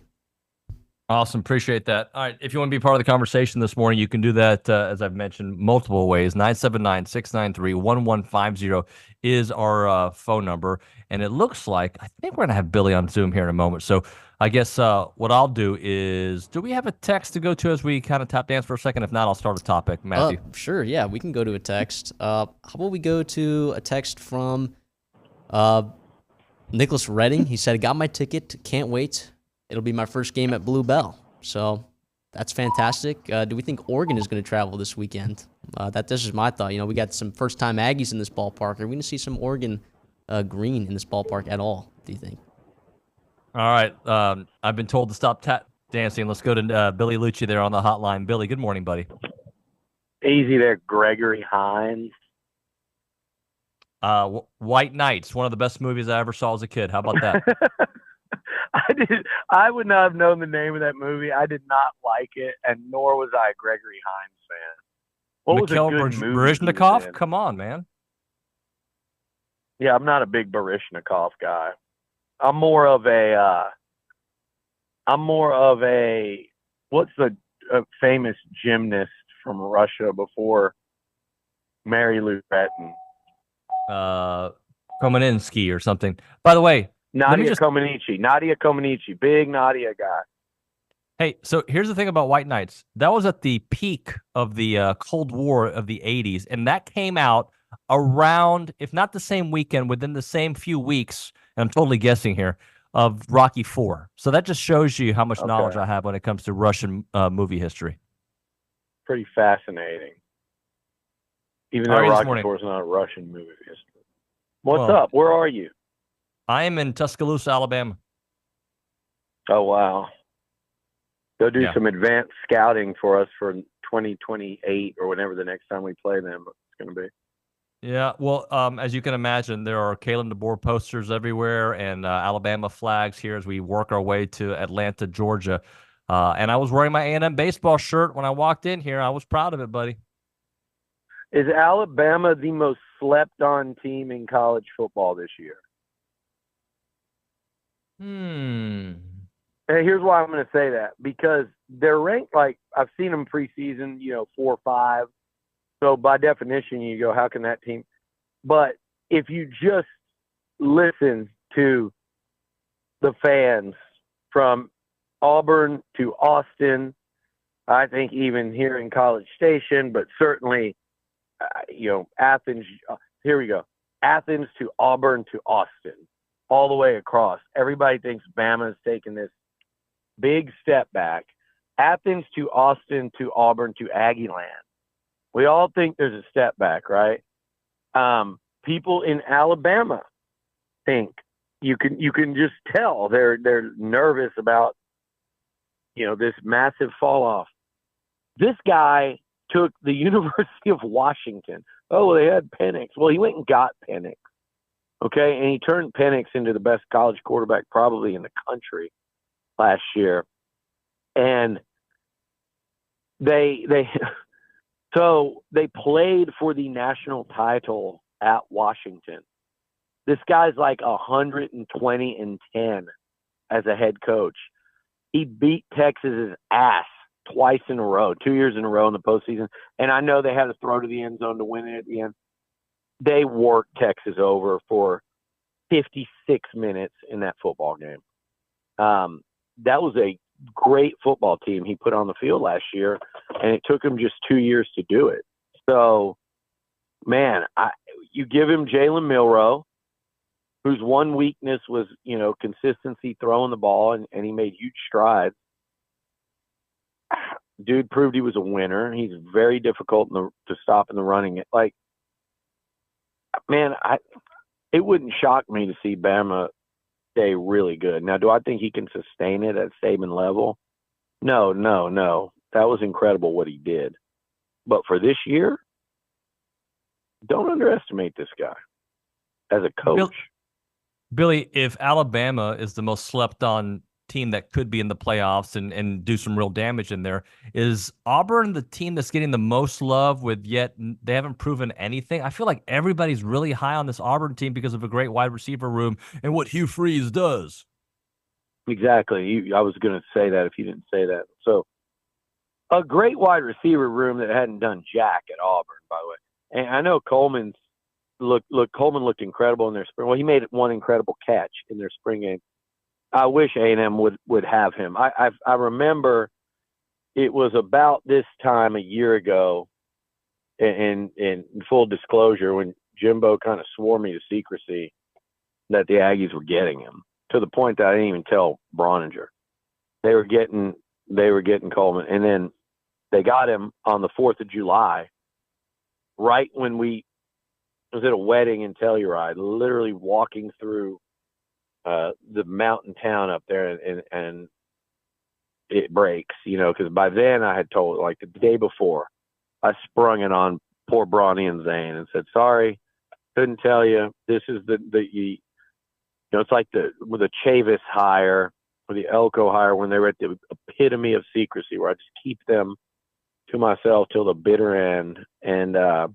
Awesome. Appreciate that. All right. If you want to be part of the conversation this morning, you can do that, as I've mentioned, multiple ways. 979-693-1150 is our phone number. And it looks like, I think we're going to have Billy on Zoom here in a moment. So I guess what I'll do is, do we have a text to go to as we kind of tap dance for a second? If not, I'll start a topic. Matthew. Sure. Yeah, we can go to a text. How about we go to a text from Nicholas Redding? He said, got my ticket. Can't wait. It'll be my first game at Blue Bell. So that's fantastic. Do we think Oregon is going to travel this weekend? This is my thought. We got some first-time Aggies in this ballpark. Are we going to see some Oregon green in this ballpark at all, do you think? All right. I've been told to stop tap dancing. Let's go to Billy Liucci there on the hotline. Billy, good morning, buddy. Easy there, Gregory Hines. White Knights, one of the best movies I ever saw as a kid. How about that? I would not have known the name of that movie. I did not like it, and nor was I a Gregory Hines fan. What was a good movie? Baryshnikov? Come on, man. Yeah, I'm not a big Baryshnikov guy. I'm more of a what's the famous gymnast from Russia before Mary Lou Retton? Komaninski or something. By the way, Nadia Comaneci, big Nadia guy. Hey, so here's the thing about White Knights. That was at the peak of the Cold War of the 80s, and that came out around, if not the same weekend, within the same few weeks, and I'm totally guessing here, of Rocky IV. So that just shows you how much knowledge I have when it comes to Russian movie history. Pretty fascinating. Even though Rocky IV is not a Russian movie history. What's up? Where are you? I am in Tuscaloosa, Alabama. Oh, wow. Go do some advanced scouting for us for 2028 or whenever the next time we play them it's going to be. Yeah, well, as you can imagine, there are Kalen DeBoer posters everywhere and Alabama flags here as we work our way to Atlanta, Georgia. And I was wearing my A&M baseball shirt when I walked in here. I was proud of it, buddy. Is Alabama the most slept-on team in college football this year? And here's why I'm going to say that. Because they're ranked, like, I've seen them preseason, 4 or 5. So by definition, you go, how can that team? But if you just listen to the fans from Auburn to Austin, I think even here in College Station, but certainly, Athens. Here we go. Athens to Auburn to Austin, all the way across. Everybody thinks Bama's taking this big step back. Athens to Austin to Auburn to Aggieland. We all think there's a step back, right? People in Alabama think you can just tell they're nervous about this massive fall off. This guy took the University of Washington. Oh, they had Penix. Well, he went and got Penix. Okay, and he turned Penix into the best college quarterback probably in the country last year. And they played for the national title at Washington. This guy's like 120-10 as a head coach. He beat Texas's ass twice in a row, 2 years in a row in the postseason. And I know they had to throw to the end zone to win it at the end. They worked Texas over for 56 minutes in that football game. That was a great football team he put on the field last year, and it took him just 2 years to do it. So, man, you give him Jalen Milroe, whose one weakness was, consistency throwing the ball, and he made huge strides. Dude proved he was a winner. He's very difficult to stop in the running. Like, man, it wouldn't shock me to see Bama stay really good. Now, do I think he can sustain it at Saban level? No. That was incredible what he did. But for this year, don't underestimate this guy as a coach. Billy, if Alabama is the most slept on team that could be in the playoffs and do some real damage in there, is Auburn the team that's getting the most love with yet they haven't proven anything? I feel like everybody's really high on this Auburn team because of a great wide receiver room and what Hugh Freeze does. Exactly. I was going to say that if you didn't say that. So a great wide receiver room that hadn't done jack at Auburn, by the way. And I know Coleman looked incredible in their spring. Well, he made one incredible catch in their spring game. I wish A&M would have him. I remember it was about this time a year ago, in full disclosure, when Jimbo kind of swore me to secrecy that the Aggies were getting him, to the point that I didn't even tell Brauninger. They were getting Coleman, and then they got him on the 4th of July, right when I was at a wedding in Telluride, literally walking through the mountain town up there, and it breaks, because by then I had told, like the day before, I sprung it on poor Bronny and Zane and said, sorry, couldn't tell you. This is it's like the Chavis hire or the Elko hire when they were at the epitome of secrecy, where I just keep them to myself till the bitter end. And I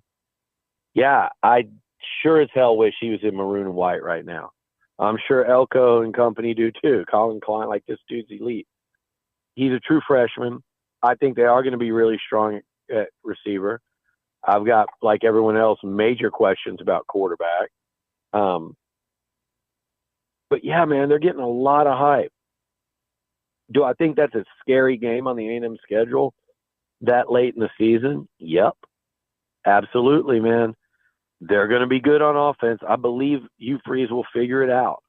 sure as hell wish he was in Maroon White right now. I'm sure Elko and company do too. Colin Klein, like, this dude's elite. He's a true freshman. I think they are going to be really strong at receiver. I've got, like everyone else, major questions about quarterback. But yeah, man, they're getting a lot of hype. Do I think that's a scary game on the A&M schedule that late in the season? Yep. Absolutely, man. They're going to be good on offense. I believe Hugh Freeze will figure it out.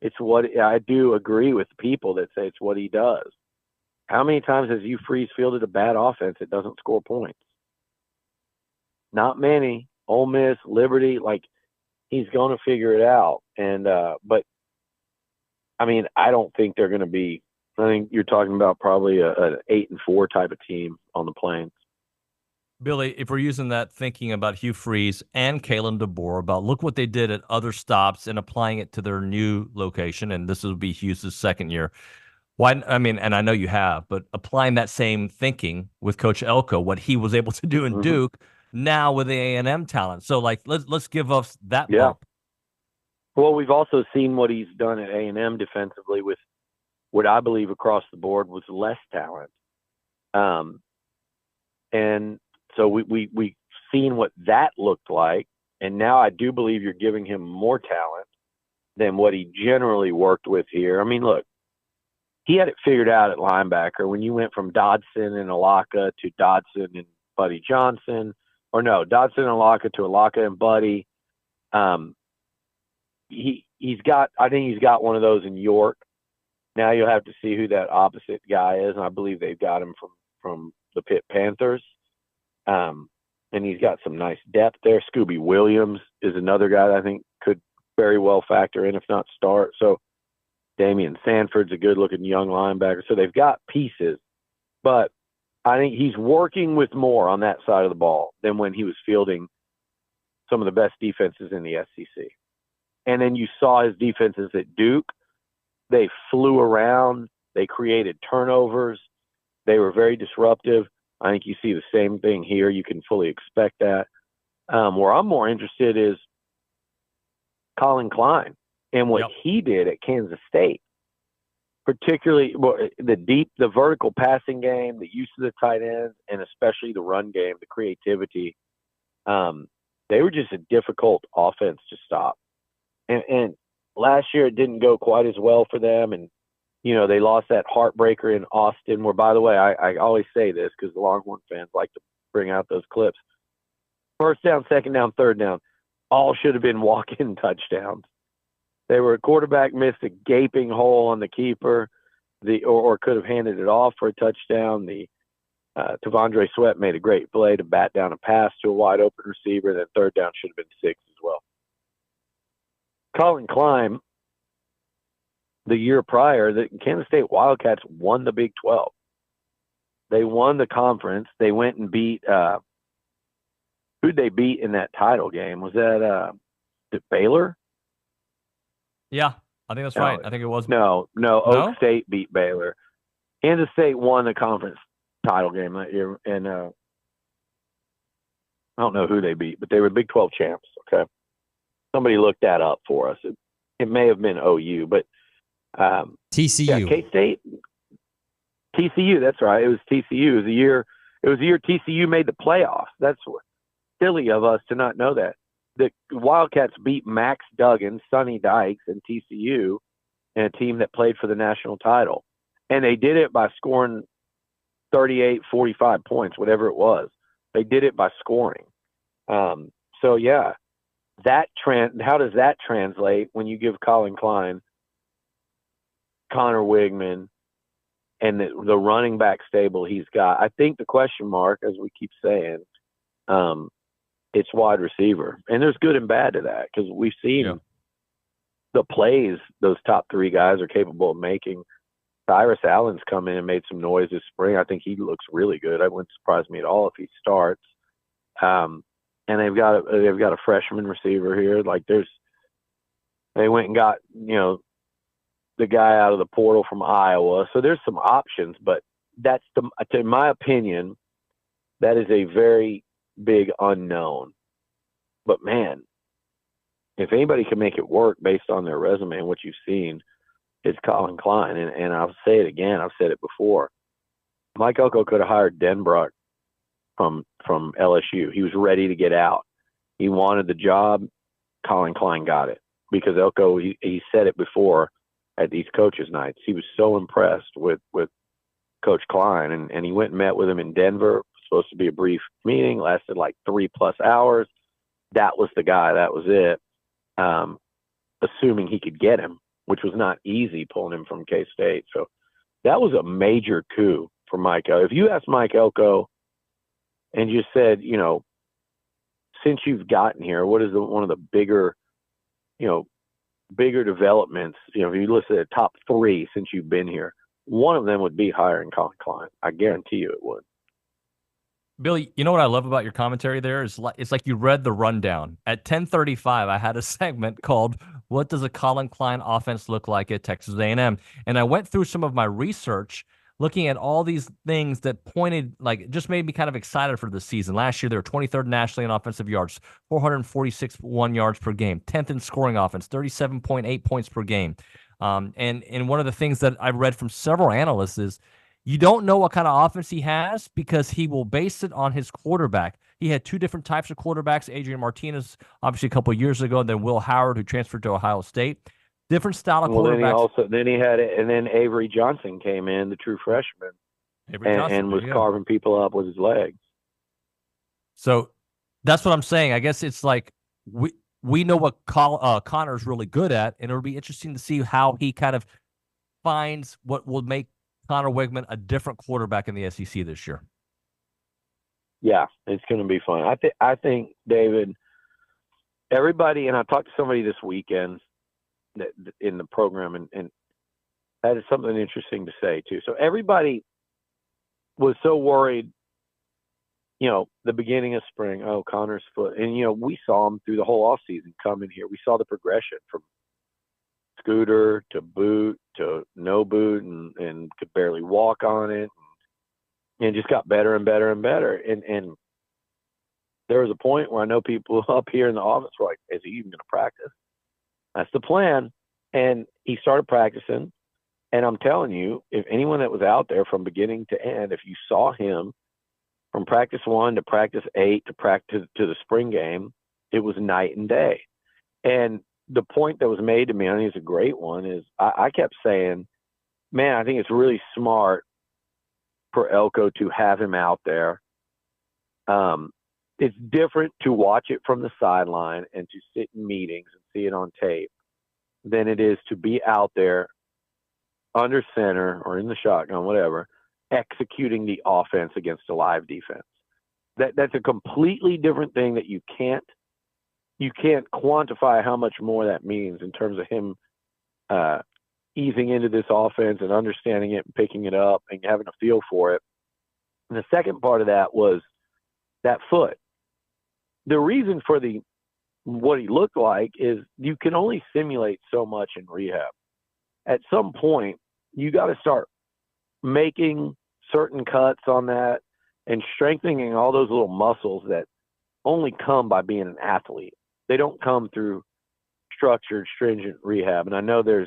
It's what I do agree with people that say it's what he does. How many times has Hugh Freeze fielded a bad offense that doesn't score points? Not many. Ole Miss, Liberty, like, he's going to figure it out. And but I mean, I don't think they're going to be. I think you're talking about probably an 8-4 type of team on the Plains. Billy, if we're using that thinking about Hugh Freeze and Kalen DeBoer, about look what they did at other stops and applying it to their new location, and this will be Hughes' second year. Why? I mean, and I know you have, but applying that same thinking with Coach Elko, what he was able to do in Duke, now with the A&M talent. So, like, let's give us that bump. Well, we've also seen what he's done at A&M defensively with what I believe across the board was less talent. And so we've seen what that looked like, and now I do believe you're giving him more talent than what he generally worked with here. I mean, look, he had it figured out at linebacker when you went from Dodson and Alaka to Dodson and Buddy Johnson, or no, Dodson and Alaka to Alaka and Buddy. he's got, I think he's got one of those in York. Now you'll have to see who that opposite guy is, and I believe they've got him from the Pitt Panthers. And he's got some nice depth there. Scooby Williams is another guy that I think could very well factor in, if not start. So Damian Sanford's a good-looking young linebacker. So they've got pieces, but I think he's working with more on that side of the ball than when he was fielding some of the best defenses in the SEC. And then you saw his defenses at Duke. They flew around. They created turnovers. They were very disruptive. I think you see the same thing here. You can fully expect that. Where I'm more interested is Colin Klein and what he did at Kansas State, particularly the vertical passing game, the use of the tight ends, and especially the run game, the creativity. They were just a difficult offense to stop. And last year it didn't go quite as well for them, and they lost that heartbreaker in Austin, where, by the way, I always say this because the Longhorn fans like to bring out those clips. First down, second down, third down, all should have been walk-in touchdowns. They were a quarterback missed a gaping hole on the keeper, or could have handed it off for a touchdown. Tavondre Sweat made a great play to bat down a pass to a wide-open receiver, and then third down should have been 6 as well. Colin Klein, the year prior, the Kansas State Wildcats won the Big 12. They won the conference. They went and beat who'd they beat in that title game? Was that Baylor? Yeah, I think that's right. I think it was. No, Oak State beat Baylor. Kansas State won the conference title game that year, and I don't know who they beat, but they were Big 12 champs. Okay, somebody looked that up for us. It may have been OU, but TCU. Yeah, K-State. TCU, that's right. It was TCU. It was the year TCU made the playoffs. That's silly of us to not know that. The Wildcats beat Max Duggan, Sonny Dykes, and TCU in a team that played for the national title. And they did it by scoring 38, 45 points, whatever it was. They did it by scoring. So, yeah, how does that translate when you give Colin Klein, Connor Wigman, and the running back stable he's got? I think the question mark, as we keep saying, it's wide receiver. And there's good and bad to that, because we've seen the plays those top 3 guys are capable of making. Cyrus Allen's come in and made some noise this spring. I think he looks really good. It wouldn't surprise me at all if he starts. And they've got a freshman receiver here. Like they went and got, the guy out of the portal from Iowa. So there's some options, but in my opinion, that is a very big unknown. But man, if anybody can make it work based on their resume and what you've seen, it's Colin Klein. And I'll say it again. I've said it before. Mike Elko could have hired Denbrock from LSU. He was ready to get out. He wanted the job. Colin Klein got it, because Elko, he said it before at these coaches' nights. He was so impressed with Coach Klein, and he went and met with him in Denver. It was supposed to be a brief meeting, lasted like 3+ hours. That was the guy. That was it. Assuming he could get him, which was not easy pulling him from K-State. So that was a major coup for Mike Elko. If you asked Mike Elko and you said, since you've gotten here, what is one of the bigger developments, if you listen to the top 3 since you've been here, one of them would be hiring Colin Klein. I guarantee you it would. Billy, you know what I love about your commentary there is it's like you read the rundown. At 10:35, I had a segment called "What Does a Colin Klein Offense Look Like at Texas A&M?" And I went through some of my research, looking at all these things that just made me kind of excited for the season. Last year, they were 23rd nationally in offensive yards, 446.1 yards per game, 10th in scoring offense, 37.8 points per game. And one of the things that I've read from several analysts is you don't know what kind of offense he has, because he will base it on his quarterback. He had 2 different types of quarterbacks, Adrian Martinez, obviously a couple of years ago, and then Will Howard, who transferred to Ohio State. Different style of quarterbacks. Then Avery Johnson came in, the true freshman, and was carving people up with his legs. So that's what I'm saying. I guess it's like we know what Connor's really good at, and it'll be interesting to see how he kind of finds what will make Connor Wigman a different quarterback in the SEC this year. Yeah, it's going to be fun. I think, David, everybody, and I talked to somebody this weekend in the program, and that is something interesting to say, too. So everybody was so worried, the beginning of spring, Connor's foot. And, we saw him through the whole offseason come in here. We saw the progression from scooter to boot to no boot and could barely walk on it and just got better and better and better. And there was a point where I know people up here in the office were like, is he even going to practice? That's the plan. And he started practicing. And I'm telling you, if anyone that was out there from beginning to end, if you saw him from practice 1 to practice 8 to practice to the spring game, it was night and day. And the point that was made to me, I think it's a great one, is I kept saying, man, I think it's really smart for Elko to have him out there. It's different to watch it from the sideline and to sit in meetings and see it on tape than it is to be out there under center or in the shotgun, whatever, executing the offense against a live defense. That's a completely different thing that you can't quantify how much more that means in terms of him easing into this offense and understanding it and picking it up and having a feel for it. And the second part of that was that foot. The reason for what he looked like is you can only simulate so much in rehab. At some point, you got to start making certain cuts on that and strengthening all those little muscles that only come by being an athlete. They don't come through structured, stringent rehab. And I know that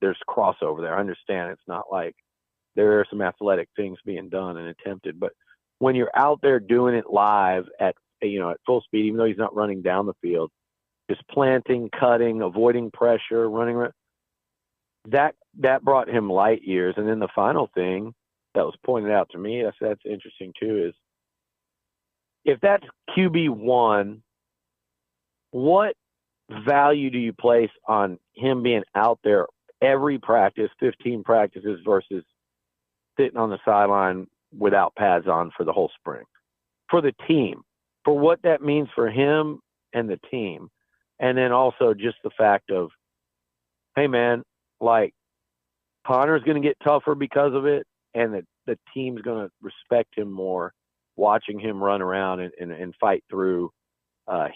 there's crossover there. I understand it's not like there are some athletic things being done and attempted, but when you're out there doing it live at full speed, even though he's not running down the field, just planting, cutting, avoiding pressure, running around, that brought him light years. And then the final thing that was pointed out to me, that's interesting too, is if that's QB1, what value do you place on him being out there every practice, 15 practices, versus sitting on the sideline without pads on for the whole spring? For the team, for what that means for him and the team. And then also just the fact of, hey man, like Connor's going to get tougher because of it, and the team's going to respect him more watching him run around and fight through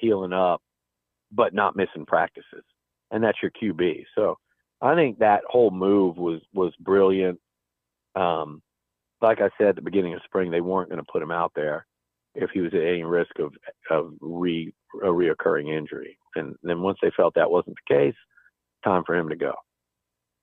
healing up, but not missing practices. And that's your QB. So I think that whole move was brilliant. Like I said at the beginning of spring, they weren't going to put him out there if he was at any risk of a reoccurring injury. And then once they felt that wasn't the case, time for him to go.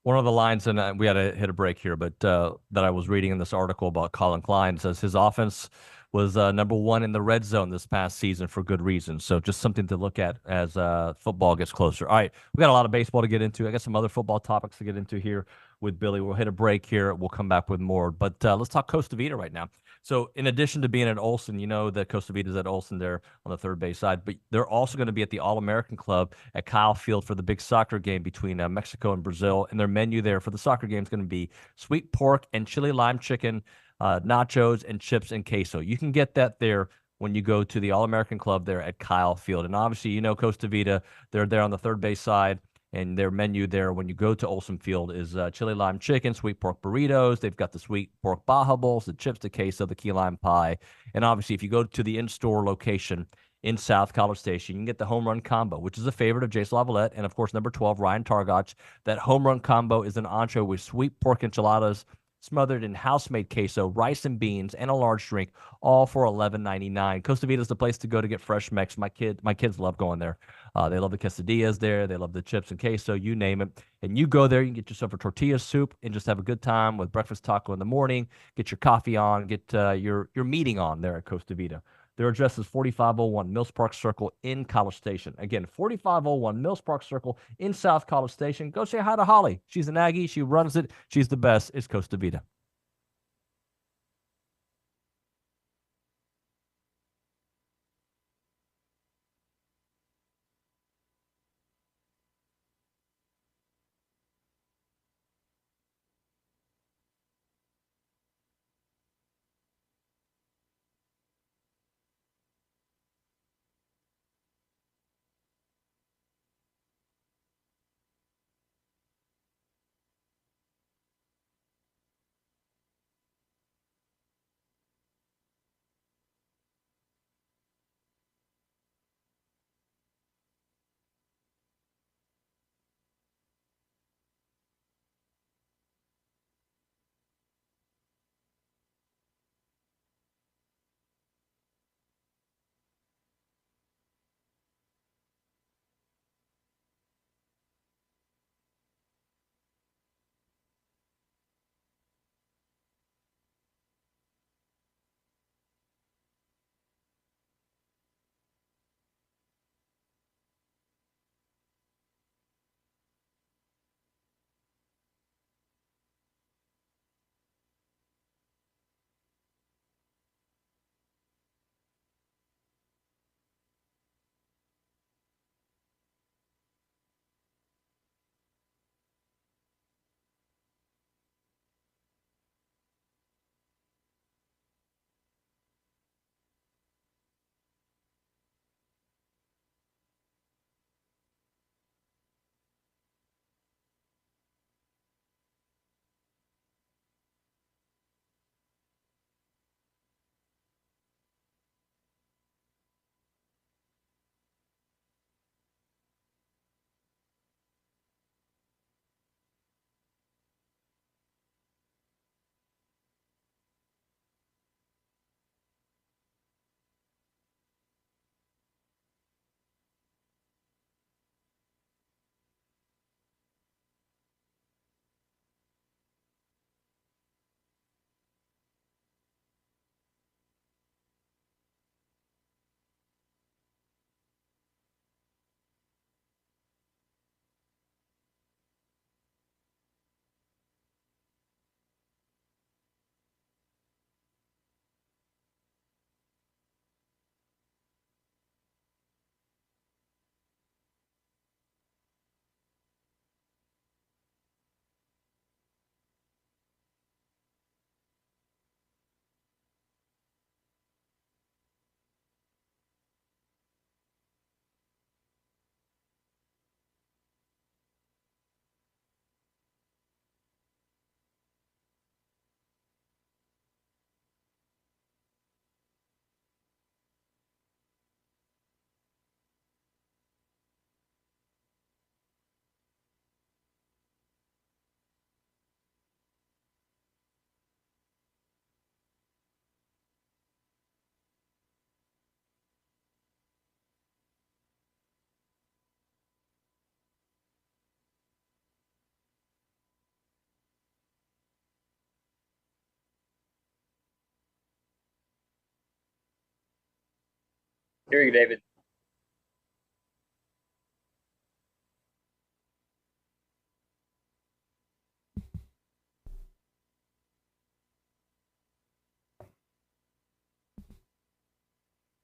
One of the lines, and we had to hit a break here, but that I was reading in this article about Colin Klein says his offense was number 1 in the red zone this past season for good reason. So just something to look at as football gets closer. All right, we got a lot of baseball to get into. I got some other football topics to get into here with Billy. We'll hit a break here. We'll come back with more. But let's talk Costa Vida right now. So in addition to being at Olson, you know that Costa Vida's at Olson there on the third base side, but they're also going to be at the All-American Club at Kyle Field for the big soccer game between Mexico and Brazil. And their menu there for the soccer game is going to be sweet pork and chili lime chicken, nachos and chips and queso. You can get that there when you go to the All-American Club there at Kyle Field. And obviously, you know Costa Vida, they're there on the third base side. And their menu there when you go to Olson Field is chili lime chicken, sweet pork burritos. They've got the sweet pork baja bowls, the chips, the queso, the key lime pie. And obviously, if you go to the in-store location in South College Station, you can get the home run combo, which is a favorite of Jace Lavalette. And, of course, number 12, Ryan Targach. That home run combo is an entree with sweet pork enchiladas, smothered in house-made queso, rice and beans, and a large drink, all for $11.99. Costa Vida is the place to go to get fresh Mex. My kids love going there. They love the quesadillas there. They love the chips and queso, you name it. And you go there, you can get yourself a tortilla soup and just have a good time with breakfast taco in the morning, get your coffee on, get your meeting on there at Costa Vida. Their address is 4501 Mills Park Circle in College Station. Again, 4501 Mills Park Circle in South College Station. Go say hi to Holly. She's an Aggie. She runs it. She's the best. It's Costa Vida. Here you go, David.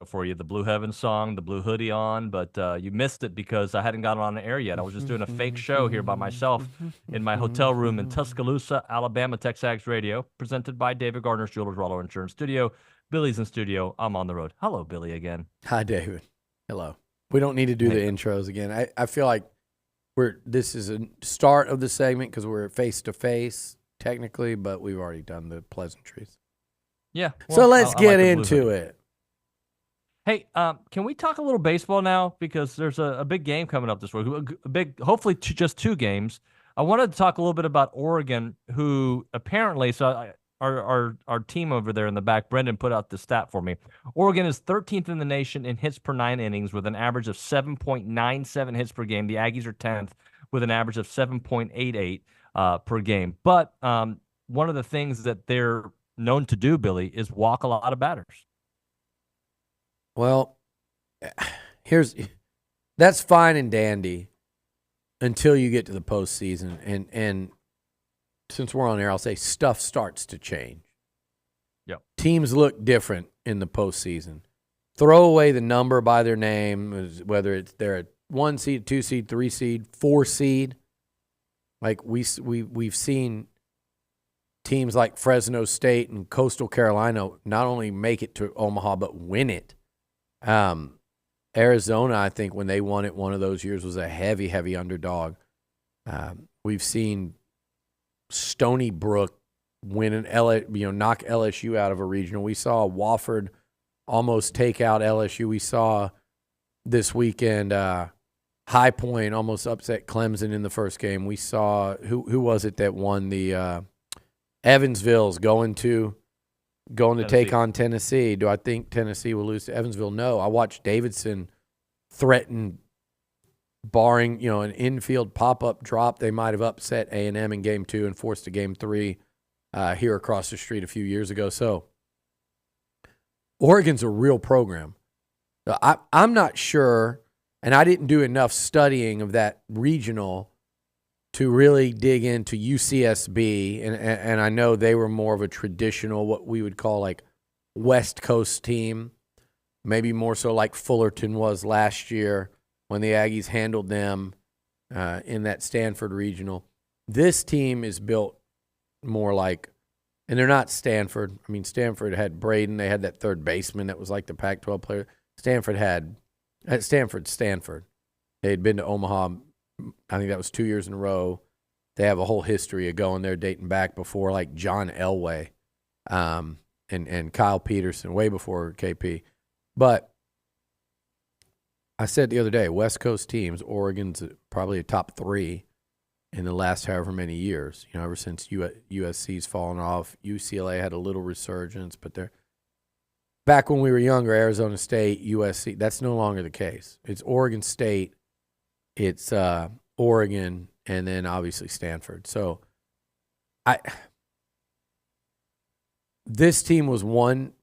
For you, the Blue Heaven song, the Blue Hoodie on, but you missed it because I hadn't gotten on the air yet. I was just doing a fake show here by myself in my hotel room in Tuscaloosa, Alabama. TexAgs Radio, presented by David Gardner's Jewelers Rollo Insurance Studio. Billy's in studio. I'm on the road. Hello, Billy, again. Hi, David. Hello. We don't need to do the intros again. I feel like this is a start of the segment because we're face-to-face, technically, but we've already done the pleasantries. Yeah. Well, so let's get into it. Hey, can we talk a little baseball now? Because there's a big game coming up this week. A big, hopefully just 2 games. I wanted to talk a little bit about Oregon, who apparently, our team over there in the back, Brendan put out the stat for me. Oregon is 13th in the nation in hits per 9 innings with an average of 7.97 hits per game. The Aggies are 10th with an average of 7.88 per game. But one of the things that they're known to do, Billy, is walk a lot of batters. Well, that's fine and dandy until you get to the postseason. And since we're on air, I'll say stuff starts to change. Yep. Teams look different in the postseason. Throw away the number by their name, whether they're a 1 seed, 2 seed, 3 seed, 4 seed. Like we've seen teams like Fresno State and Coastal Carolina not only make it to Omaha but win it. Arizona, I think, when they won it one of those years, was a heavy underdog. We've seen Stony Brook win knock LSU out of a regional. We saw Wofford almost take out LSU. We saw this weekend High Point almost upset Clemson in the first game. We saw who was it that won the Evansville's going to take on Tennessee. Do I think Tennessee will lose to Evansville? No. I watched Davidson threaten, barring an infield pop-up drop, they might have upset A&M in Game 2 and forced a Game 3 here across the street a few years ago. So Oregon's a real program. I'm not sure, and I didn't do enough studying of that regional to really dig into UCSB, and I know they were more of a traditional, what we would call like West Coast team, maybe more so like Fullerton was last year when the Aggies handled them in that Stanford regional. This team is built more like, and they're not Stanford. I mean, Stanford had Braden. They had that third baseman that was like the Pac-12 player. Stanford. They had been to Omaha. I think that was 2 years in a row. They have a whole history of going there dating back before like John Elway and Kyle Peterson, way before KP. But I said the other day, West Coast teams, Oregon's probably a top 3 in the last however many years. Ever since USC's fallen off. UCLA had a little resurgence, but they're back when we were younger, Arizona State, USC, that's no longer the case. It's Oregon State, it's Oregon, and then obviously Stanford. So this team was one.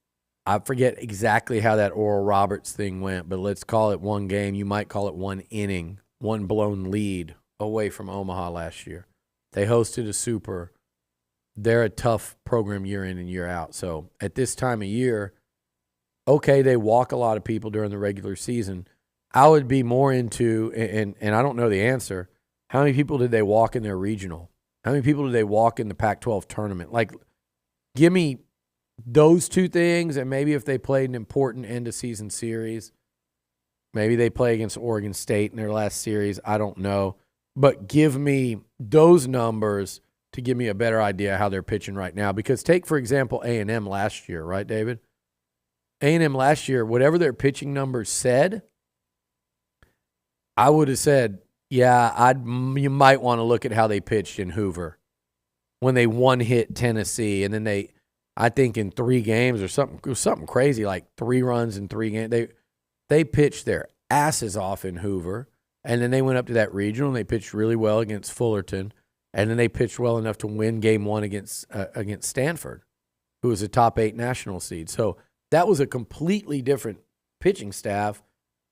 I forget exactly how that Oral Roberts thing went, but let's call it one game. You might call it one inning, one blown lead away from Omaha last year. They hosted a Super. They're a tough program year in and year out. So at this time of year, okay, they walk a lot of people during the regular season. I would be more into, and I don't know the answer, how many people did they walk in their regional? How many people did they walk in the Pac-12 tournament? Like, give me those two things, and maybe if they played an important end-of-season series, maybe they play against Oregon State in their last series. I don't know. But give me those numbers to give me a better idea how they're pitching right now. Because take, for example, A&M last year, right, David? A&M last year, whatever their pitching numbers said, I would have said, yeah, you might want to look at how they pitched in Hoover when they one-hit Tennessee, and then I think in 3 games or something, it was something crazy, like 3 runs in 3 games. They pitched their asses off in Hoover, and then they went up to that regional, and they pitched really well against Fullerton, and then they pitched well enough to win Game 1 against Stanford, who was a top 8 national seed. So that was a completely different pitching staff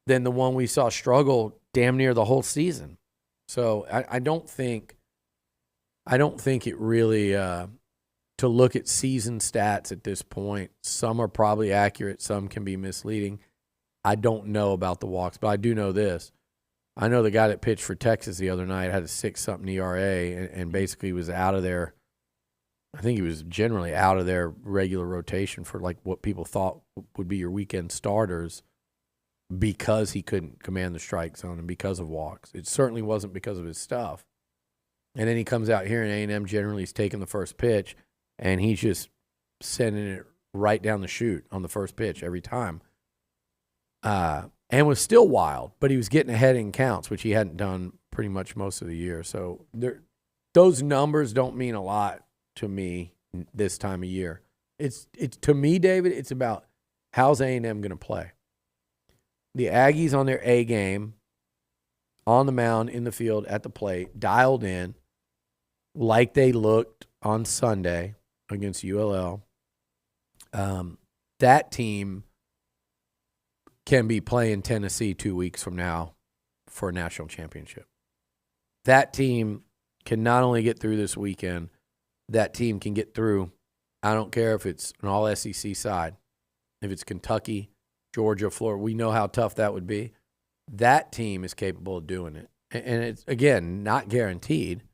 than the one we saw struggle damn near the whole season. So I don't think it really to look at season stats at this point. Some are probably accurate, some can be misleading. I don't know about the walks, but I do know this. I know the guy that pitched for Texas the other night had a 6-something ERA and basically was out of there. I think he was generally out of their regular rotation for like what people thought would be your weekend starters because he couldn't command the strike zone and because of walks. It certainly wasn't because of his stuff. And then he comes out here, and A&M generally is taking the first pitch, and he's just sending it right down the chute on the first pitch every time. And was still wild, but he was getting ahead in counts, which he hadn't done pretty much most of the year. So those numbers don't mean a lot to me this time of year. It's to me, David, it's about how's A&M going to play. The Aggies on their A game, on the mound, in the field, at the plate, dialed in, like they looked on Sunday against ULL. That team can be playing Tennessee 2 weeks from now for a national championship. That team can not only get through this weekend, that team can get through. I don't care if it's an all SEC side, if it's Kentucky, Georgia, Florida. We know how tough that would be. That team is capable of doing it. And it's, again, not guaranteed,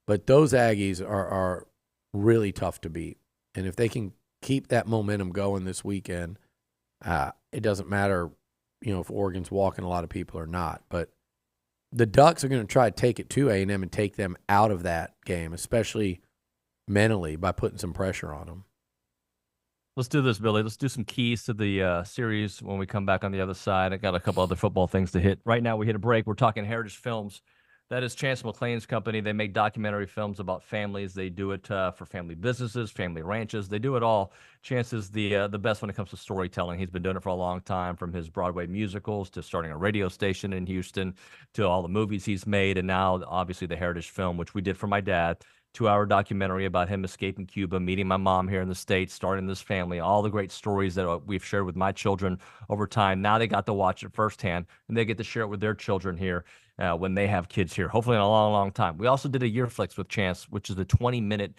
but those Aggies are really tough to beat. And if they can keep that momentum going this weekend, it doesn't matter, if Oregon's walking a lot of people or not. But the Ducks are going to try to take it to A&M and take them out of that game, especially mentally, by putting some pressure on them. Let's do this, Billy. Let's do some keys to the series when we come back on the other side. I got a couple other football things to hit. Right now, we hit a break. We're talking Heritage Films. That is Chance McClain's company. They make documentary films about families. They do it for family businesses, family ranches. They do it all. Chance is the best when it comes to storytelling. He's been doing it for a long time, from his Broadway musicals to starting a radio station in Houston to all the movies he's made, and now obviously the Heritage Film, which we did for my dad. 2-hour documentary about him escaping Cuba, meeting my mom here in the States, starting this family, all the great stories that we've shared with my children over time. Now they got to watch it firsthand, and they get to share it with their children here when they have kids here, hopefully in a long, long time. We also did a Year Flicks with Chance, which is a 20-minute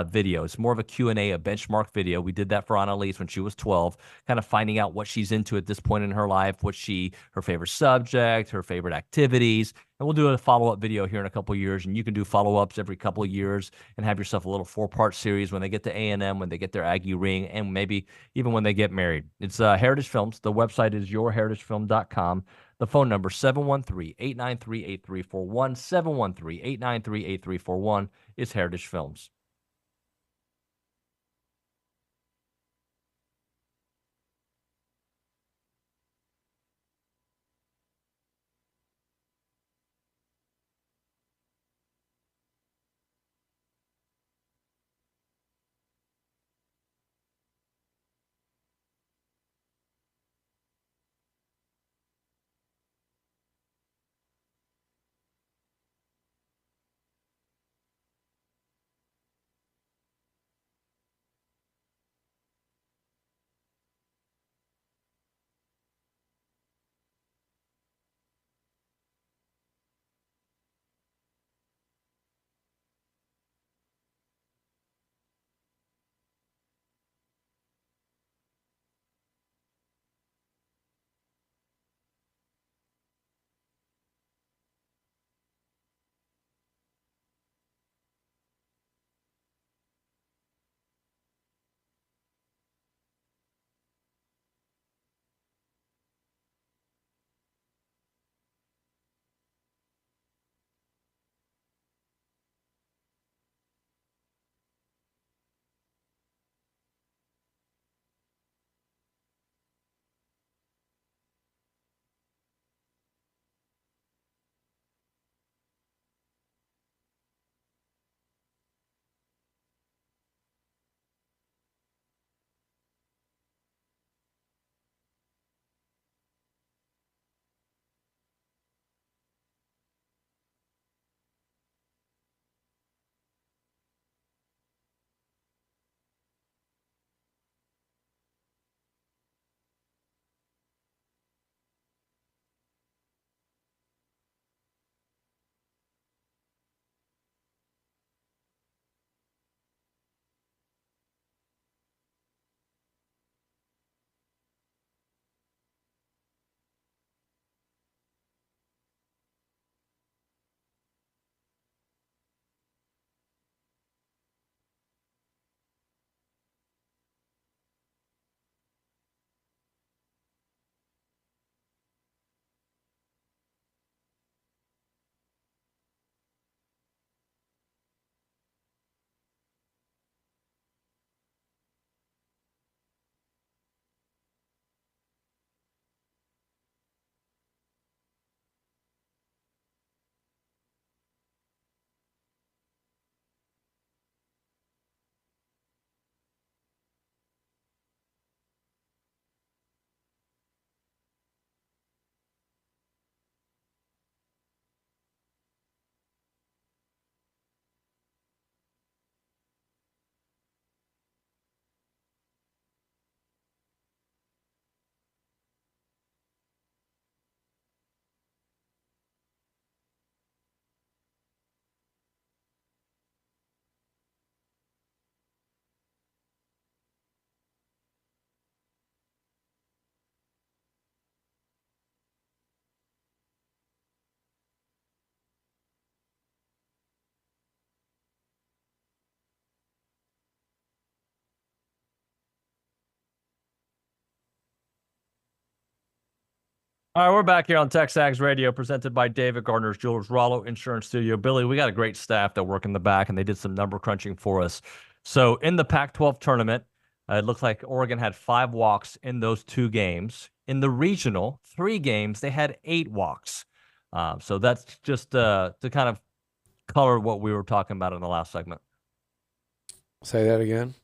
video. It's more of a Q&A, a benchmark video. We did that for Annalise when she was 12, kind of finding out what she's into at this point in her life, her favorite subject, her favorite activities. And we'll do a follow-up video here in a couple of years, and you can do follow-ups every couple of years and have yourself a little 4-part series when they get to A&M, when they get their Aggie ring, and maybe even when they get married. It's Heritage Films. The website is yourheritagefilm.com. The phone number, 713-893-8341, 713-893-8341 is Heritage Films. All right, we're back here on TexAgs Radio, presented by David Gardner's Jewelers, Rollo Insurance Studio. Billy, we got a great staff that work in the back, and they did some number crunching for us. So in the Pac-12 tournament, it looks like Oregon had 5 walks in those 2 games. In the regional, 3 games, they had 8 walks. So that's just to kind of color what we were talking about in the last segment. Say that again.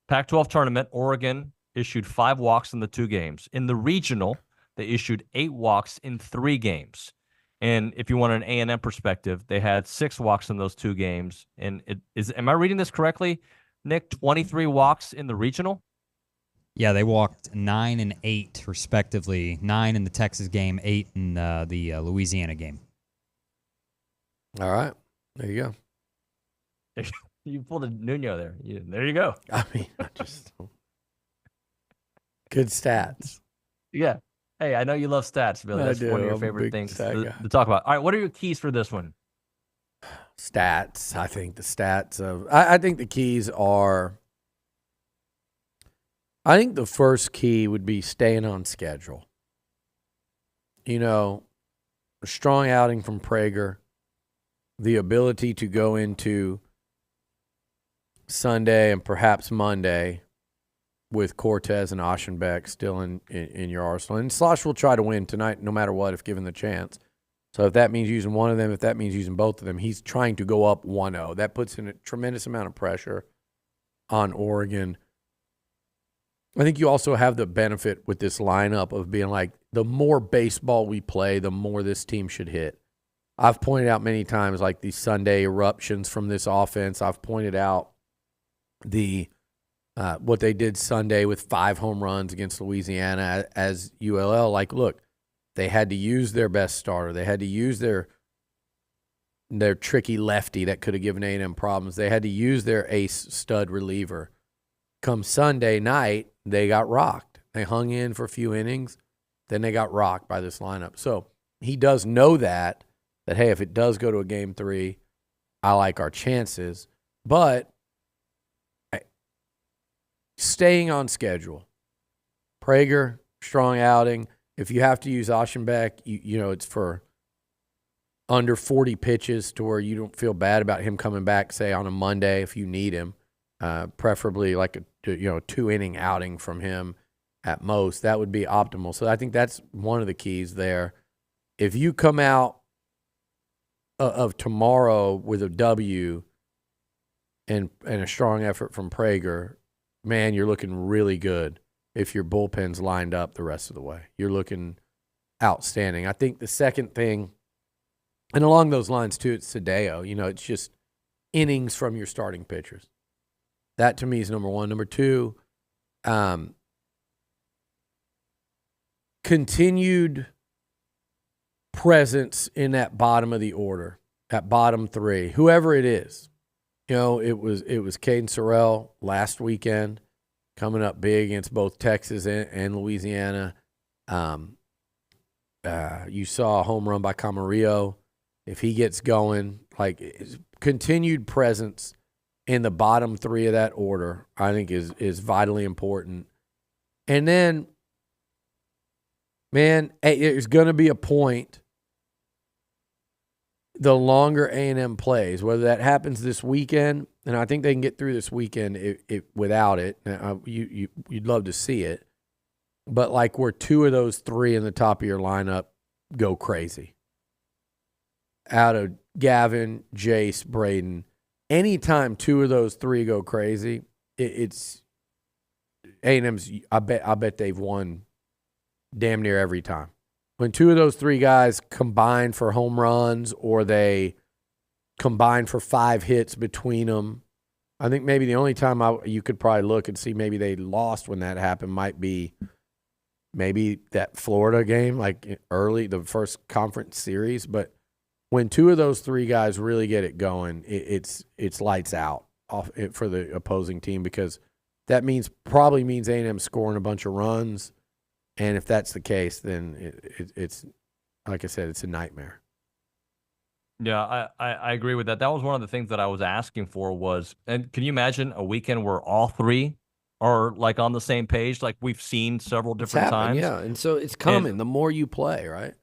Pac-12 tournament, Oregon issued 5 walks in the 2 games. In the regional, they issued 8 walks in 3 games. And if you want an A&M perspective, they had 6 walks in those 2 games. And am I reading this correctly, Nick? 23 walks in the regional? Yeah, they walked 9 and 8 respectively. 9 in the Texas game, 8 in the Louisiana game. All right. There you go. You pulled a Nuño there. There you go. I mean, good stats. Yeah. Hey, I know you love stats, Billy. That's one of your favorite things to talk about. All right, what are your keys for this one? Stats. I think the stats of I think the keys are I think the first key would be staying on schedule. You know, a strong outing from Prager, the ability to go into Sunday and perhaps Monday with Cortez and Aschenbeck still in your arsenal. And Slosh will try to win tonight no matter what if given the chance. So if that means using one of them, if that means using both of them, he's trying to go up 1-0. That puts in a tremendous amount of pressure on Oregon. I think you also have the benefit with this lineup of being like, the more baseball we play, the more this team should hit. I've pointed out many times like these Sunday eruptions from this offense. I've pointed out what they did Sunday with 5 home runs against Louisiana as ULL. Like, look, they had to use their best starter. They had to use their tricky lefty that could have given A&M problems. They had to use their ace stud reliever. Come Sunday night, they got rocked. They hung in for a few innings. Then they got rocked by this lineup. So he does know that, hey, if it does go to a game 3, I like our chances. But staying on schedule. Prager, strong outing. If you have to use Aschenbeck, you know, it's for under 40 pitches to where you don't feel bad about him coming back, say, on a Monday if you need him. Preferably like a 2-inning outing from him at most. That would be optimal. So I think that's one of the keys there. If you come out of tomorrow with a W and a strong effort from Prager, man, you're looking really good if your bullpen's lined up the rest of the way. You're looking outstanding. I think the second thing, and along those lines too, it's Sadeo. You know, it's just innings from your starting pitchers. That to me is number one. Number two, continued presence in that bottom of the order, that bottom 3, whoever it is. You know, it was Caden Sorrell last weekend, coming up big against both Texas and Louisiana. You saw a home run by Camarillo. If he gets going, like continued presence in the bottom 3 of that order, I think is vitally important. And then, man, there's going to be a point the longer A&M plays, whether that happens this weekend, and I think they can get through this weekend without it. You'd love to see it. But like where 2 of those 3 in the top of your lineup go crazy. Out of Gavin, Jace, Braden, anytime 2 of those 3 go crazy, it's A&M's. I bet they've won damn near every time. When 2 of those 3 guys combine for home runs or they combine for 5 hits between them, I think maybe the only time you could probably look and see maybe they lost when that happened might be maybe that Florida game, like early, the first conference series. But when 2 of those 3 guys really get it going, it's lights out for the opposing team, because that probably means A&M scoring a bunch of runs. And if that's the case, then it's like I said, it's a nightmare. Yeah, I agree with that. That was one of the things that I was asking for was, and can you imagine a weekend where all 3 are like on the same page, like we've seen several It's different happened, times. yeah. And so it's coming. The more you play, right?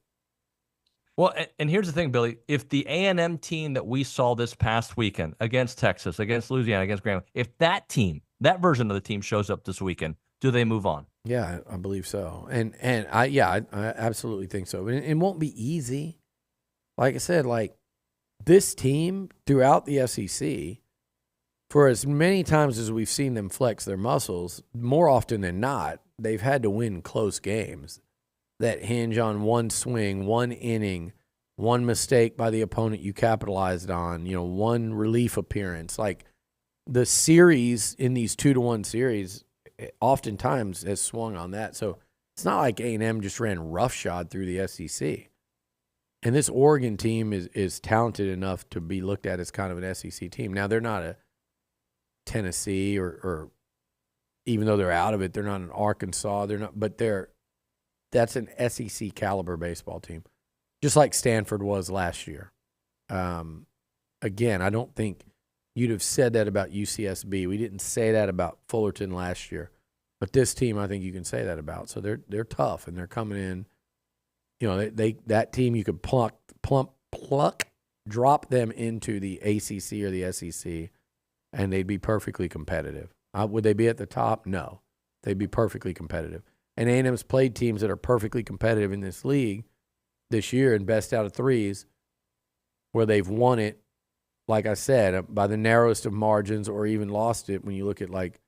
Well, and here's the thing, Billy. If the A&M team that we saw this past weekend against Texas, against Louisiana, against Grambling, if that team, that version of the team shows up this weekend, do they move on? Yeah, I believe so. And I absolutely think so. And it won't be easy. Like I said, like this team throughout the SEC, for as many times as we've seen them flex their muscles, more often than not, they've had to win close games that hinge on one swing, one inning, one mistake by the opponent you capitalized on, one relief appearance. Like the series in these 2-1 series oftentimes has swung on that. So it's not like A&M just ran roughshod through the SEC. And this Oregon team is talented enough to be looked at as kind of an SEC team. Now, they're not a Tennessee or even though they're out of it, they're not an Arkansas. They're not, but that's an SEC caliber baseball team, just like Stanford was last year. Again, I don't think you'd have said that about UCSB. We didn't say that about Fullerton last year, but this team, I think you can say that about. So they're tough and they're coming in. That team you could drop them into the ACC or the SEC, and they'd be perfectly competitive. Would they be at the top? No, they'd be perfectly competitive. And A&M's played teams that are perfectly competitive in this league this year in best out of threes, where they've won it, like I said, by the narrowest of margins, or even lost it when you look at, like,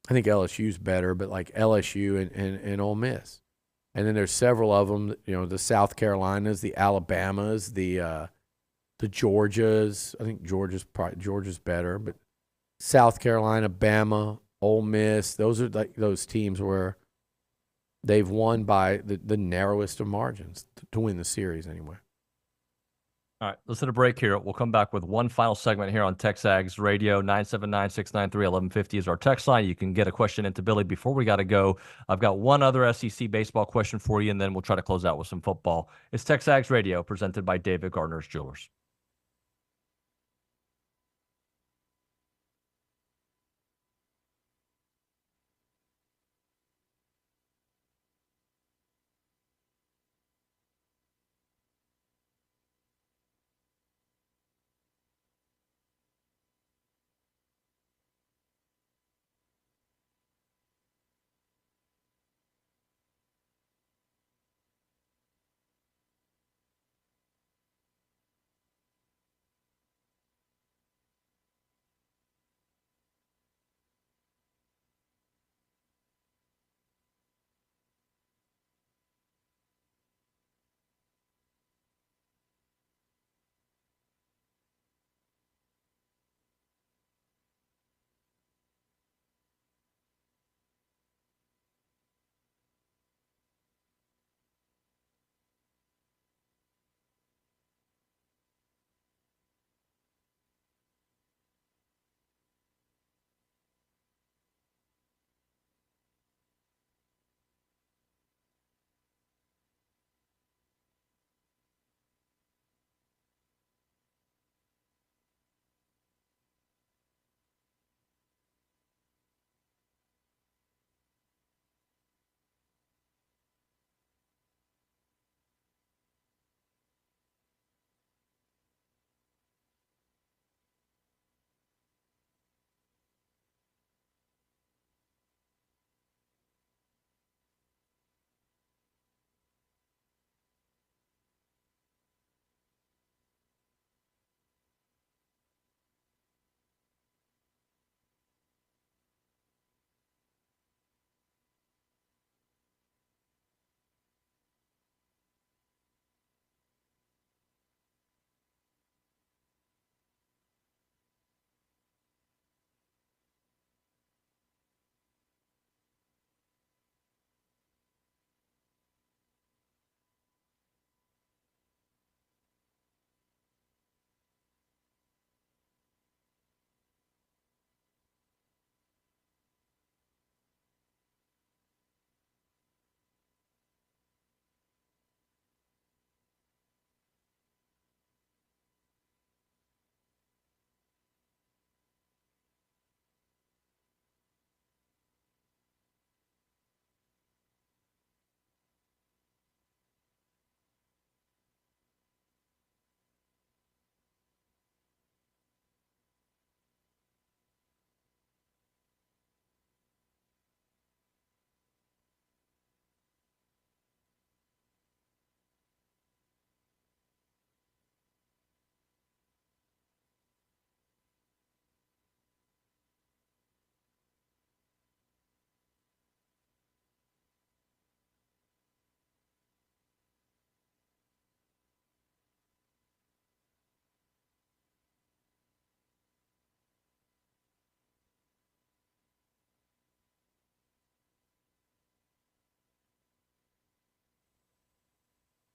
I think LSU's better, but like LSU and Ole Miss. And then there's several of them, the South Carolinas, the Alabamas, the Georgias. I think Georgia's better, but South Carolina, Bama, Ole Miss, those are like those teams where they've won by the narrowest of margins to win the series anyway. All right, let's hit a break here. We'll come back with one final segment here on TexAgs Radio. 979-693-1150 is our text line. You can get a question into Billy before we got to go. I've got one other SEC baseball question for you, and then we'll try to close out with some football. It's TexAgs Radio, presented by David Gardner's Jewelers.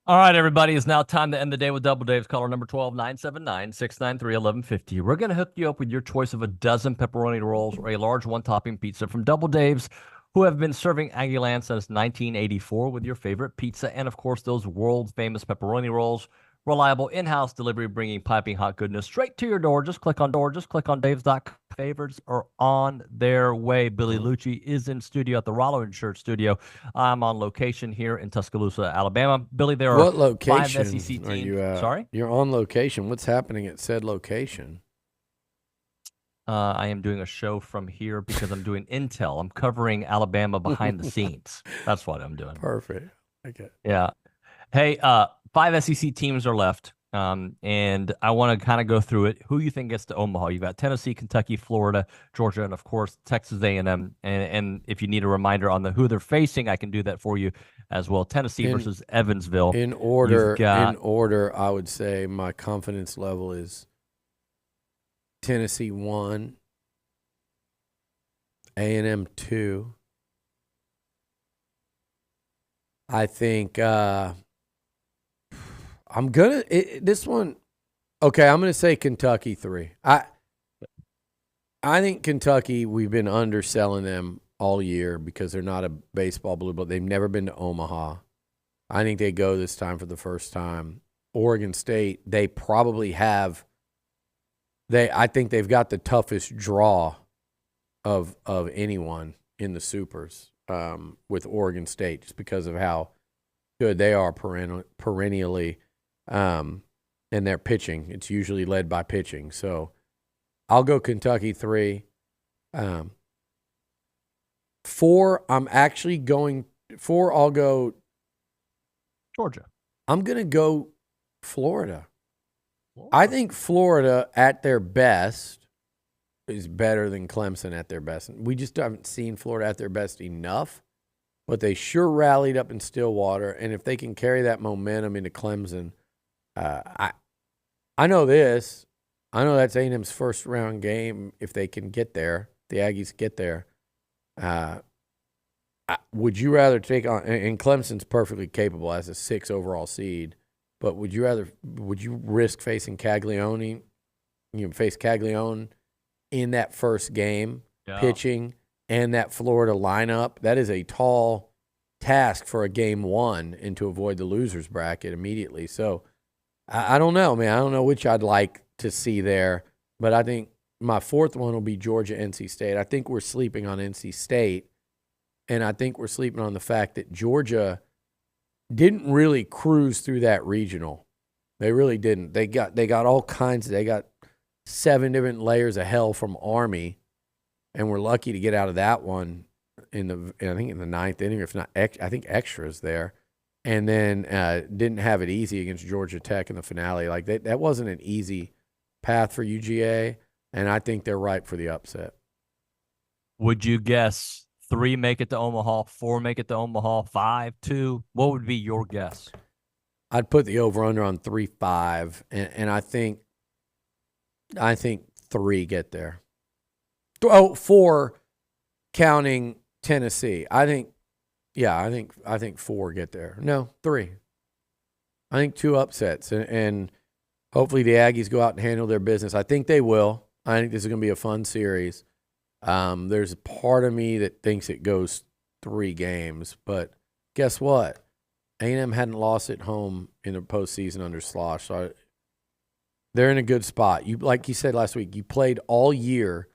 All right, everybody. It's now time to end the day with Double Dave's. Caller number 12, 979-693-1150. We're going to hook you up with your choice of a dozen pepperoni rolls or a large one-topping pizza from Double Dave's, who have been serving Aggieland since 1984 with your favorite pizza and, of course, those world-famous pepperoni rolls. Reliable in-house delivery, bringing piping hot goodness straight to your door. Just click on Dave's.com. Favorites are on their way. Billy Liucci is in studio at the Rollo Insurance Studio. I'm on location here in Tuscaloosa, Alabama. Billy, there are what location 5 SEC teams. Are you at? Sorry? You're on location. What's happening at said location? I am doing a show from here because I'm doing intel. I'm covering Alabama behind the scenes. That's what I'm doing. Perfect. Okay. Yeah. Hey, 5 SEC teams are left, and I want to kind of go through it. Who you think gets to Omaha? You've got Tennessee, Kentucky, Florida, Georgia, and, of course, Texas A&M. And if you need a reminder on who they're facing, I can do that for you as well. Tennessee versus Evansville. In order, I would say my confidence level is Tennessee 1, A&M 2. I think I'm gonna this one. Okay, I'm gonna say Kentucky 3. I think Kentucky, we've been underselling them all year because they're not a baseball blue blood. They've never been to Omaha. I think they go this time for the first time. Oregon State, they probably have. I think they've got the toughest draw of anyone in the supers with Oregon State, just because of how good they are perennially. And their pitching, it's usually led by pitching. So I'll go Kentucky 3. 4, I'm actually going 4, I'll go Georgia. I'm going to go Florida. I think Florida at their best is better than Clemson at their best. We just haven't seen Florida at their best enough, but they sure rallied up in Stillwater. And if they can carry that momentum into Clemson, I know this. I know that's A&M's first round game if they can get there. The Aggies get there. Would you rather take on? And Clemson's perfectly capable as a 6 overall seed. But would you risk facing Caglione? Face Caglione in that first game, pitching, and that Florida lineup. That is a tall task for a game 1 and to avoid the losers bracket immediately. So. I don't know, man. I don't know which I'd like to see there, but I think my 4th one will be Georgia-NC State. I think we're sleeping on NC State, and I think we're sleeping on the fact that Georgia didn't really cruise through that regional. They really didn't. They got all kinds. They got 7 different layers of hell from Army, and we're lucky to get out of that one in the 9th inning, if not, I think extras there. And then didn't have it easy against Georgia Tech in the finale. Like that wasn't an easy path for UGA, and I think they're ripe for the upset. Would you guess 3 make it to Omaha, 4 make it to Omaha, 5, 2? What would be your guess? I'd put the over/under on 3-5, and I think 3 get there. 4 counting Tennessee. I think 4 get there. No, 3. I think 2 upsets, and hopefully the Aggies go out and handle their business. I think they will. I think this is going to be a fun series. There's a part of me that thinks it goes 3 games, but guess what? A&M hadn't lost at home in the postseason under Slosh, so they're in a good spot. Like you said last week, you played all year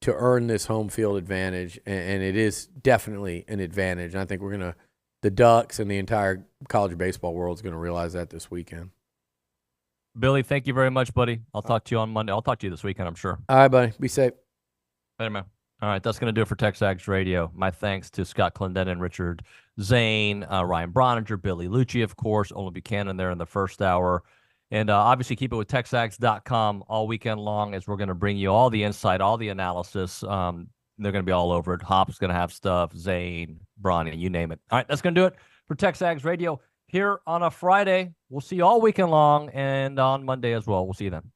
to earn this home field advantage, and it is definitely an advantage. And I think the Ducks and the entire college baseball world is going to realize that this weekend. Billy, thank you very much, buddy. I'll talk to you on Monday. I'll talk to you this weekend, I'm sure. All right, buddy. Be safe. Later, man. All right, that's going to do it for TexAgs Radio. My thanks to Scott Clendenin, Richard Zane, Ryan Brauninger, Billy Liucci, of course, Olin Buchanan there in the first hour. And obviously keep it with TexAgs.com all weekend long, as we're going to bring you all the insight, all the analysis. They're going to be all over it. Hop's going to have stuff, Zane, Bronny, you name it. All right, that's going to do it for TexAgs Radio here on a Friday. We'll see you all weekend long and on Monday as well. We'll see you then.